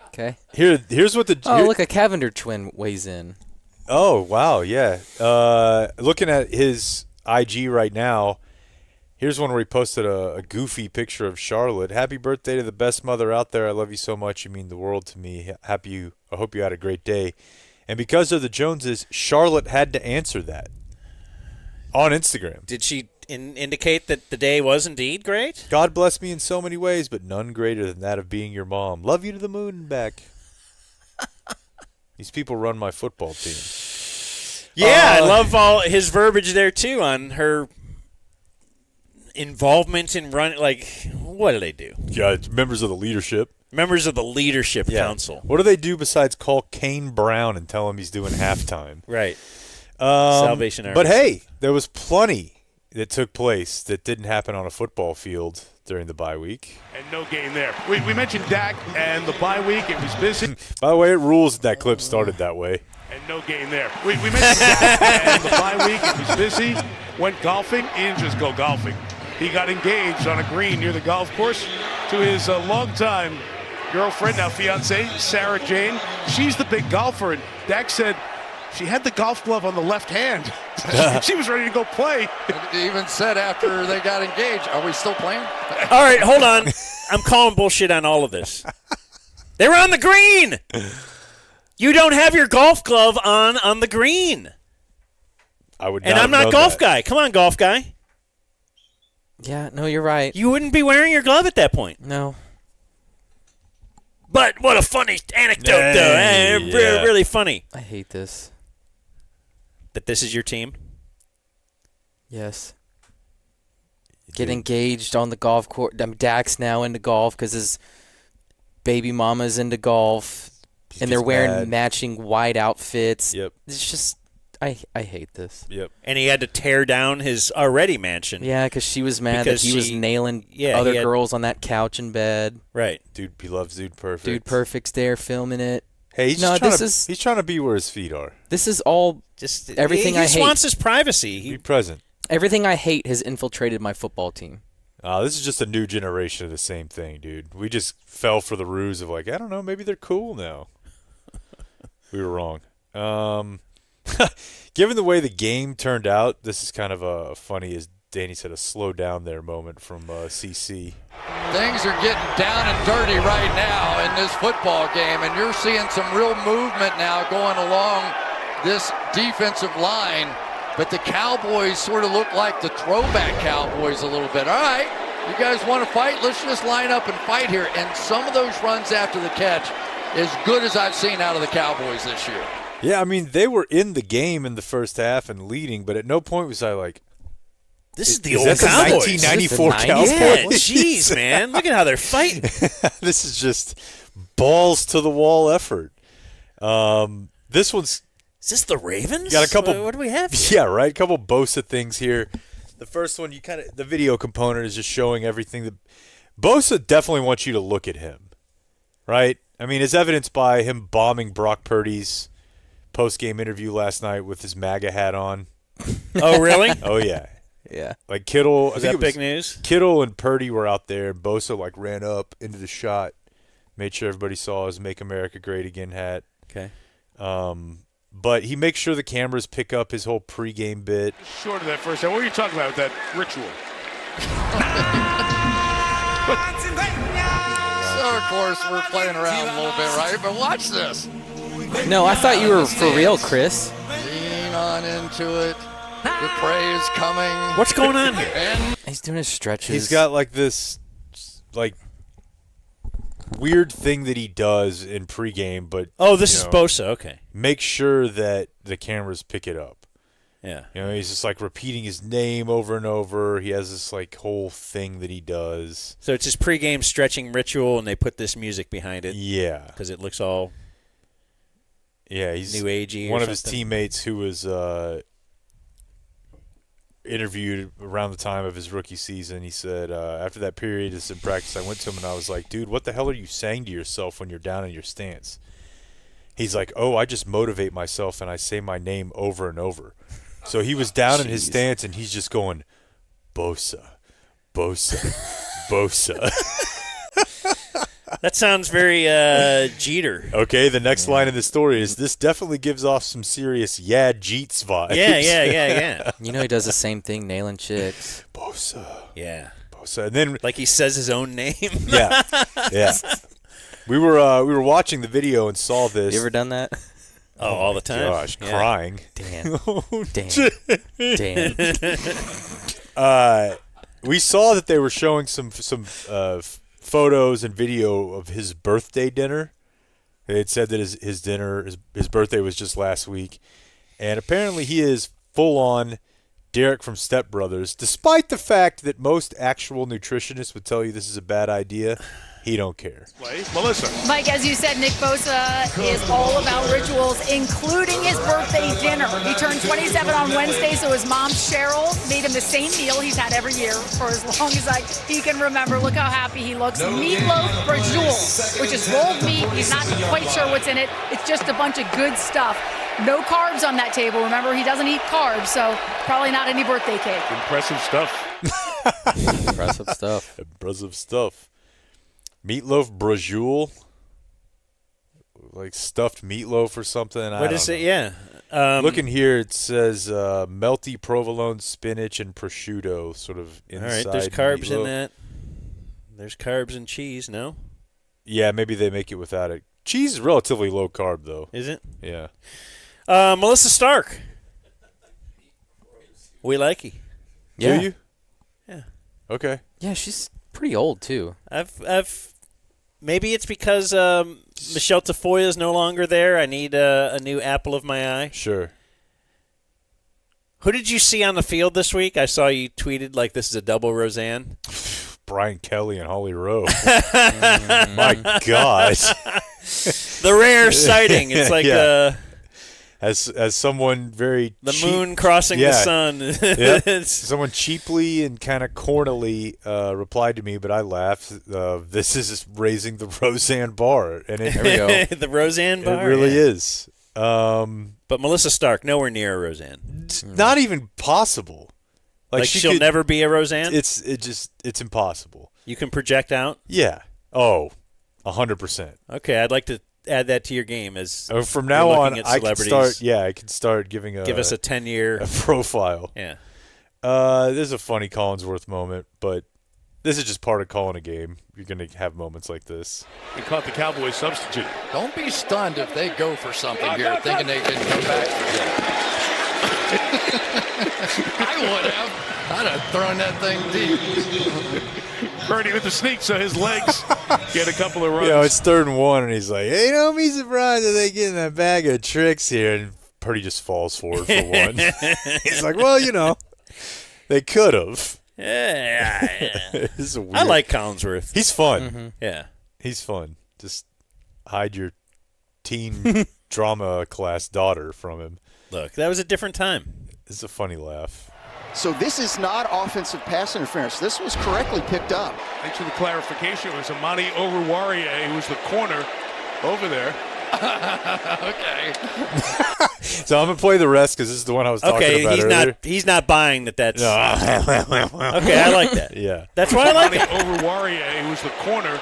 Okay. Here's what look, a Cavender twin weighs in. Oh, wow, yeah. Looking at his IG right now, here's one where he posted a goofy picture of Charlotte. Happy birthday to the best mother out there. I love you so much. You mean the world to me. I hope you had a great day. And because of the Joneses, Charlotte had to answer that on Instagram. Did she indicate that the day was indeed great? God bless me in so many ways, but none greater than that of being your mom. Love you to the moon and back. These people run my football team. Yeah, I love all his verbiage there, too, on her involvement in running. Like, what do they do? Yeah, it's members of the leadership. Members of the leadership council. What do they do besides call Kane Brown and tell him he's doing halftime? Right. Salvation Army. But, hey, there was plenty that took place that didn't happen on a football field during the bye week. And no game there. We mentioned Dak and the bye week. It was busy. By the way, it rules that clip started that way. And no game there. We mentioned Dak and the bye week. It was busy. Went golfing. He didn't just go golfing. He got engaged on a green near the golf course to his longtime girlfriend, now fiance, Sarah Jane. She's the big golfer, and Dak said she had the golf glove on the left hand. She was ready to go play. He even said after they got engaged, "Are we still playing?" All right, hold on. I'm calling bullshit on all of this. They were on the green. You don't have your golf glove on the green. I would, and I'm not golf guy. Come on, golf guy. Yeah, no, you're right. You wouldn't be wearing your glove at that point. No. But what a funny anecdote, though. Really funny. I hate this. That this is your team? Yes. Get engaged on the golf course. Dak's now into golf because baby mama's into golf, and they're wearing matching white outfits. Yep. It's just, I hate this. Yep. And he had to tear down his already mansion. Yeah, because she was mad that he was nailing other girls on that couch in bed. Right. Dude, he loves Dude Perfect. Dude Perfect's there filming it. Hey, he's trying to be where his feet are. This is all just everything I hate. He just wants his privacy. Be present. Everything I hate has infiltrated my football team. This is just a new generation of the same thing, dude. We just fell for the ruse of like, I don't know, maybe they're cool now. We were wrong. Given the way the game turned out, this is kind of a funny, as Danny said, a slow down there moment from CC. Things are getting down and dirty right now in this football game, and you're seeing some real movement now going along this defensive line. But the Cowboys sort of look like the throwback Cowboys a little bit. All right, you guys want to fight? Let's just line up and fight here. And some of those runs after the catch, as good as I've seen out of the Cowboys this year. Yeah, I mean, they were in the game in the first half and leading, but at no point was I like, this is the old Cowboys. 1994 Cowboys. Yeah, jeez, man. Look at how they're fighting. This is just balls to the wall effort. This one's... Is this the Ravens? Got a couple. What do we have here? Yeah, right. A couple Bosa things here. The first one, the video component is just showing everything. That Bosa definitely wants you to look at him, right? I mean, as evidenced by him bombing Brock Purdy's post-game interview last night with his MAGA hat on. Oh, really? Oh, yeah. Yeah. Like Kittle. Was that big news? Kittle and Purdy were out there, and Bosa ran up into the shot, made sure everybody saw his "Make America Great Again" hat. Okay. But he makes sure the cameras pick up his whole pregame bit. Short of that first time. What were you talking about with that ritual? So, of course, we're playing around a little bit, right? But watch this. No, I thought you were for real, Chris. Lean on into it. The prey is coming. What's going on here? And he's doing his stretches. He's got this weird thing that he does in pregame, but this is Bosa. Okay, make sure that the cameras pick it up. Yeah, he's just repeating his name over and over. He has this whole thing that he does. So it's his pregame stretching ritual, and they put this music behind it. Yeah, because it looks all he's new agey. One of his teammates who was interviewed around the time of his rookie season, he said after that period in practice, I went to him and I was like, dude, what the hell are you saying to yourself when you're down in your stance? He's like, I just motivate myself and I say my name over and over. So he was down in his stance and he's just going, Bosa, Bosa, Bosa. That sounds very Jeter. Okay, the next line in the story is, this definitely gives off some serious Jeets vibes. Yeah. You know he does the same thing, nailing chicks. Bosa. Yeah. Bosa. And then he says his own name. Yeah. We were watching the video and saw this. You ever done that? Oh, all the time. Gosh, crying. Dan. We saw that they were showing some photos and video of his birthday dinner. They had said that his birthday was just last week, and apparently he is full on Derek from Step Brothers. Despite the fact that most actual nutritionists would tell you this is a bad idea, he don't care. Melissa. Mike, as you said, Nick Bosa is all about rituals, including his birthday dinner. He turned 27 on Wednesday, so his mom, Cheryl, made him the same meal he's had every year for as long as he can remember. Look how happy he looks. Meatloaf braciole, which is rolled meat. He's not quite sure what's in it. It's just a bunch of good stuff. No carbs on that table. Remember, he doesn't eat carbs, so probably not any birthday cake. Impressive stuff. Impressive stuff. Meatloaf braciole, stuffed meatloaf or something. What is it? Yeah. Looking here, it says melty provolone, spinach, and prosciutto, sort of inside. All right, there's carbs meatloaf. in that. There's carbs in cheese, no? Yeah, maybe they make it without it. Cheese is relatively low carb, though. Is it? Yeah. Melissa Stark. We like you. Yeah. Do you? Yeah. Okay. Yeah, she's pretty old too. Maybe it's because Michelle Tafoya is no longer there. I need a new apple of my eye. Sure. Who did you see on the field this week? I saw you tweeted this is a double Roseanne. Brian Kelly and Holly Rowe. My God. The rare sighting. It's like as someone very the moon crossing the sun. Yep. Someone cheaply and kind of cornily replied to me, but I laughed. This is just raising the Roseanne bar, and there we go. The Roseanne bar. It really is. But Melissa Stark, nowhere near a Roseanne. Not even possible. Like she'll never be a Roseanne. It's impossible. You can project out. Yeah. Oh, 100%. Okay, I'd like to add that to your game as from now on. I can start. Yeah, I can start give us a 10-year profile. Yeah. There's a funny Collinsworth moment, but this is just part of calling a game. You're going to have moments like this. He caught the Cowboys substitute. Don't be stunned if they go for something here, thinking they can come back for you. I would have. I'd have thrown that thing deep. Purdy with the sneak, so his legs get a couple of runs. It's 3rd and 1, and he's like, hey, don't be surprised if they get in that bag of tricks here. And Purdy just falls forward for one. He's like, well, they could have. Yeah. I like Collinsworth. He's fun. Mm-hmm. Yeah. He's fun. Just hide your teen drama class daughter from him. Look, that was a different time. This is a funny laugh. So this is not offensive pass interference. This was correctly picked up. Thanks for the clarification. It was Amani Oruwariye who was the corner over there. Okay. So I'm going to play the rest because this is the one I was talking about earlier. He's not buying that that's... No. Okay, I like that. Yeah. That's why I like it. Amani Oruwariye who was the corner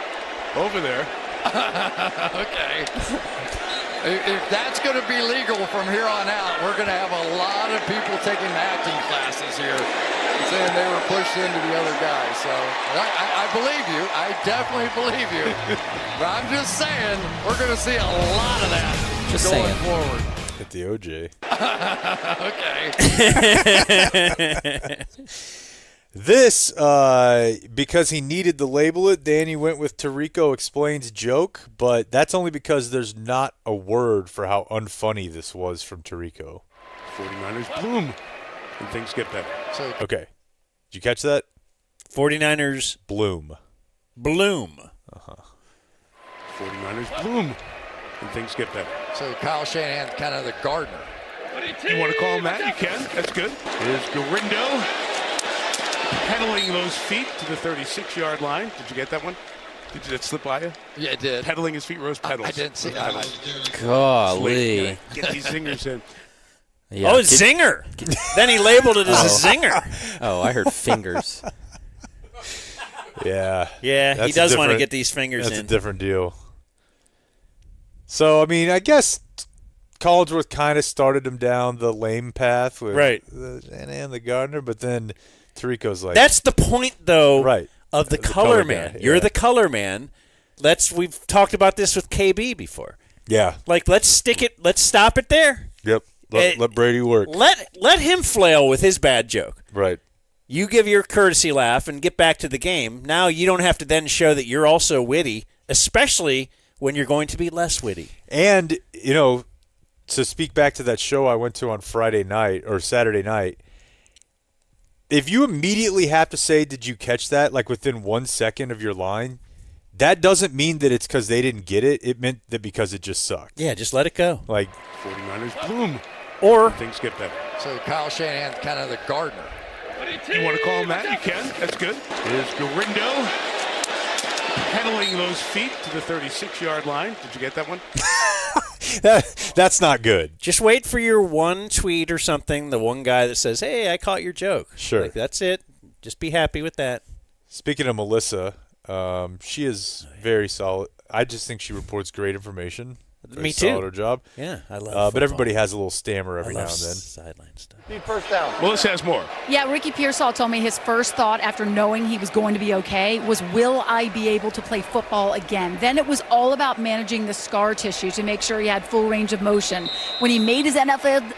over there. Okay. If that's going to be legal from here on out, we're going to have a lot of people taking acting classes here, saying they were pushed into the other guy. So I believe you. I definitely believe you. But I'm just saying, we're going to see a lot of that going forward. At the OJ. Okay. This, because he needed to label it, Danny went with Tirico explains joke, but that's only because there's not a word for how unfunny this was from Tirico. 49ers bloom, and things get better. Okay. Did you catch that? 49ers bloom. Uh-huh. 49ers bloom, and things get better. So Kyle Shanahan's kind of the gardener. You want to call him that? You can. That's good. Here's Garindo. Pedaling those feet to the 36-yard line. Did you get that one? Did that slip by you? Yeah, it did. Pedaling his feet, rose pedals. I didn't see that. Golly. Get these zingers in. Yeah. Oh, zinger. Then he labeled it as a zinger. Oh, I heard fingers. Yeah. Yeah, he does want to get these fingers in. That's a different deal. So, I mean, I guess Collinsworth kind of started him down the lame path with and the gardener, but then Tirico's like... That's the point, though, of the color guy, man. yeah. You're the color man. We've talked about this with KB before. Yeah. Like, let's stop it there. Yep. Let Brady work. Let him flail with his bad joke. Right. You give your courtesy laugh and get back to the game. Now you don't have to then show that you're also witty, especially when you're going to be less witty. And, to speak back to that show I went to on Friday night or Saturday night, if you immediately have to say, did you catch that, like within 1 second of your line, that doesn't mean that it's because they didn't get it. It meant that because it just sucked. Yeah, just let it go. Like 49ers bloom. Or things get better. So Kyle Shanahan's kind of the gardener. You want to call him that? You can. That's good. Here's Garindo. Pedaling those feet to the 36-yard line. Did you get that one? That's not good. Just wait for your one tweet or something, the one guy that says, hey, I caught your joke. Sure. Like, that's it. Just be happy with that. Speaking of Melissa, she is very solid. I just think she reports great information. Me too. Solid her job. Yeah, I love but everybody has a little stammer every now and then. Sideline stuff. Need first down. Melissa has more. Yeah, Ricky Pearsall told me his first thought after knowing he was going to be okay was, will I be able to play football again? Then it was all about managing the scar tissue to make sure he had full range of motion. When he made his NFL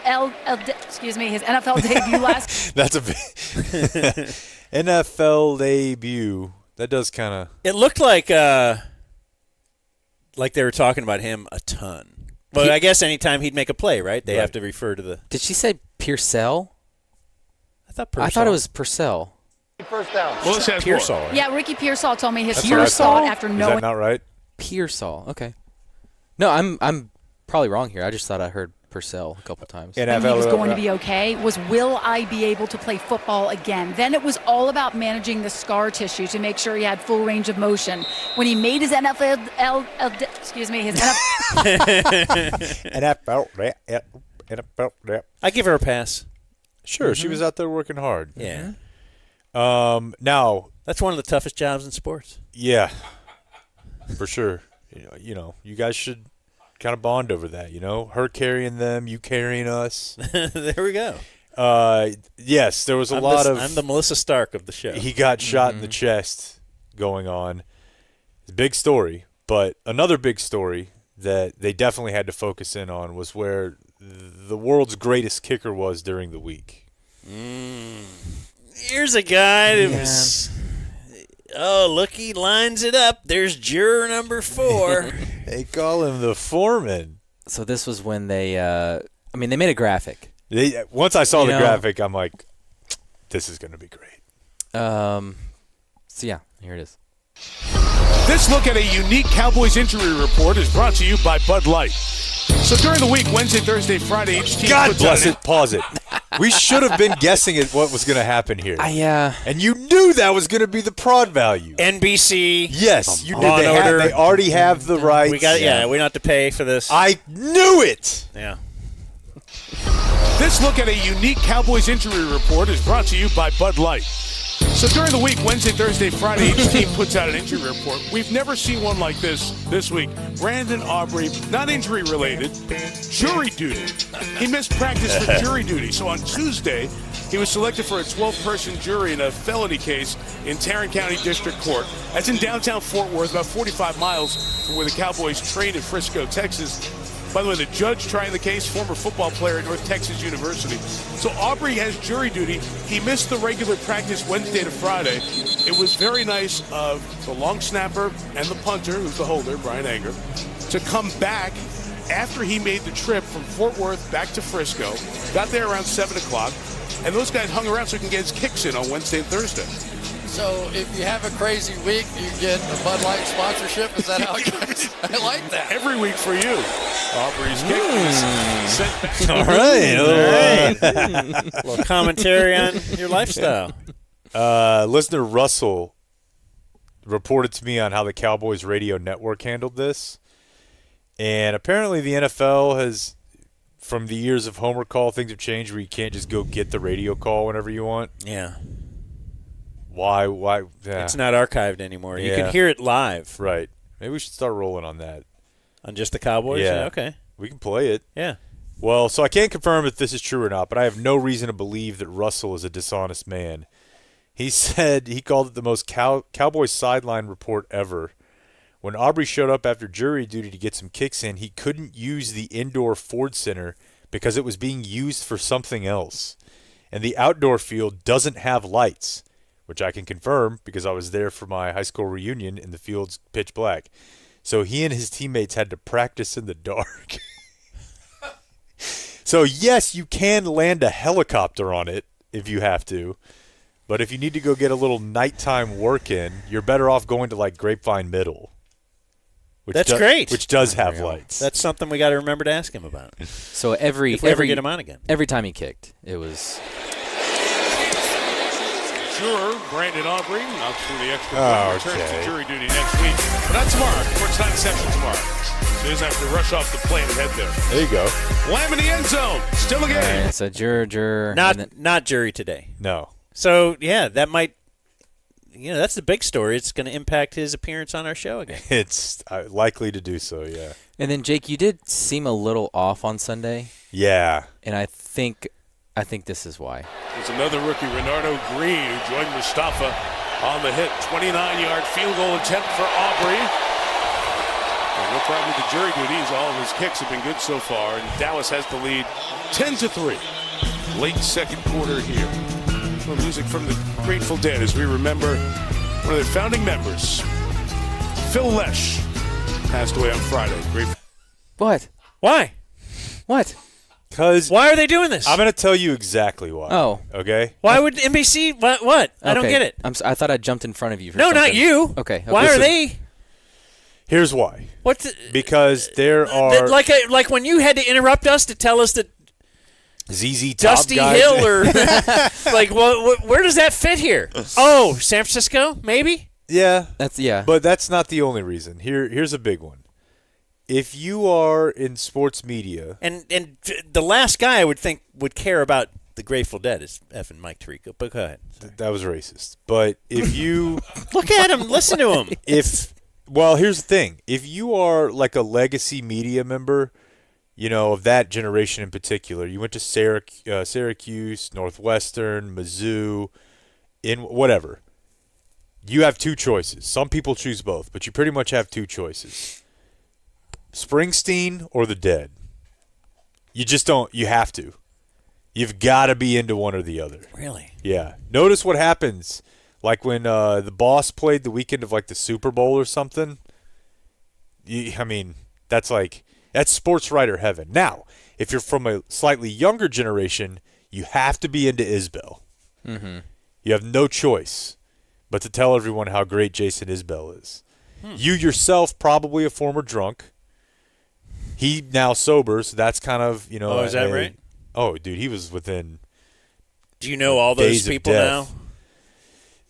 debut last... That's a big NFL debut. That does kind of... It looked like they were talking about him a ton. Well, I guess anytime he'd make a play, right? They have to refer to the... Did she say Pearsall? I thought Purcell. I thought it was Purcell. First down. Well, let's ask Pearsall. Yeah, Ricky Pearsall told me his Pearsall? first thought after Is knowing. that not right? Pearsall. Okay. No, I'm probably wrong here. I just thought I heard Purcell a couple times. And he was going to be okay was, will I be able to play football again? Then it was all about managing the scar tissue to make sure he had full range of motion. When he made his NFL, NFL. I give her a pass. Sure, she was out there working hard. Yeah. Now that's one of the toughest jobs in sports. Yeah, for sure. You guys should kind of bond over that. Her carrying them, you carrying us. There we go. Yes, there was I'm the Melissa Stark of the show. He got shot in the chest going on. It's a big story, but another big story that they definitely had to focus in on was where the world's greatest kicker was during the week. Here's a guy that was. Oh, look, he lines it up. There's juror number 4. They call him the foreman. So this was when they made a graphic. Once I saw the graphic, I'm like, this is going to be great. So yeah, here it is. This look at a unique Cowboys injury report is brought to you by Bud Light. So during the week, Wednesday, Thursday, Friday, each team God puts bless out it. Pause it. We should have been guessing at what was going to happen here. And you knew that was going to be the prod value. NBC. Yes, you did. Law and Order. They already have the rights. We got we don't have to pay for this. I knew it. Yeah. This look at a unique Cowboys injury report is brought to you by Bud Light. So during the week, Wednesday, Thursday, Friday, each team puts out an injury report. We've never seen one like this week. Brandon Aubrey, not injury related, jury duty. He missed practice for jury duty. So on Tuesday, he was selected for a 12-person jury in a felony case in Tarrant County District Court. That's in downtown Fort Worth, about 45 miles from where the Cowboys trained in Frisco, Texas. By the way, the judge trying the case, former football player at North Texas University. So Aubrey has jury duty. He missed the regular practice Wednesday to Friday. It was very nice of the long snapper and the punter, who's the holder, Brian Anger, to come back after he made the trip from Fort Worth back to Frisco. Got there around 7 o'clock, and those guys hung around so he can get his kicks in on Wednesday and Thursday. So if you have a crazy week, you get a Bud Light sponsorship. Is that how it goes? I like that. Every week for you. Aubrey's kick is sent back. All right. A little commentary on your lifestyle. Listener Russell reported to me on how the Cowboys radio network handled this. And apparently the NFL has, from the years of Homer call, things have changed where you can't just go get the radio call whenever you want. Yeah. Why? Yeah. It's not archived anymore. You Yeah. can hear it live. Right. Maybe we should start rolling on that. On just the Cowboys? Yeah. Okay. We can play it. Yeah. Well, so I can't confirm if this is true or not, but I have no reason to believe that Russell is a dishonest man. He said he called it the most Cowboys sideline report ever. When Aubrey showed up after jury duty to get some kicks in, he couldn't use the indoor Ford Center because it was being used for something else. And the outdoor field doesn't have lights, which I can confirm because I was there for my high school reunion and the field's pitch black. So he and his teammates had to practice in the dark. So, yes, you can land a helicopter on it if you have to. But if you need to go get a little nighttime work in, you're better off going to, like, Grapevine Middle. That's great. Which does have lights. That's something we got to remember to ask him about. So if we ever get him on again. Every time he kicked, it was... Juror Brandon Aubrey knocks through the extra point, returns to jury duty next week. But not tomorrow. Court's not in session tomorrow. So he doesn't have to rush off the plane and head there. There you go. Lamb in the end zone. Still a game. All right, so juror. Not jury today. No. So, yeah, that might... that's the big story. It's going to impact his appearance on our show again. It's likely to do so, yeah. And then, Jake, you did seem a little off on Sunday. Yeah. And I think this is why. There's another rookie, Renardo Green, who joined Mustafa on the hit. 29-yard field goal attempt for Aubrey. And no problem with the jury duties. All of his kicks have been good so far. And Dallas has the lead 10-3. Late second quarter here. Some music from the Grateful Dead as we remember one of their founding members, Phil Lesh, passed away on Friday. What? Why? What? Why are they doing this? I'm going to tell you exactly why. Oh. Okay? Why would NBC? What? I don't Okay. get it. I thought I jumped in front of you. For No, not something. you. Okay. Why are they? Here's why. What? Because there are Like when you had to interrupt us to tell us that ZZ Top Dusty guy. Hill or like, where does that fit here? Oh, San Francisco, maybe. Yeah, But that's not the only reason. Here's a big one. If you are in sports media, And the last guy I would think would care about the Grateful Dead is effing Mike Tirico. But go ahead. that was racist. But if you Look at him, listen to him. Well, here's the thing. If you are like a legacy media member, of that generation in particular, you went to Syracuse, Northwestern, Mizzou, in whatever. You have two choices. Some people choose both, but you pretty much have two choices. Springsteen or the Dead. You just don't. You have to. You've got to be into one or the other. Really? Yeah. Notice what happens. Like when the Boss played the weekend of like the Super Bowl or something. That's sports writer heaven. Now, if you're from a slightly younger generation, you have to be into Isbell. Mm-hmm. You have no choice but to tell everyone how great Jason Isbell is. You yourself, probably a former drunk. He now sober, so that's kind of, Oh, is that right? Oh, dude, he was within. Do you know all those days of people now? death.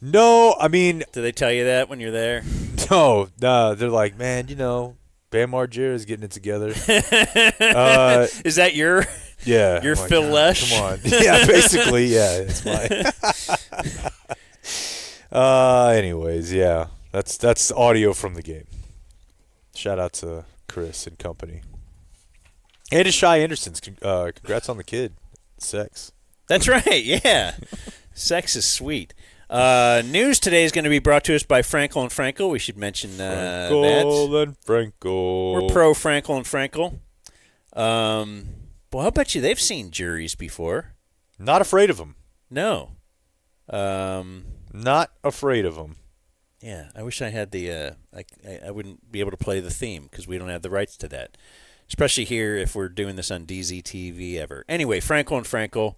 No, I mean. Do they tell you that when you're there? No, they're like, man, Bam Margera is getting it together. Is that your? Yeah. Your oh my Phil God, Lesh? Come on. Yeah, basically, yeah. It's my. Anyways, yeah. That's audio from the game. Shout out to Chris and company. And to Shy Anderson's. Congrats on the kid. Sex. That's right. Yeah. Sex is sweet. News today is going to be brought to us by Frankel and Frankel. We should mention that. Frankel and Frankel. We're pro Frankel and Frankel. Well, I bet you they've seen juries before. Not afraid of them. No. Not afraid of them. Yeah, I wish I had the. I wouldn't be able to play the theme because we don't have the rights to that, especially here if we're doing this on DZTV ever. Anyway, Frankel and Frankel.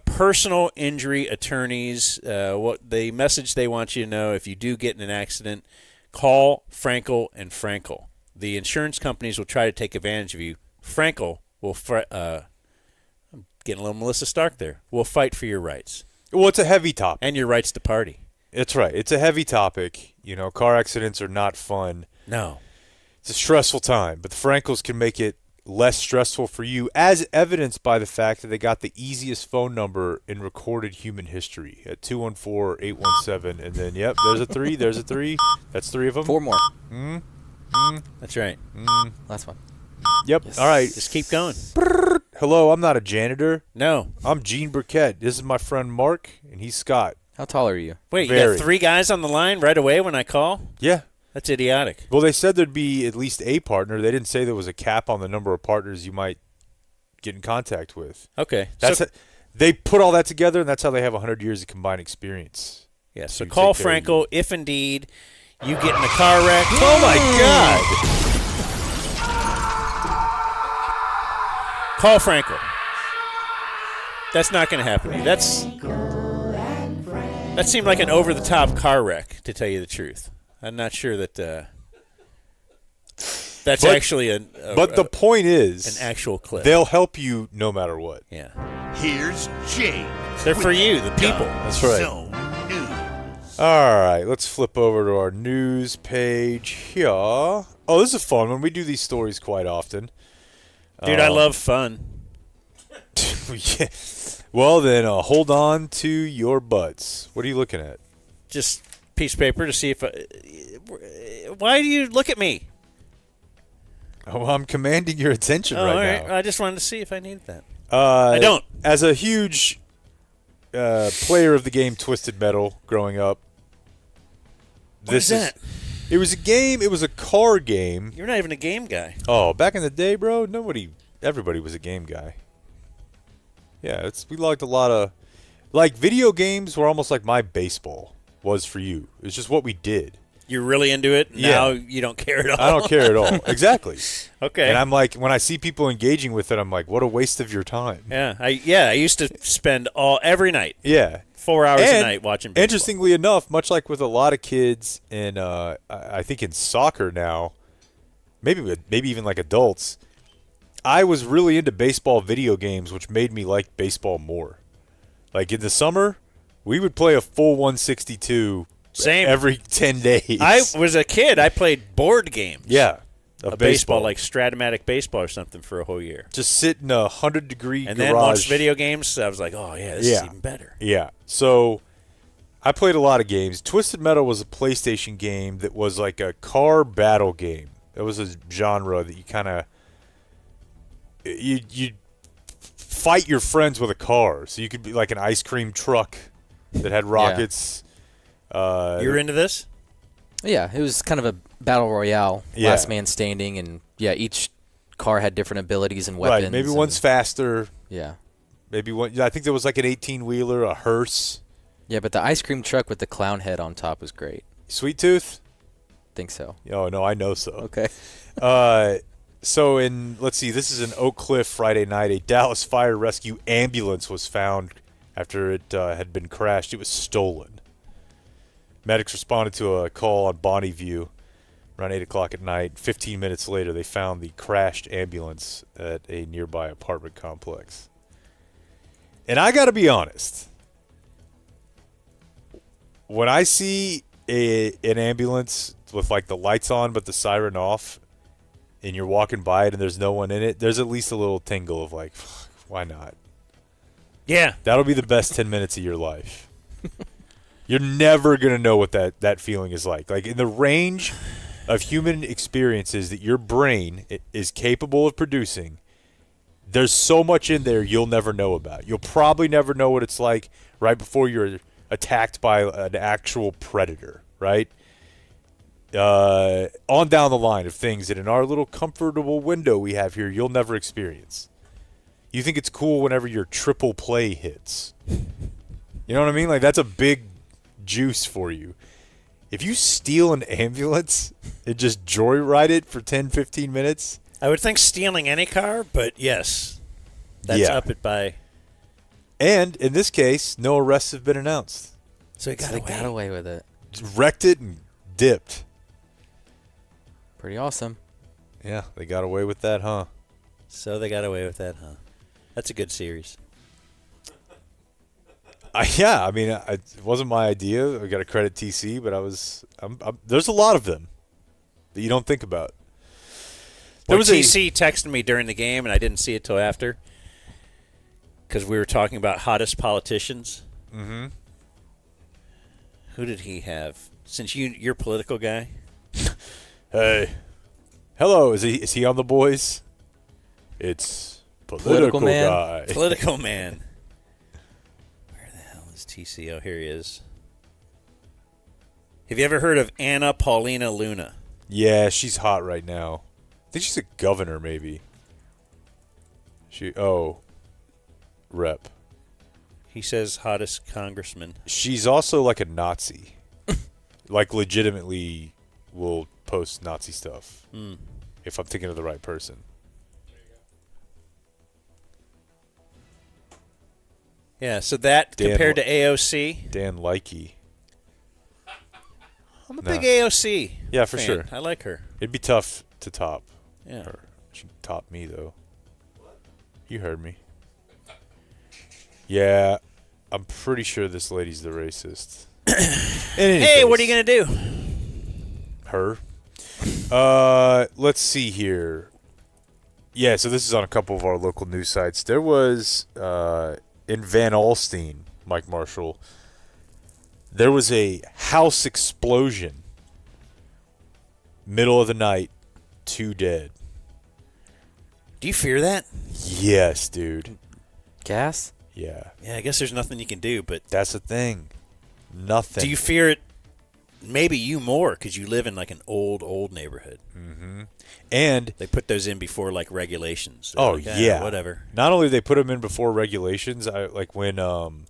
Personal injury attorneys, what the message they want you to know: if you do get in an accident, call Frankel and Frankel. The insurance companies will try to take advantage of you. Frankel will. I'm getting a little Melissa Stark there. Will fight for your rights. Well, it's a heavy topic, and your rights to party. It's right. It's a heavy topic. Car accidents are not fun. No, it's a stressful time. But the Frankels can make it less stressful for you, as evidenced by the fact that they got the easiest phone number in recorded human history at 214-817. And then, yep, there's a 3. There's a 3. That's 3 of them. 4 more. That's right. Last one. Yep. Yes. All right. Just keep going. Hello, I'm not a janitor. No. I'm Gene Burkett. This is my friend Mark, and he's Scott. How tall are you? Wait, Very. you got 3 guys on the line right away when I call? Yeah. That's idiotic. Well, they said there'd be at least a partner. They didn't say there was a cap on the number of partners you might get in contact with. Okay. They put all that together, and that's how they have 100 years of combined experience. Yeah, so call Frankel if indeed you get in a car wreck. Oh, my God. Call Frankel. That's not going to happen to you. That seemed like an over-the-top car wreck, to tell you the truth. I'm not sure that that's actually But the point is, an actual clip. They'll help you no matter what. Yeah. Here's Jake. They're for you, the people. That's right. All right, let's flip over to our news page here. Oh, this is a fun one. We do these stories quite often. Dude, I love fun. Yeah. Well, then, hold on to your butts. What are you looking at? Just piece of paper to see if why do you look at me? Oh, I'm commanding your attention right now. I just wanted to see if I needed that. I don't. As a huge player of the game Twisted Metal growing up. What is that? It was a game. It was a car game. You're not even a game guy. Oh, back in the day, bro, everybody was a game guy. Yeah, we liked a lot of, video games were almost like my baseball was for you. It was just what we did. You're really into it. Now you don't care at all. I don't care at all. Exactly. Okay. And I'm like, when I see people engaging with it, I'm like, what a waste of your time. Yeah. I used to spend every night. Yeah. 4 hours a night watching baseball. Interestingly enough, much like with a lot of kids in, I think in soccer now, maybe even like adults, I was really into baseball video games, which made me like baseball more. Like in the summer, we would play a full 162 every 10 days. I was a kid. I played board games. Yeah. Of baseball, like Stratomatic Baseball or something for a whole year. Just sit in a 100-degree garage. And then once video games, I was like, oh, yeah, this is even better. Yeah. So I played a lot of games. Twisted Metal was a PlayStation game that was like a car battle game. It was a genre that you kind of you fight your friends with a car. So you could be like an ice cream truck that had rockets. You were into this? Yeah, it was kind of a battle royale, last man standing, and each car had different abilities and weapons. Right, maybe one's faster. Yeah. Maybe one. I think there was like an 18-wheeler, a hearse. Yeah, but the ice cream truck with the clown head on top was great. Sweet Tooth? Think so. Oh, no, I know so. Okay. So let's see, this is in Oak Cliff Friday night. A Dallas fire rescue ambulance was found after it had been crashed. It was stolen. Medics responded to a call on Bonneview around 8 o'clock at night. 15 minutes later, they found the crashed ambulance at a nearby apartment complex. And I got to be honest. When I see an ambulance with like the lights on but the siren off, and you're walking by it and there's no one in it, there's at least a little tingle of like, why not? Yeah. That'll be the best 10 minutes of your life. You're never going to know what that feeling is like. Like in the range of human experiences that your brain is capable of producing, there's so much in there you'll never know about. You'll probably never know what it's like right before you're attacked by an actual predator, right? On down the line of things that in our little comfortable window we have here, you'll never experience. You think it's cool whenever your triple play hits. You know what I mean? Like, that's a big juice for you. If you steal an ambulance and just joyride it for 10, 15 minutes. I would think stealing any car, but yes. That's up it by. And in this case, no arrests have been announced. So they got away with it. Just wrecked it and dipped. Pretty awesome. Yeah, they got away with that, huh? So they got away with that, huh? That's a good series. Yeah, I mean, it wasn't my idea. I got to credit TC, but there's a lot of them that you don't think about. TC texted me during the game, and I didn't see it till after because we were talking about hottest politicians. Mm-hmm. Who did he have? Since you're a political guy. Hey. Hello, is he on the boys? It's political man. guy. Political man. Where the hell is TC? Oh, here he is. Have you ever heard of Anna Paulina Luna? Yeah, she's hot right now. I think she's a governor, maybe. Rep. He says hottest congressman. She's also like a Nazi. Like, legitimately will post Nazi stuff. If I'm thinking of the right person. Yeah, so that compared to AOC. Dan Likey. I'm a big AOC Yeah, for fan. sure. I like her. It'd be tough to top. Yeah. Her. She topped me, though. You heard me. Yeah, I'm pretty sure this lady's the racist. Hey, what are you going to do? Her. Let's see here. Yeah, so this is on a couple of our local news sites. There was, in Van Alstyne, Mike Marshall, there was a house explosion. Middle of the night, 2 dead. Do you fear that? Yes, dude. Gas? Yeah. Yeah, I guess there's nothing you can do, but... That's the thing. Nothing. Do you fear it? Maybe you more, because you live in, like, an old neighborhood. Mm-hmm. And... They put those in before, like, regulations. They're like, yeah. Whatever. Not only did they put them in before regulations, when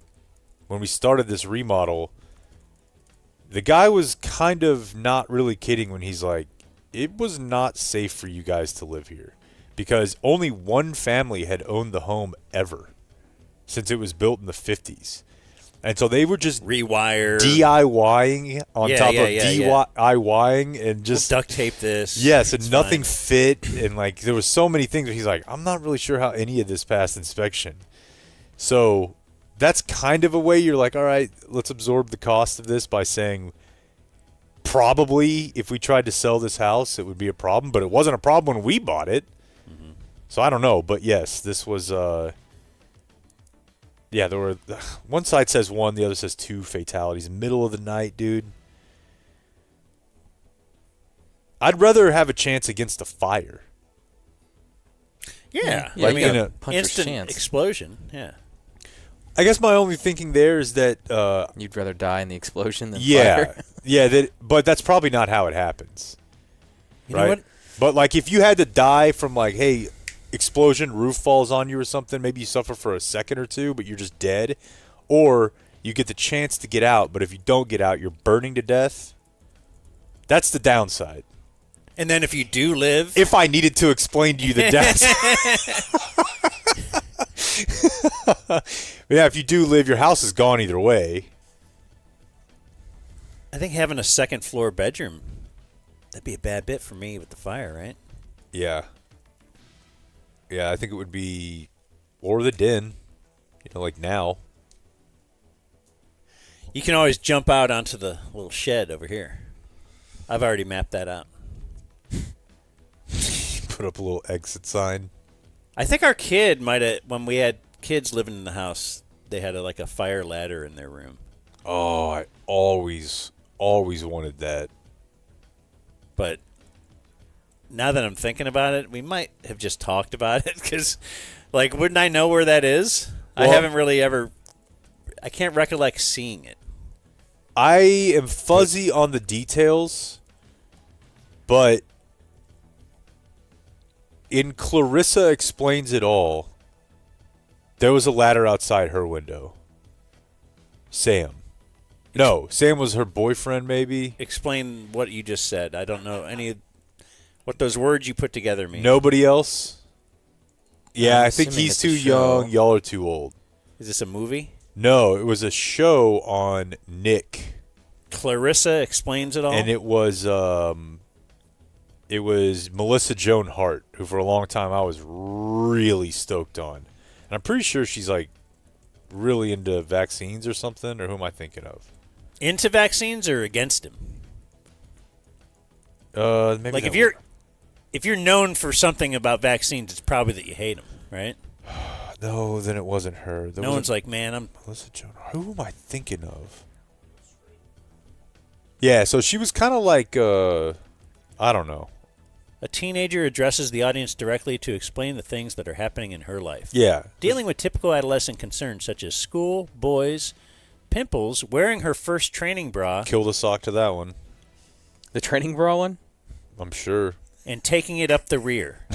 we started this remodel, the guy was kind of not really kidding when he's like, it was not safe for you guys to live here because only one family had owned the home ever since it was built in the 50s. And so they were just rewire, DIYing on top of DIYing and just we'll duct tape this. Yes, and it's nothing fine. fit, and like there was so many things where he's like, I'm not really sure how any of this passed inspection. So that's kind of a way you're like, all right, let's absorb the cost of this by saying probably if we tried to sell this house, it would be a problem, but it wasn't a problem when we bought it. Mm-hmm. So I don't know, but yes, this was yeah, there were one side says 1, the other says 2 fatalities. Middle of the night, dude. I'd rather have a chance against a fire. Yeah, like I mean, in a instant explosion. Yeah. I guess my only thinking there is that you'd rather die in the explosion than fire. fire. Yeah, but that's probably not how it happens. You right? know what? But like if you had to die from like, hey, explosion, roof falls on you or something, maybe you suffer for a second or two, but you're just dead, or you get the chance to get out, but if you don't get out, you're burning to death. That's the downside. And then if you do live, if I needed to explain to you the downside. Yeah, if you do live, your house is gone either way. I think having a second floor bedroom, that'd be a bad bit for me with the fire, right? Yeah. Yeah, I think it would be, or the den, like now. You can always jump out onto the little shed over here. I've already mapped that out. Put up a little exit sign. I think our kid might have, when we had kids living in the house, they had like a fire ladder in their room. Oh, I always wanted that. But now that I'm thinking about it, we might have just talked about it because, like, wouldn't I know where that is? Well, I haven't really ever. I can't recollect seeing it. I am fuzzy on the details, but in Clarissa Explains It All, there was a ladder outside her window. Sam. No, Sam was her boyfriend, maybe. Explain what you just said. I don't know what those words you put together mean. Nobody else? Yeah, I'm I think assuming he's it's too a show. young. Y'all are too old. Is this a movie? No, it was a show on Nick. Clarissa Explains It All? And it was Melissa Joan Hart, who for a long time I was really stoked on. And I'm pretty sure she's like really into vaccines or something, or who am I thinking of? Into vaccines or against them? Maybe like that if you're known for something about vaccines, it's probably that you hate them, right? No, then it wasn't her. No one's like, man, I'm Melissa Joan Hart. Who am I thinking of? Yeah, so she was kind of like, I don't know. A teenager addresses the audience directly to explain the things that are happening in her life. Yeah. Dealing with typical adolescent concerns such as school, boys, pimples, wearing her first training bra. Killed a sock to that one. The training bra one? I'm sure. And taking it up the rear.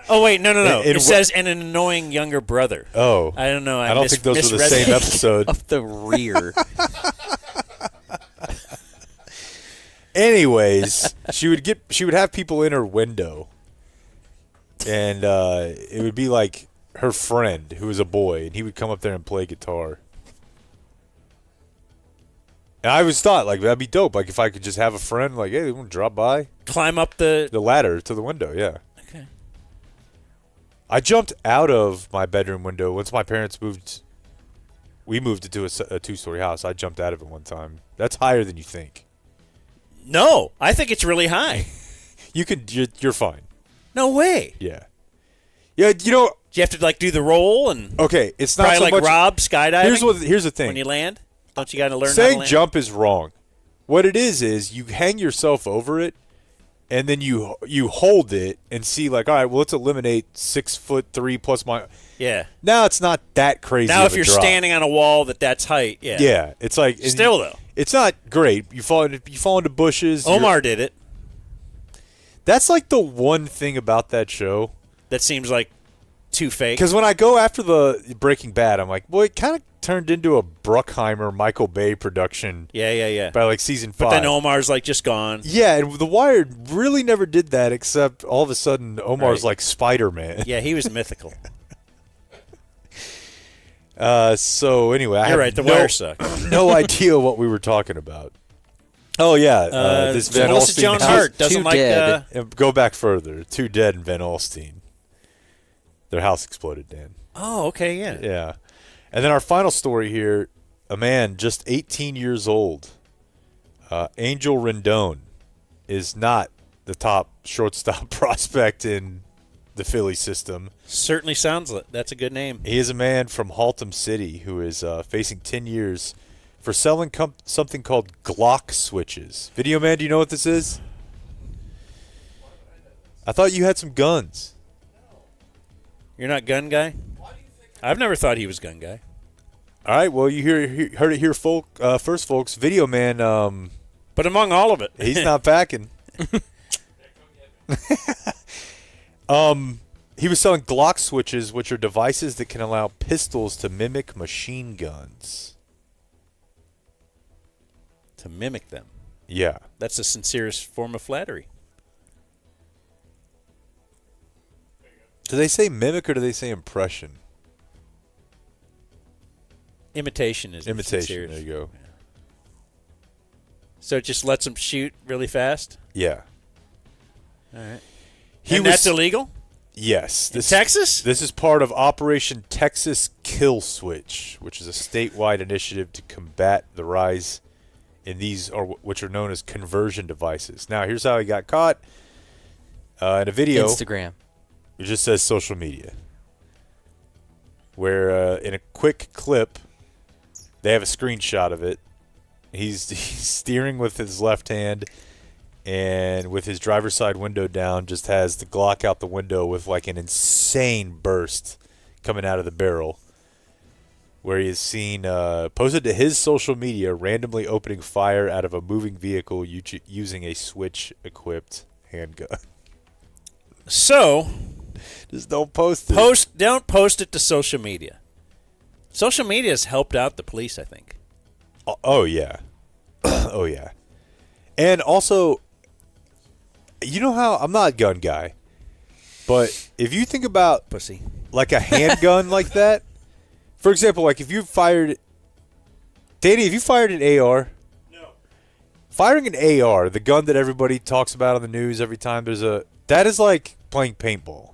Oh, wait, no. It says, and an annoying younger brother. Oh. I don't know. I don't think those were the same episode. Up the rear. Anyways, she would have people in her window, and it would be like her friend who was a boy, and he would come up there and play guitar. And I always thought like that'd be dope. Like if I could just have a friend, like, hey, they want to drop by, climb up the ladder to the window. Yeah. Okay. I jumped out of my bedroom window once my parents moved. We moved into a 2-story house. I jumped out of it one time. That's higher than you think. No, I think it's really high. You're fine. No way. Yeah. Yeah, Do you have to like do the roll and? Okay, it's not probably so like much. Rob skydiving. Here's the thing. When you land, don't you got to learn? Saying how to land? jump is wrong. What it is you hang yourself over it, and then you hold it and see like, all right, well, let's eliminate 6'3" plus my. Yeah. Now it's not that crazy. Now of if a you're drop. standing on a wall that's height, yeah. Yeah, it's like Still though, it's not great. You fall into bushes. Omar did it. That's like the one thing about that show that seems like too fake. Because when I go after the Breaking Bad, I'm like, well, it kind of turned into a Bruckheimer, Michael Bay production. Yeah. By like season 5. But then Omar's like just gone. Yeah, and The Wire really never did that, except all of a sudden Omar's like Spider-Man. Yeah, he was mythical. So anyway, I You're have right. The Wire sucked. No idea what we were talking about. Oh yeah, this Van Melissa Alstyne Joan house- Hart doesn't like. Go back further. 2 dead in Van Alstyne. Their house exploded, Dan. Oh, okay, yeah. Yeah. And then our final story here, a man just 18 years old, Angel Rendon, is not the top shortstop prospect in the Philly system. Certainly sounds like that's a good name. He is a man from Haltom City who is facing 10 years for selling something called Glock switches. Video man, do you know what this is? I thought you had some guns. You're not gun guy? I've never thought he was gun guy. All right, well, you heard it here first, folks. Video man. But among all of it. He's not packing. He was selling Glock switches, which are devices that can allow pistols to mimic machine guns. To mimic them. Yeah. That's the sincerest form of flattery. Do they say mimic or do they say impression? Imitation is imitation. There you go. Yeah. So it just lets them shoot really fast? Yeah. All right. And that's illegal? Yes. In Texas? This is part of Operation Texas Kill Switch, which is a statewide initiative to combat the rise in these, which are known as conversion devices. Now, here's how he got caught. In a video. Instagram. It just says social media. Where in a quick clip, they have a screenshot of it. He's steering with his left hand, and with his driver's side window down, just has the Glock out the window with like an insane burst coming out of the barrel. Where he is seen posted to his social media, randomly opening fire out of a moving vehicle using a switch-equipped handgun. So, just don't post it. Don't post it to social media. Social media has helped out the police, I think. Oh yeah. Oh yeah. And also, you know how I'm not a gun guy, but if you think about pussy, like a handgun like that, for example, like if you fired, Danny, if you fired an AR, no, firing an AR, the gun that everybody talks about on the news every time that is like playing paintball.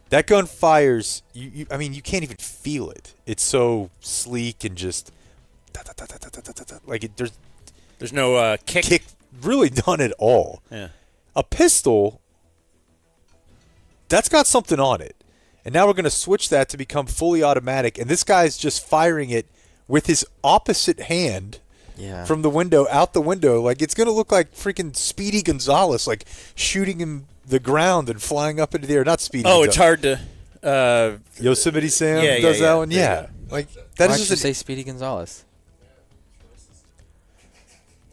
That gun fires. I mean, you can't even feel it. It's so sleek and just like it. There's no kick really done at all. Yeah. A pistol, that's got something on it, and now we're going to switch that to become fully automatic. And this guy's just firing it with his opposite hand. Yeah. From the window, out the window. Like, it's going to look like freaking Speedy Gonzalez, like shooting him the ground and flying up into the air. Not Speedy Gonzalez. It's hard to... Yosemite Sam does that one? Yeah. Like, that Why is did just you say Speedy Gonzalez?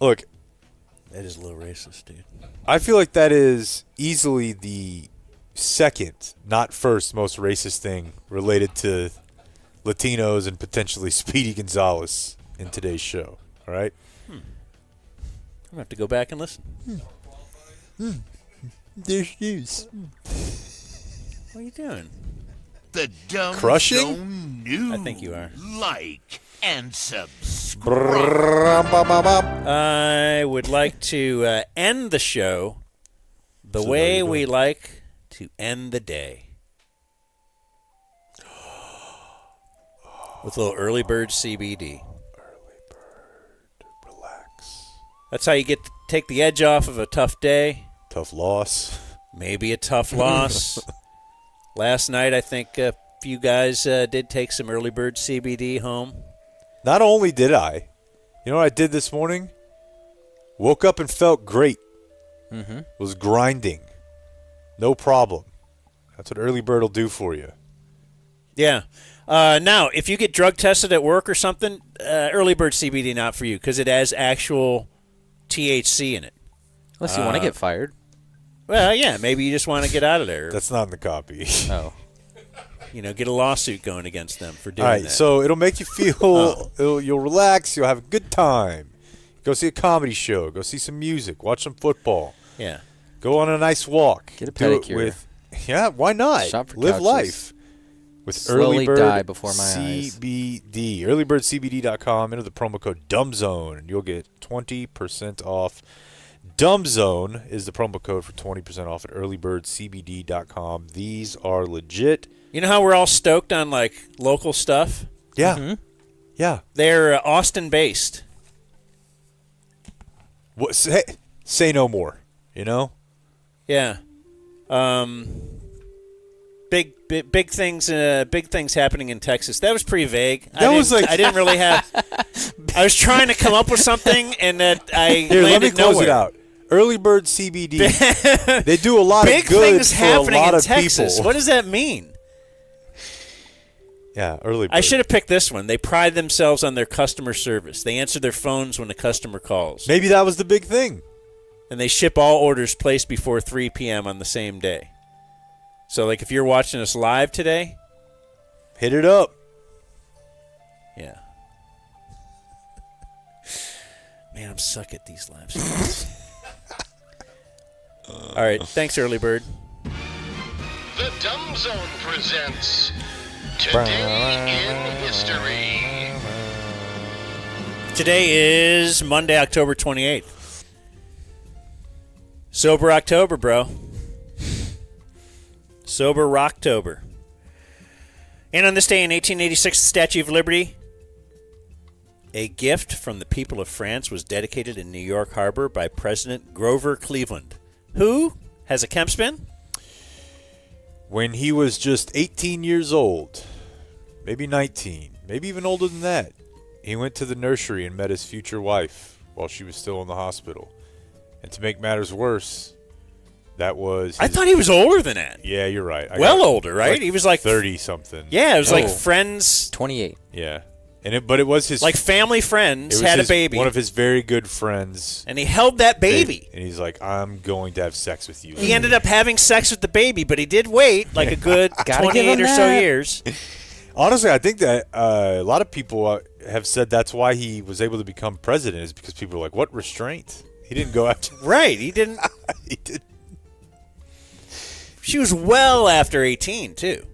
Look. That is a little racist, dude. I feel like that is easily the second, not first, most racist thing related to Latinos and potentially Speedy Gonzalez in today's show. All right? I'm going to have to go back and listen. There's news. What are you doing? The Dumb Crushing? Zone News. I think you are. Like and subscribe. I would like to end the show the way we like to end the day. With a little early bird CBD. That's how you get to take the edge off of a tough day. Tough loss. Maybe a tough loss. Last night, I think a few guys did take some early bird CBD home. Not only did I, you know what I did this morning? Woke up and felt great. Mm-hmm. Was grinding. No problem. That's what early bird will do for you. Yeah. Now, if you get drug tested at work or something, early bird CBD not for you because it has actual THC in it. Unless you want to get fired. Well, yeah, maybe you just want to get out of there. That's not in the copy. Oh. get a lawsuit going against them for doing All right, that. so it'll make you feel you'll relax. You'll have a good time. Go see a comedy show. Go see some music. Watch some football. Yeah. Go on a nice walk. Get a Do it pedicure. Why not? Shop for Live couches. life. With Slowly Early Bird die before my eyes. CBD. Earlybirdcbd.com. Enter the promo code DUMBZONE, and you'll get 20% off. DUMBZONE is the promo code for 20% off at earlybirdcbd.com. These are legit. You know how we're all stoked on like local stuff? Yeah. Mm-hmm. Yeah. They're Austin-based. What? Say no more. Yeah. Big things happening in Texas. That was pretty vague. I didn't really have. I was trying to come up with something, and that I Here, let me landed close nowhere. it out. Early Bird CBD. They do a lot Big of good things for a happening lot in of Texas. people. What does that mean? Yeah, Early Bird. I should have picked this one. They pride themselves on their customer service. They answer their phones when a customer calls. Maybe that was the big thing. And they ship all orders placed before 3 p.m. on the same day. So, like, if you're watching us live today, hit it up. Yeah. Man, I'm suck at these live streams. All right. Thanks, Early Bird. The Dumb Zone presents Today in History. Today is Monday, October 28th. Sober October, bro. Sober Rocktober. And on this day in 1886, the Statue of Liberty, a gift from the people of France, was dedicated in New York Harbor by President Grover Cleveland, who has a Kemp spin. When he was just 18 years old, maybe 19, maybe even older than that, he went to the nursery and met his future wife while she was still in the hospital. And to make matters worse, that was... I thought he was older than that. Yeah, you're right. Well older, right? He was like 30-something. Yeah, it was like friends. 28. Yeah. But it was his... Like family friends had a baby. One of his very good friends. And he held that baby. And he's like, I'm going to have sex with you. He ended up having sex with the baby, but he did wait like a good 28 or so years. Honestly, I think that a lot of people have said that's why he was able to become president, is because people are like, what restraint? He didn't go after... Right, he didn't... He did. She was well after 18, too.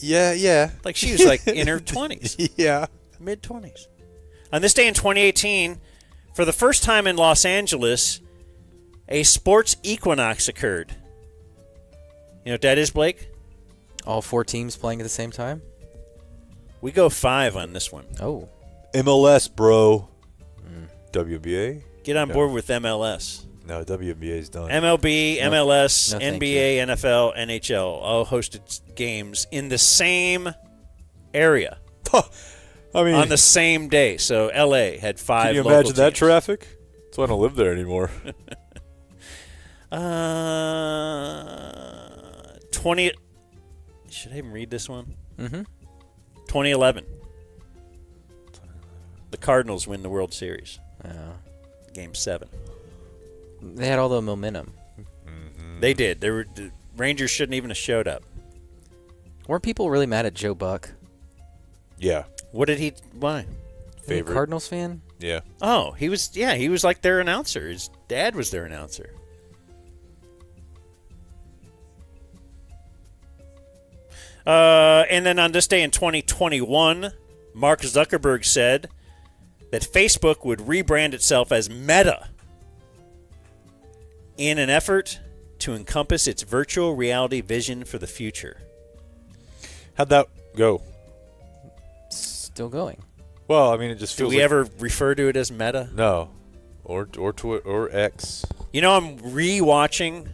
Yeah. Like she was like in her 20s. Yeah. Mid-20s. On this day in 2018, for the first time in Los Angeles, a sports equinox occurred. You know what that is, Blake? All 4 teams playing at the same time? We go 5 on this one. Oh. MLS, bro. WNBA? Get on board with MLS. No, WNBA's done. MLB, MLS, No, thank NBA, NFL, NHL all hosted games in the same area. I mean, on the same day. So LA had 5 Can you local imagine that teams. traffic? That's why I don't live there anymore. 20. Should I even read this one? Mm-hmm. 2011. The Cardinals win the World Series. Game 7. They had all the momentum. They did. The Rangers shouldn't even have showed up. Weren't people really mad at Joe Buck? Yeah. What did he? Why? Favorite Cardinals fan? Yeah. Oh, he was. Yeah, he was like their announcer. His dad was their announcer. And then on this day in 2021, Mark Zuckerberg said that Facebook would rebrand itself as Meta in an effort to encompass its virtual reality vision for the future. How'd that go? Still going. Well, I mean, it just Do feels we like... ever refer to it as Meta? No. Or Twitter or X. You know, I'm re-watching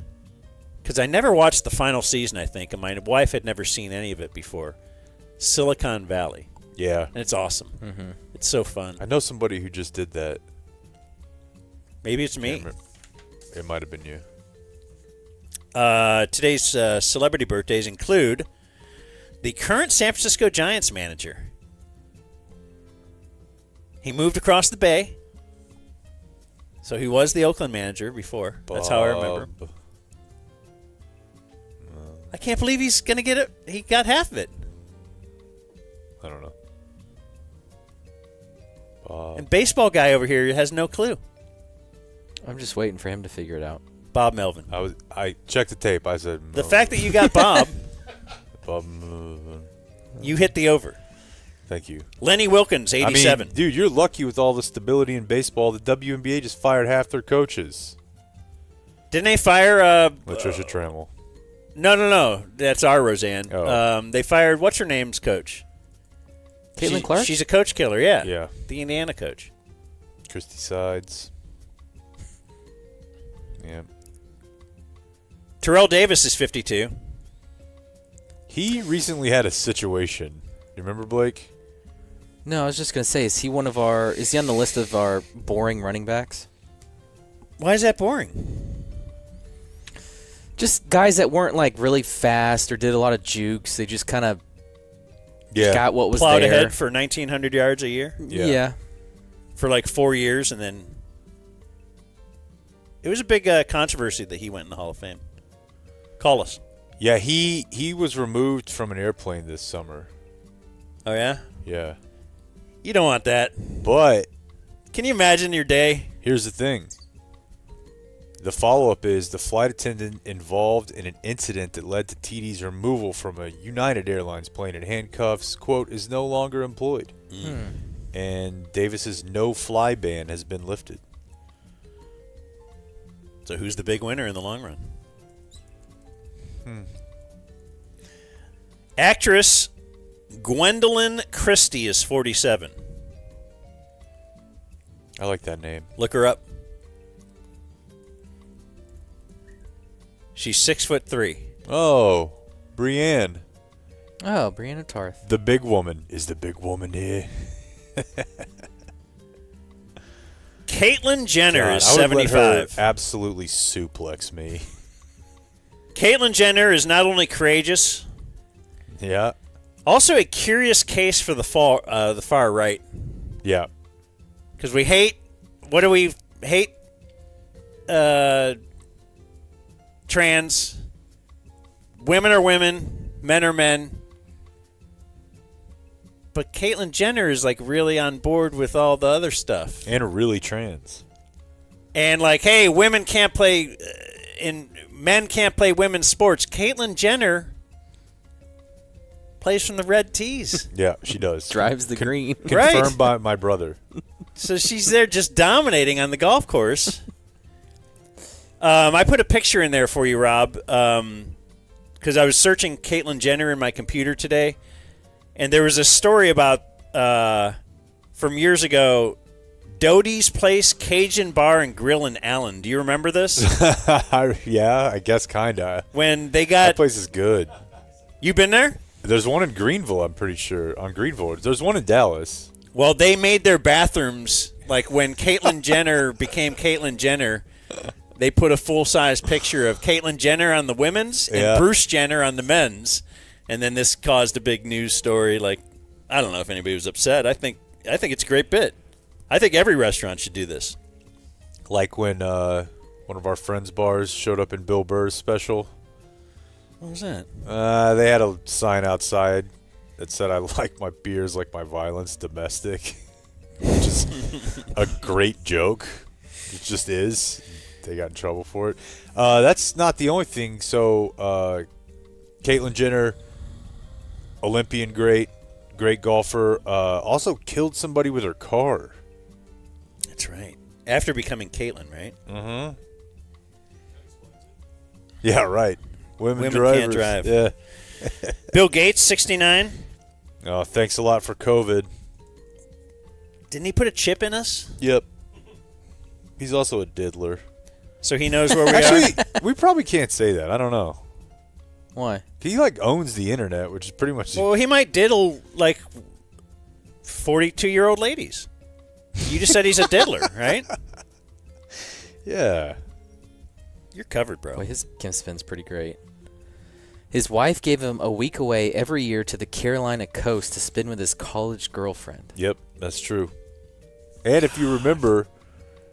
because I never watched the final season, I think, and my wife had never seen any of it before. Silicon Valley. Yeah. And it's awesome. Mm-hmm. It's so fun. I know somebody who just did that. Maybe it's me. It might have been you. Today's celebrity birthdays include the current San Francisco Giants manager. He moved across the bay. So he was the Oakland manager before. That's how I remember. Bob. I can't believe he's going to get it. He got half of it. I don't know. Bob. And baseball guy over here has no clue. I'm just waiting for him to figure it out. Bob Melvin. I checked the tape. I said the fact that you got Bob. Bob. You hit the over. Thank you. Lenny Wilkins, 87. I mean, dude, you're lucky with all the stability in baseball. The WNBA just fired half their coaches. Didn't they fire Latricia Trammell? No. That's our Roseanne. Oh. They fired what's her name's coach? Caitlin Clark? She's a coach killer, yeah. Yeah. The Indiana coach. Christy Sides. Yeah. Terrell Davis is 52. He recently had a situation. You remember, Blake? No, I was just going to say, is he on the list of our boring running backs? Why is that boring? Just guys that weren't like really fast or did a lot of jukes. They just kind of got what was plowed there. ahead for 1,900 yards a year. Yeah. For like 4 years, and then it was a big controversy that he went in the Hall of Fame. Call us. Yeah, he was removed from an airplane this summer. Oh, yeah? Yeah. You don't want that. But can you imagine your day? Here's the thing. The follow-up is the flight attendant involved in an incident that led to TD's removal from a United Airlines plane in handcuffs, quote, is no longer employed. And Davis's no-fly ban has been lifted. So who's the big winner in the long run? Actress Gwendolyn Christie is 47. I like that name. Look her up. She's 6'3". Oh, Brienne. Oh, Brianna Tarth. The big woman. Is the big woman here? Caitlyn Jenner God, is I would let 75. her absolutely suplex me. Caitlyn Jenner is not only courageous, Yeah. also a curious case for the far right. Yeah. Because we hate. What do we hate? Trans. Women are women. Men are men. But Caitlyn Jenner is like really on board with all the other stuff. And really trans. And like, hey, women can't play, men can't play women's sports. Caitlyn Jenner plays from the red tees. Yeah, she does. Drives the green. Confirmed by my brother. So she's there just dominating on the golf course. I put a picture in there for you, Rob, because I was searching Caitlyn Jenner in my computer today, and there was a story about, from years ago, Doty's Place Cajun Bar and Grill in Allen. Do you remember this? Yeah, I guess kind of. When they got... That place is good. You been there? There's one in Greenville, I'm pretty sure. On Greenville. There's one in Dallas. Well, they made their bathrooms, like when Caitlyn Jenner became Caitlyn Jenner, they put a full-size picture of Caitlyn Jenner on the women's and Bruce Jenner on the men's, and then this caused a big news story. Like, I don't know if anybody was upset. I think it's a great bit. I think every restaurant should do this. Like when one of our friends' bars showed up in Bill Burr's special. What was that? They had a sign outside that said, I like my beers like my violence domestic. Which is a great joke. It just is. They got in trouble for it. That's not the only thing. So, Caitlyn Jenner, Olympian great golfer, also killed somebody with her car. That's right. After becoming Caitlyn, right? Mm-hmm. Yeah, right. Women can't drivers. drive. Yeah. Bill Gates, 69. Oh, thanks a lot for COVID. Didn't he put a chip in us? Yep. He's also a diddler. So he knows where we Actually, are? we probably can't say that. I don't know. Why? He, owns the internet, which is pretty much... Well, he might diddle, 42-year-old ladies. You just said he's a diddler, right? Yeah. You're covered, bro. Boy, his Kim spin's pretty great. His wife gave him a week away every year to the Carolina coast to spin with his college girlfriend. Yep, that's true. And if you remember...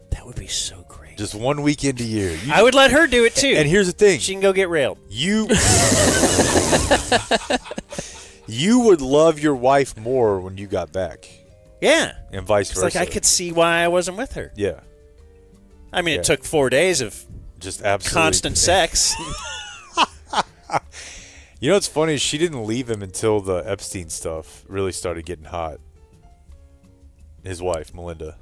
That would be so great. Just 1 weekend a year. I would let her do it, too. And here's the thing. She can go get railed. You You would love your wife more when you got back. Yeah. And vice It's versa. like I could see why I wasn't with her. Yeah. I mean, Yeah. it took 4 days of just absolutely constant sex. You know what's funny is she didn't leave him until the Epstein stuff really started getting hot. His wife, Melinda.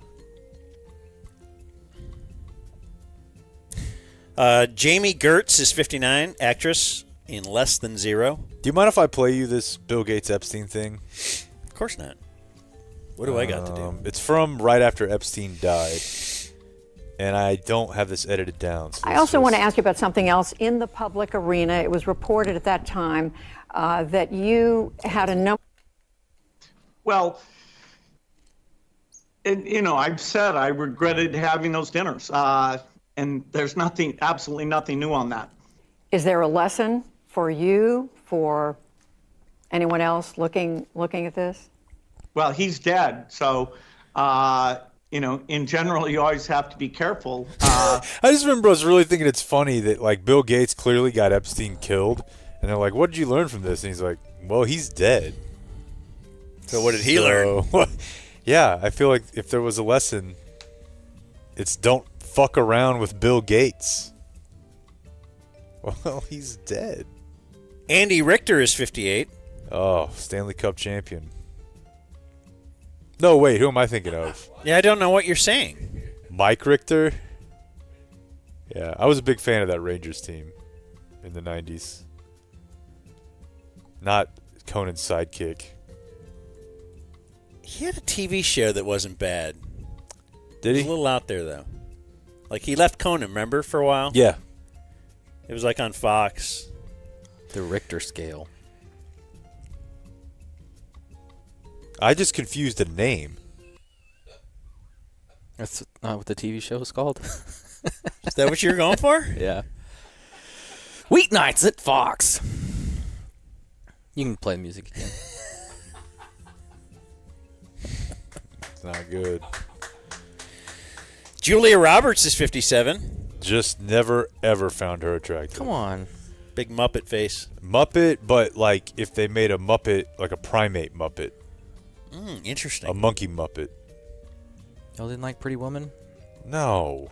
Jamie Gertz is 59, actress in Less Than Zero. Do you mind if I play you this Bill Gates Epstein thing? Of course not. What do I got to do? It's from right after Epstein died. And I don't have this edited down. So I also want to ask you about something else. In the public arena, it was reported at that time that you had a number. Well, I've said I regretted having those dinners. And there's absolutely nothing new on that. Is there a lesson for you, for anyone else looking at this? Well, he's dead. So, in general, you always have to be careful. I just remember I was really thinking it's funny that, like, Bill Gates clearly got Epstein killed. And they're like, what did you learn from this? And he's like, well, he's dead. So what did he learn? Yeah, I feel like if there was a lesson, it's don't fuck around with Bill Gates. Well, he's dead. Andy Richter is 58. Oh, Stanley Cup champion. No, wait, who am I thinking of? Yeah, I don't know what you're saying. Mike Richter? Yeah, I was a big fan of that Rangers team in the 90s. Not Conan's sidekick. He had a TV show that wasn't bad. Did he? It was a little out there, though. Like, he left Conan, remember, for a while? Yeah. It was like on Fox. The Richter scale. I just confused a name. That's not what the TV show is called. Is that what you were going for? Yeah. Weeknights at Fox. You can play the music again. It's not good. Julia Roberts is 57. Just never, ever found her attractive. Come on. Big Muppet face. Muppet, but like if they made a Muppet, like a primate Muppet. Interesting. A monkey Muppet. Y'all didn't like Pretty Woman? No.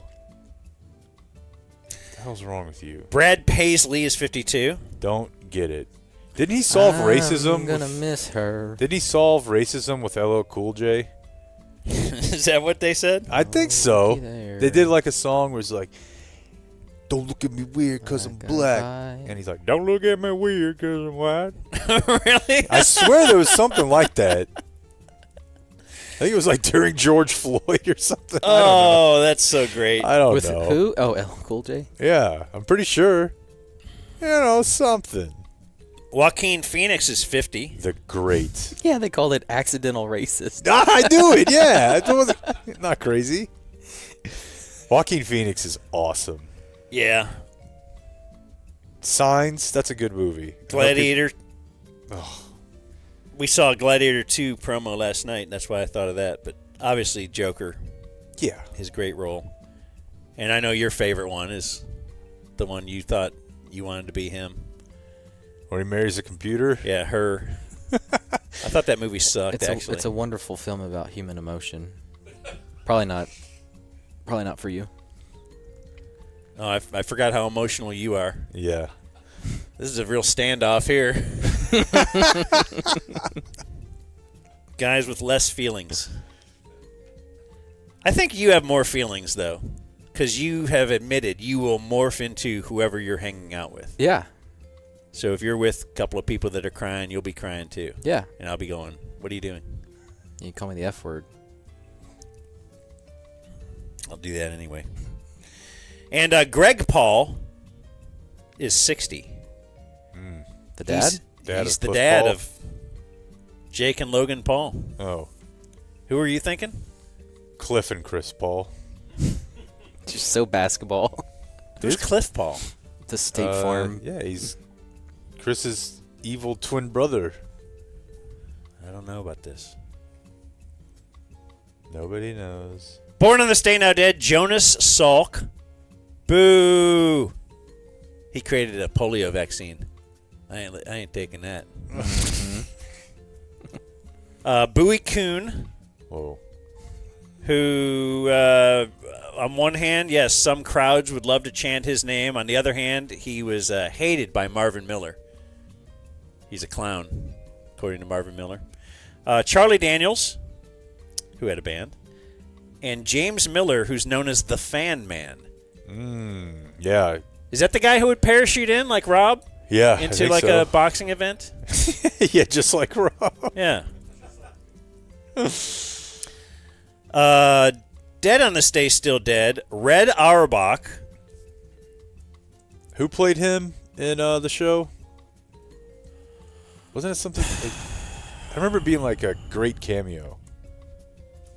What the hell's wrong with you? Brad Paisley is 52. Don't get it. Didn't he solve racism? I'm gonna miss her. Didn't he solve racism with LL Cool J? Is that what they said? I think so. There. They did like a song where it's like, don't look at me weird because I'm black. And he's like, don't look at me weird because I'm white. Really? I swear there was something like that. I think it was like during George Floyd or something. Oh, that's so great. I don't With know. who? Oh, LL Cool J? Yeah, I'm pretty sure. You know, something. Joaquin Phoenix is 50. The great. Yeah, they called it accidental racist. I knew it, yeah. It wasn't not crazy. Joaquin Phoenix is awesome. Yeah. Signs, that's a good movie. Gladiator. We saw Gladiator 2 promo last night, and that's why I thought of that. But obviously, Joker. Yeah. His great role. And I know your favorite one is the one you thought you wanted to be him. When he marries a computer? Yeah, her. I thought that movie sucked, actually. It's a wonderful film about human emotion. Probably not for you. Oh, I forgot how emotional you are. Yeah. This is a real standoff here. Guys with less feelings. I think you have more feelings, though, because you have admitted you will morph into whoever you're hanging out with. Yeah. So if you're with a couple of people that are crying, you'll be crying too. Yeah. And I'll be going, what are you doing? You call me the F word. I'll do that anyway. And Greg Paul is 60. The dad? He's the dad of Jake and Logan Paul. Oh. Who are you thinking? Cliff and Chris Paul. Just so basketball. Who's Cliff Paul? The State Farm. Yeah, he's Chris's evil twin brother. I don't know about this. Nobody knows. Born on this day now dead, Jonas Salk. Boo! He created a polio vaccine. I ain't taking that. Bowie Kuhn. Whoa. Who, on one hand, yes, some crowds would love to chant his name. On the other hand, he was hated by Marvin Miller. He's a clown, according to Marvin Miller. Charlie Daniels, who had a band. And James Miller, who's known as the Fan Man. Yeah. Is that the guy who would parachute in, like Rob? Yeah, Into like a boxing event? Yeah, just like Rob. Yeah. Dead on this day, still dead. Red Auerbach. Who played him in the show? Wasn't it something? I remember it being like a great cameo.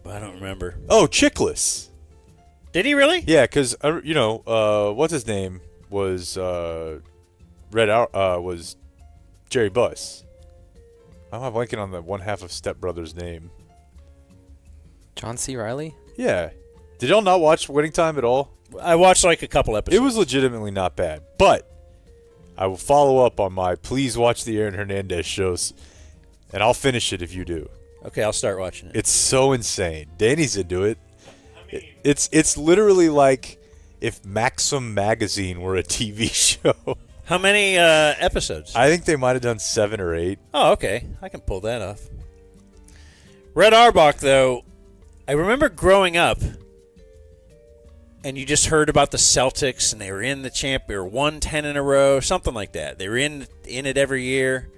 I don't remember. Oh, Chickless. Did he really? Yeah, because what's his name was was Jerry Buss. I'm not blanking on the one half of Step Brothers' name. John C. Reilly? Yeah. Did y'all not watch Winning Time at all? I watched like a couple episodes. It was legitimately not bad, but I will follow up on my please watch the Aaron Hernandez shows, and I'll finish it if you do. Okay, I'll start watching it. It's so insane. Danny's into it. It's literally like if Maxim Magazine were a TV show. How many episodes? I think they might have done 7 or 8. Oh, okay. I can pull that off. Red Auerbach, though, I remember growing up, and you just heard about the Celtics, and they were in the champ. They were 1-10 in a row, something like that. They were in it every year.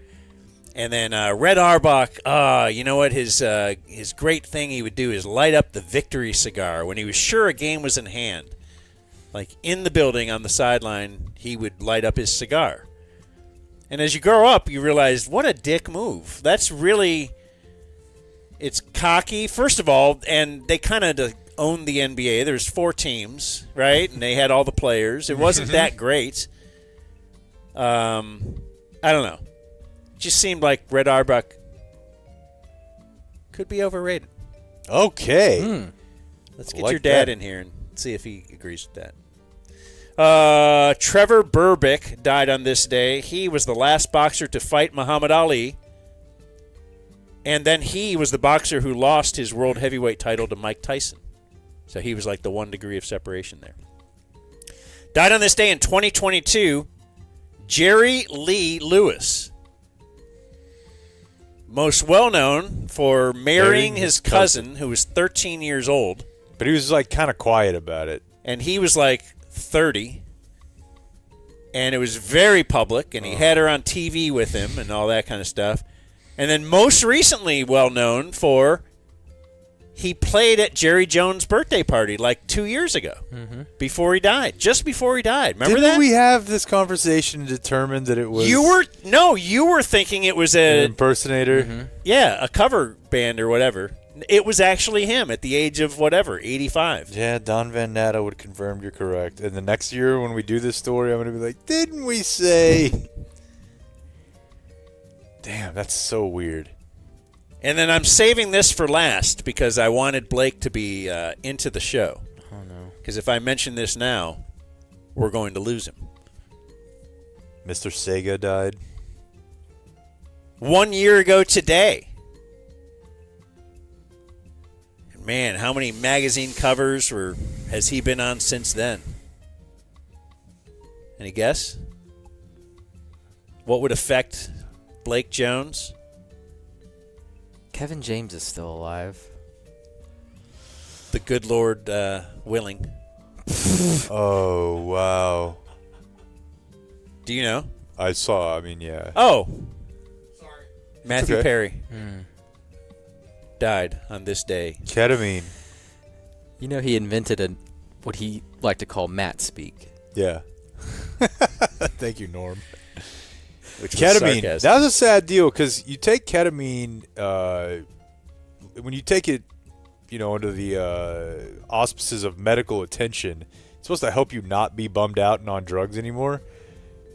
And then Red Auerbach, you know what? His great thing he would do is light up the victory cigar when he was sure a game was in hand. Like in the building on the sideline, he would light up his cigar. And as you grow up, you realize, what a dick move. That's really, it's cocky, first of all, and they kind of owned the NBA. There's 4 teams, right? And they had all the players. It wasn't that great. I don't know. It just seemed like Red Auerbach could be overrated. Okay. Let's get your dad in here and see if he agrees with that. Trevor Berbick died on this day. He was the last boxer to fight Muhammad Ali. And then he was the boxer who lost his world heavyweight title to Mike Tyson. So he was like the 1 degree of separation there. Died on this day in 2022, Jerry Lee Lewis. Most well known for marrying his cousin, who was 13 years old. But he was like kind of quiet about it. And he was like 30. And it was very public, and he had her on TV with him and all that kind of stuff. And then most recently well known for he played at Jerry Jones' birthday party like 2 years ago before he died. Just before he died. Remember Didn't that? we have this conversation and determine that it was... You were thinking it was an impersonator? Yeah, a cover band or whatever. It was actually him at the age of whatever, 85. Yeah, Don Van Natta would confirm you're correct. And the next year when we do this story, I'm going to be like, didn't we say... Damn, that's so weird. And then I'm saving this for last because I wanted Blake to be into the show. Oh, no. Because if I mention this now, we're going to lose him. Mr. Sega died. 1 year ago today. And man, how many magazine covers has he been on since then? Any guess? What would affect Blake Jones? Kevin James is still alive. The good Lord willing. Oh, wow. Do you know? Yeah. Oh. Sorry. Matthew okay. Perry died on this day. Ketamine. You know, he invented what he liked to call Matt speak. Yeah. Thank you, Norm. Which ketamine. Was that was a sad deal because you take ketamine when you take it, under the auspices of medical attention. It's supposed to help you not be bummed out and on drugs anymore.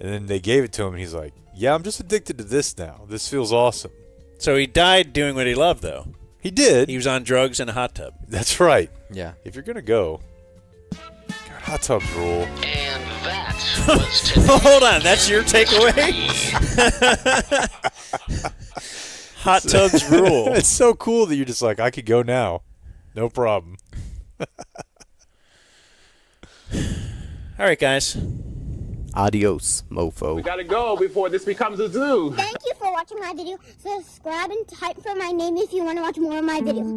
And then they gave it to him, and he's like, "Yeah, I'm just addicted to this now. This feels awesome." So he died doing what he loved, though. He did. He was on drugs in a hot tub. That's right. Yeah. If you're gonna go, God, hot tubs rule. And that was today. Hold on, that's your takeaway? Hot tubs rule. It's so cool that you're just like, I could go now. No problem. All right, guys. Adios, mofo. We gotta go before this becomes a zoo. Thank you for watching my video. Subscribe and type for my name if you want to watch more of my videos.